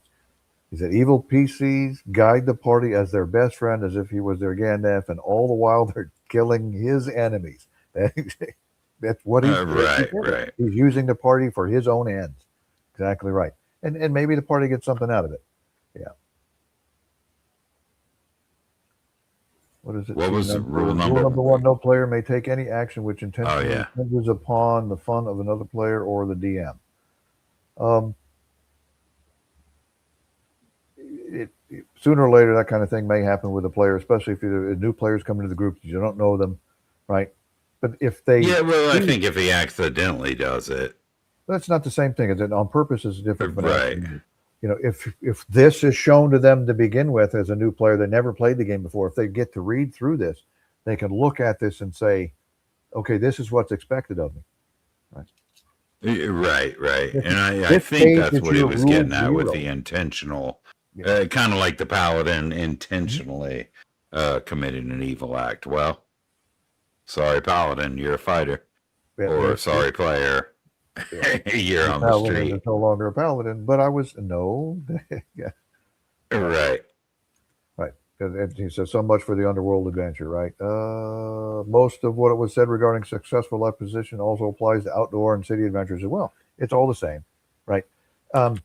He said, evil PCs guide the party as their best friend, as if he was their Gandalf, and all the while they're killing his enemies. That's what he's right. He's using the party for his own ends. Exactly right. And maybe the party gets something out of it. Yeah. What is it? What was rule number one? No player may take any action which intentionally yeah. infringes upon the fun of another player or the DM. Sooner or later, that kind of thing may happen with a player, especially if new players come into the group, you don't know them, right? But if they, I think if he accidentally does it, that's not the same thing. On purpose is different. Right. if this is shown to them to begin with as a new player that never played the game before, if they get to read through this, they can look at this and say, okay, this is what's expected of me. Right. Right. And I This think page that's is what he your was rule getting at with zero. the intentional, Yeah. kind of like the paladin intentionally committing an evil act. Well, sorry, paladin, you're a fighter. Yeah, Or sorry, player, yeah. you're The on the paladin is street. no longer a paladin, but I was no. Yeah. Right. Right. And he says, so much for the underworld adventure, right? Most of what it was said regarding successful life position also applies to outdoor and city adventures as well. It's all the same, right? Um,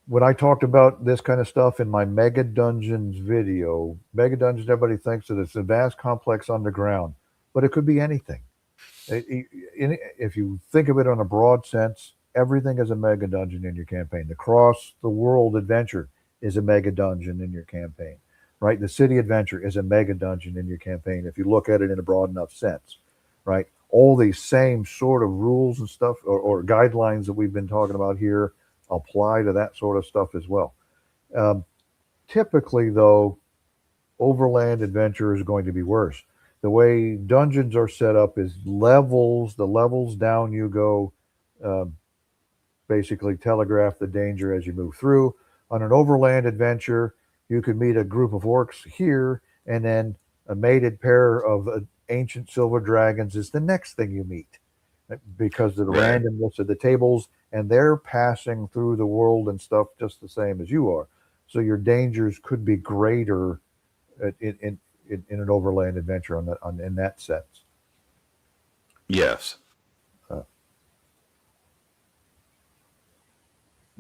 when I talked about this kind of stuff in my Mega Dungeons video, Mega Dungeons, everybody thinks that it's a vast, complex underground, but it could be anything. If you think of it on a broad sense, everything is a Mega Dungeon in your campaign. The Cross the World adventure is a Mega Dungeon in your campaign, right? The City adventure is a Mega Dungeon in your campaign if you look at it in a broad enough sense, right? All these same sort of rules and stuff or guidelines that we've been talking about here apply to that sort of stuff as well. Um, Typically, though, overland adventure is going to be worse. The way dungeons are set up is levels. The levels down you go, um, basically telegraph the danger as you move through. On an overland adventure, you could meet a group of orcs here, and then a mated pair of ancient silver dragons is the next thing you meet because of the Right. randomness of the tables, and they're passing through the world and stuff just the same as you are. So your dangers could be greater in an overland adventure in that sense. Yes. Uh,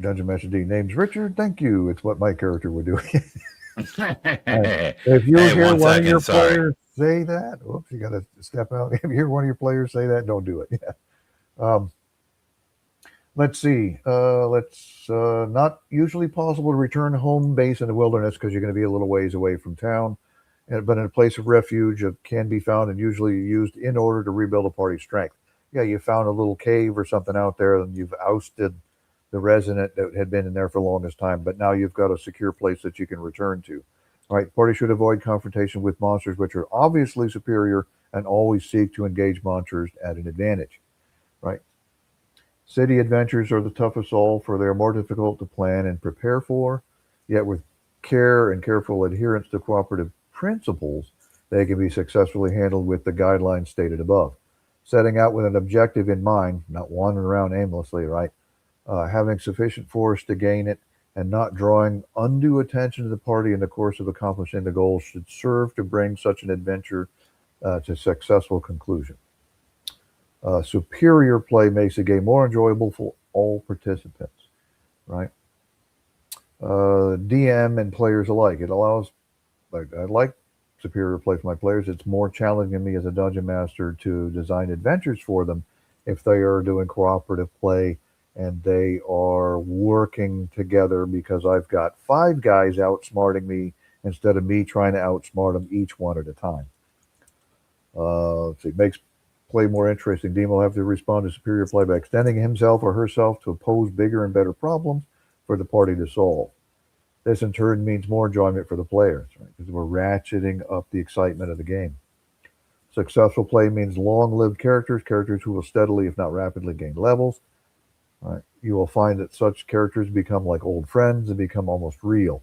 Dungeon Master D names Richard. Thank you. It's what my character would do. If you Hey, hear one one of your second. Sorry. players say that, oops, you got to step out. If you hear one of your players say that, don't do it. Yeah. Um, let's see. Let's not usually possible to return home base in the wilderness because you're going to be a little ways away from town. But in a place of refuge can be found and usually used in order to rebuild a party's strength. Yeah, you found a little cave or something out there and you've ousted the resident that had been in there for the longest time, but now you've got a secure place that you can return to. All right, the party should avoid confrontation with monsters which are obviously superior and always seek to engage monsters at an advantage. Right? City adventures are the toughest of all, for they are more difficult to plan and prepare for, yet with care and careful adherence to cooperative principles, they can be successfully handled with the guidelines stated above. Setting out with an objective in mind, not wandering around aimlessly, right? Having sufficient force to gain it, and not drawing undue attention to the party in the course of accomplishing the goal should serve to bring such an adventure to successful conclusion. Superior play makes the game more enjoyable for all participants, right? DM and players alike. It allows, I like superior play for my players. It's more challenging to me as a dungeon master to design adventures for them if they are doing cooperative play and they are working together because I've got 5 guys outsmarting me instead of me trying to outsmart them each one at a time. So it makes play more interesting. Dean will have to respond to superior play by extending himself or herself to pose bigger and better problems for the party to solve. This in turn means more enjoyment for the players, right? Because we're ratcheting up the excitement of the game. Successful play means long-lived characters who will steadily, if not rapidly, gain levels. Right? You will find that such characters become like old friends and become almost real.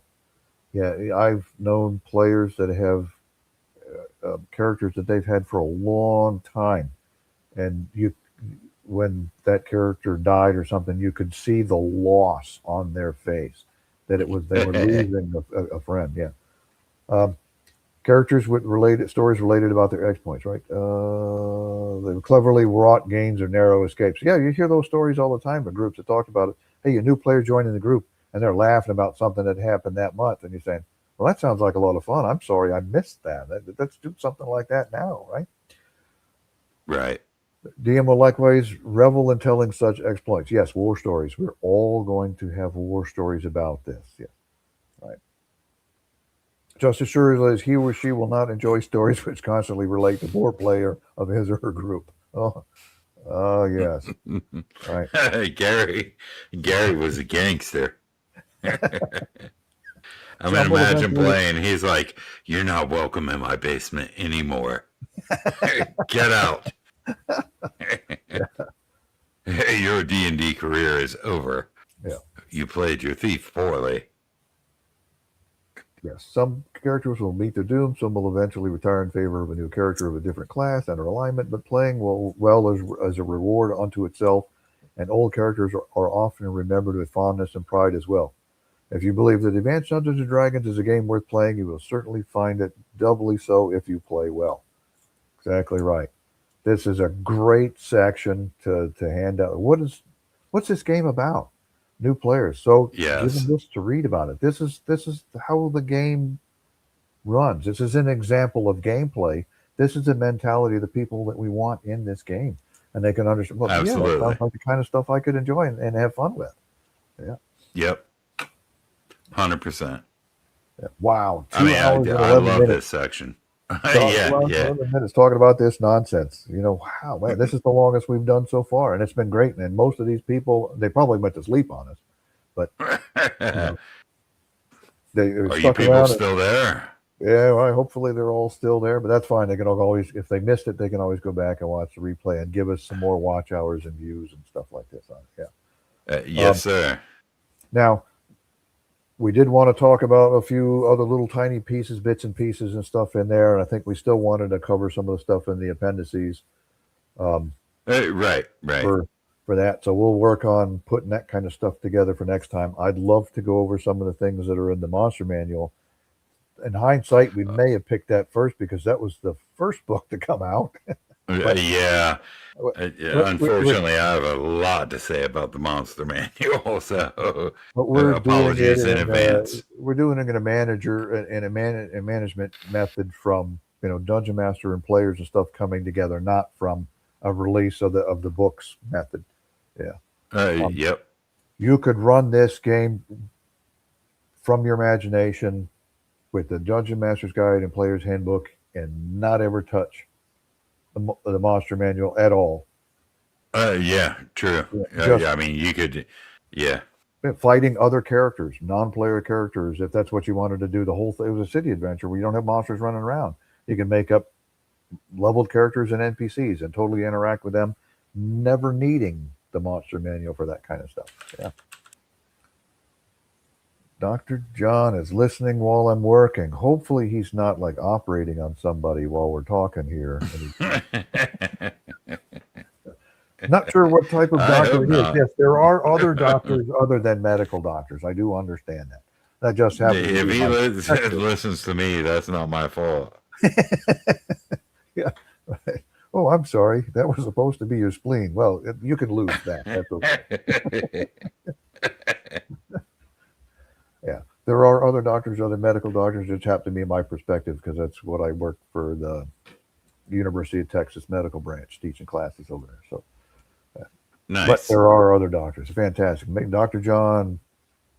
Yeah, I've known players that have characters that they've had for a long time, and when that character died or something, you could see the loss on their face that it was they were losing a friend. Yeah. Um, Characters with related stories related about their exploits, right? The cleverly wrought gains or narrow escapes. Yeah, you hear those stories all the time in groups that talk about it. Hey, a new player joining the group and they're laughing about something that happened that month, and you're saying, "Well, that sounds like a lot of fun. I'm sorry I missed that. Let's do something like that now, right?" Right. DM will likewise revel in telling such exploits. Yes, war stories. We're all going to have war stories about this. Yeah, right. Just as sure as he or she will not enjoy stories which constantly relate to poor player of his or her group. Oh, yes. Right. Gary was a gangster. I mean, Some will imagine eventually, playing. He's like, "You're not welcome in my basement anymore. Get out. Your D&D career is over. yeah. You played your thief poorly." Yes, some characters will meet their doom. Some will eventually retire in favor of a new character of a different class and or alignment. But playing well as a reward unto itself, and old characters are often remembered with fondness and pride as well. If you believe that Advanced Dungeons and Dragons is a game worth playing, you will certainly find it doubly so if you play well. Exactly right. This is a great section to hand out. What's this game about? New players. So give them Yes, this to read about it. This is how the game runs. This is an example of gameplay. This is the mentality of the people that we want in this game. And they can understand, well, yeah, that absolutely. sounds like the kind of stuff I could enjoy and have fun with. Yeah. Yep, 100%. Yeah. Wow. I 2 mean, hours and I 11 love minutes. this section. Two Yeah, hours and yeah. 11 minutes talking about this nonsense. Wow, man, this is the longest we've done so far. And it's been great. And most of these people, they probably went to sleep on us, but they Are you stuck people around. still there? Yeah, well, hopefully they're all still there, but that's fine. They can always, if they missed it, they can always go back and watch the replay and give us some more watch hours and views and stuff like this on it. Yeah. Yes, sir. Now, we did want to talk about a few other little tiny pieces, bits and pieces and stuff in there. And I think we still wanted to cover some of the stuff in the appendices Right. for that. So we'll work on putting that kind of stuff together for next time. I'd love to go over some of the things that are in the monster manual. In hindsight, we may have picked that first because that was the first book to come out. But Yeah. we- Unfortunately, I have a lot to say about the monster manual, so but we're doing it apologies in advance. we're doing it in a management method from dungeon master and players and stuff coming together, not from a release of the books method. Yeah. Yep. You could run this game from your imagination with the Dungeon Master's Guide and Player's Handbook and not ever touch the monster manual at all. Yeah, true. Just I mean, you could, yeah. fighting other characters, non-player characters, if that's what you wanted to do. The whole thing, it was a city adventure where you don't have monsters running around. You can make up leveled characters and NPCs and totally interact with them, never needing the monster manual for that kind of stuff. Yeah. Dr. John is listening while I'm working. Hopefully he's not like operating on somebody while we're talking here. Not sure what type of doctor it is. Yes, there are other doctors other than medical doctors. I do understand that. That just happens. If he listens to me, that's not my fault. Yeah. Right. Oh, I'm sorry. That was supposed to be your spleen. Well, you can lose that. That's okay. Yeah. There are other doctors, other medical doctors. It just happened to be my perspective because that's what I work for the University of Texas Medical Branch, teaching classes over there. So, Nice. But there are other doctors. Fantastic. Dr. John,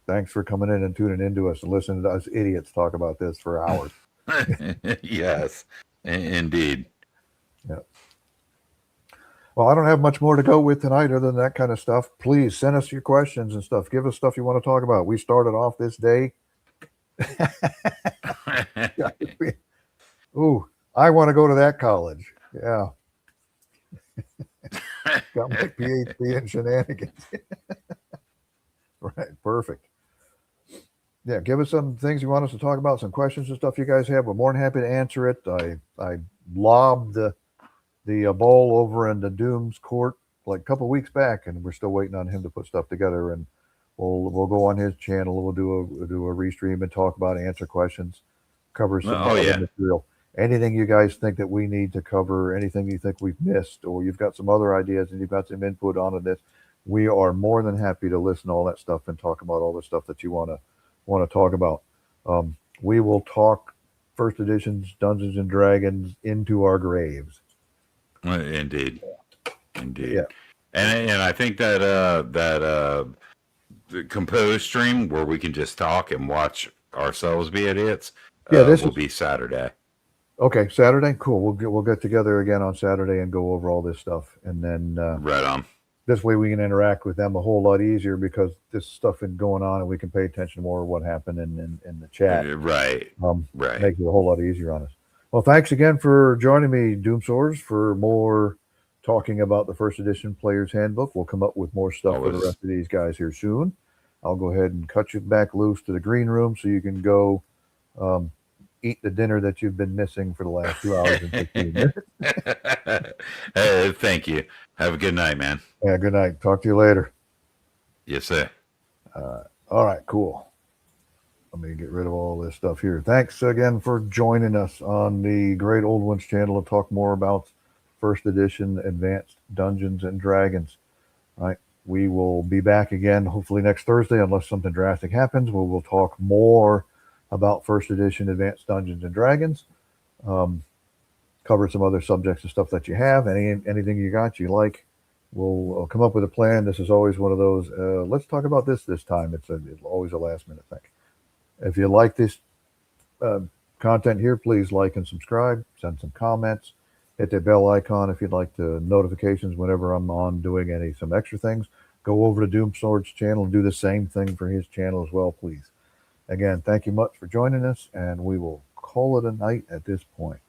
thanks for coming in and tuning into us and listening to us idiots talk about this for hours. Yes, indeed. Yeah. Well, I don't have much more to go with tonight other than that kind of stuff. Please send us your questions and stuff. Give us stuff you want to talk about. We started off this day. Ooh, I want to go to that college. Yeah. Got my PhD in shenanigans. Right. Perfect. Yeah. Give us some things you want us to talk about, some questions and stuff you guys have. We're more than happy to answer it. I lobbed the ball over in the Doom's court like a couple of weeks back, and we're still waiting on him to put stuff together. And we'll go on his channel. We'll do a restream and talk about it, answer questions, cover some other material. Anything you guys think that we need to cover, anything you think we've missed, or you've got some other ideas and you've got some input onto this, we are more than happy to listen to all that stuff and talk about all the stuff that you want to talk about. We will talk first editions Dungeons and Dragons into our graves. Indeed. Yeah. And I think that the compose stream where we can just talk and watch ourselves be idiots. This will be Saturday. Okay, Saturday, cool. We'll get together again on Saturday and go over all this stuff, and then right on. this way we can interact with them a whole lot easier because this stuff is going on and we can pay attention more to what happened in the chat. Right. Right. Makes it a whole lot easier on us. Well, thanks again for joining me, Doomsores, for more talking about the first edition Players Handbook. We'll come up with more stuff for the rest of these guys here soon. I'll go ahead and cut you back loose to the green room so you can go eat the dinner that you've been missing for the last 2 hours and 15 minutes. Thank you. Have a good night, man. Yeah, good night. Talk to you later. Yes, sir. All right, cool. Let me get rid of all this stuff here. Thanks again for joining us on the Great Old Ones channel to talk more about first edition Advanced Dungeons and Dragons. All right. We will be back again hopefully next Thursday unless something drastic happens. We will talk more about first edition Advanced Dungeons and Dragons. Cover some other subjects and stuff that you have. Anything you got you like, we'll come up with a plan. This is always one of those, let's talk about this time. It's always a last minute thing. If you like this content here, please like and subscribe, send some comments, hit the bell icon if you'd like the notifications whenever I'm on doing some extra things. Go over to Doomsword's channel and do the same thing for his channel as well, please. Again, thank you much for joining us, and we will call it a night at this point.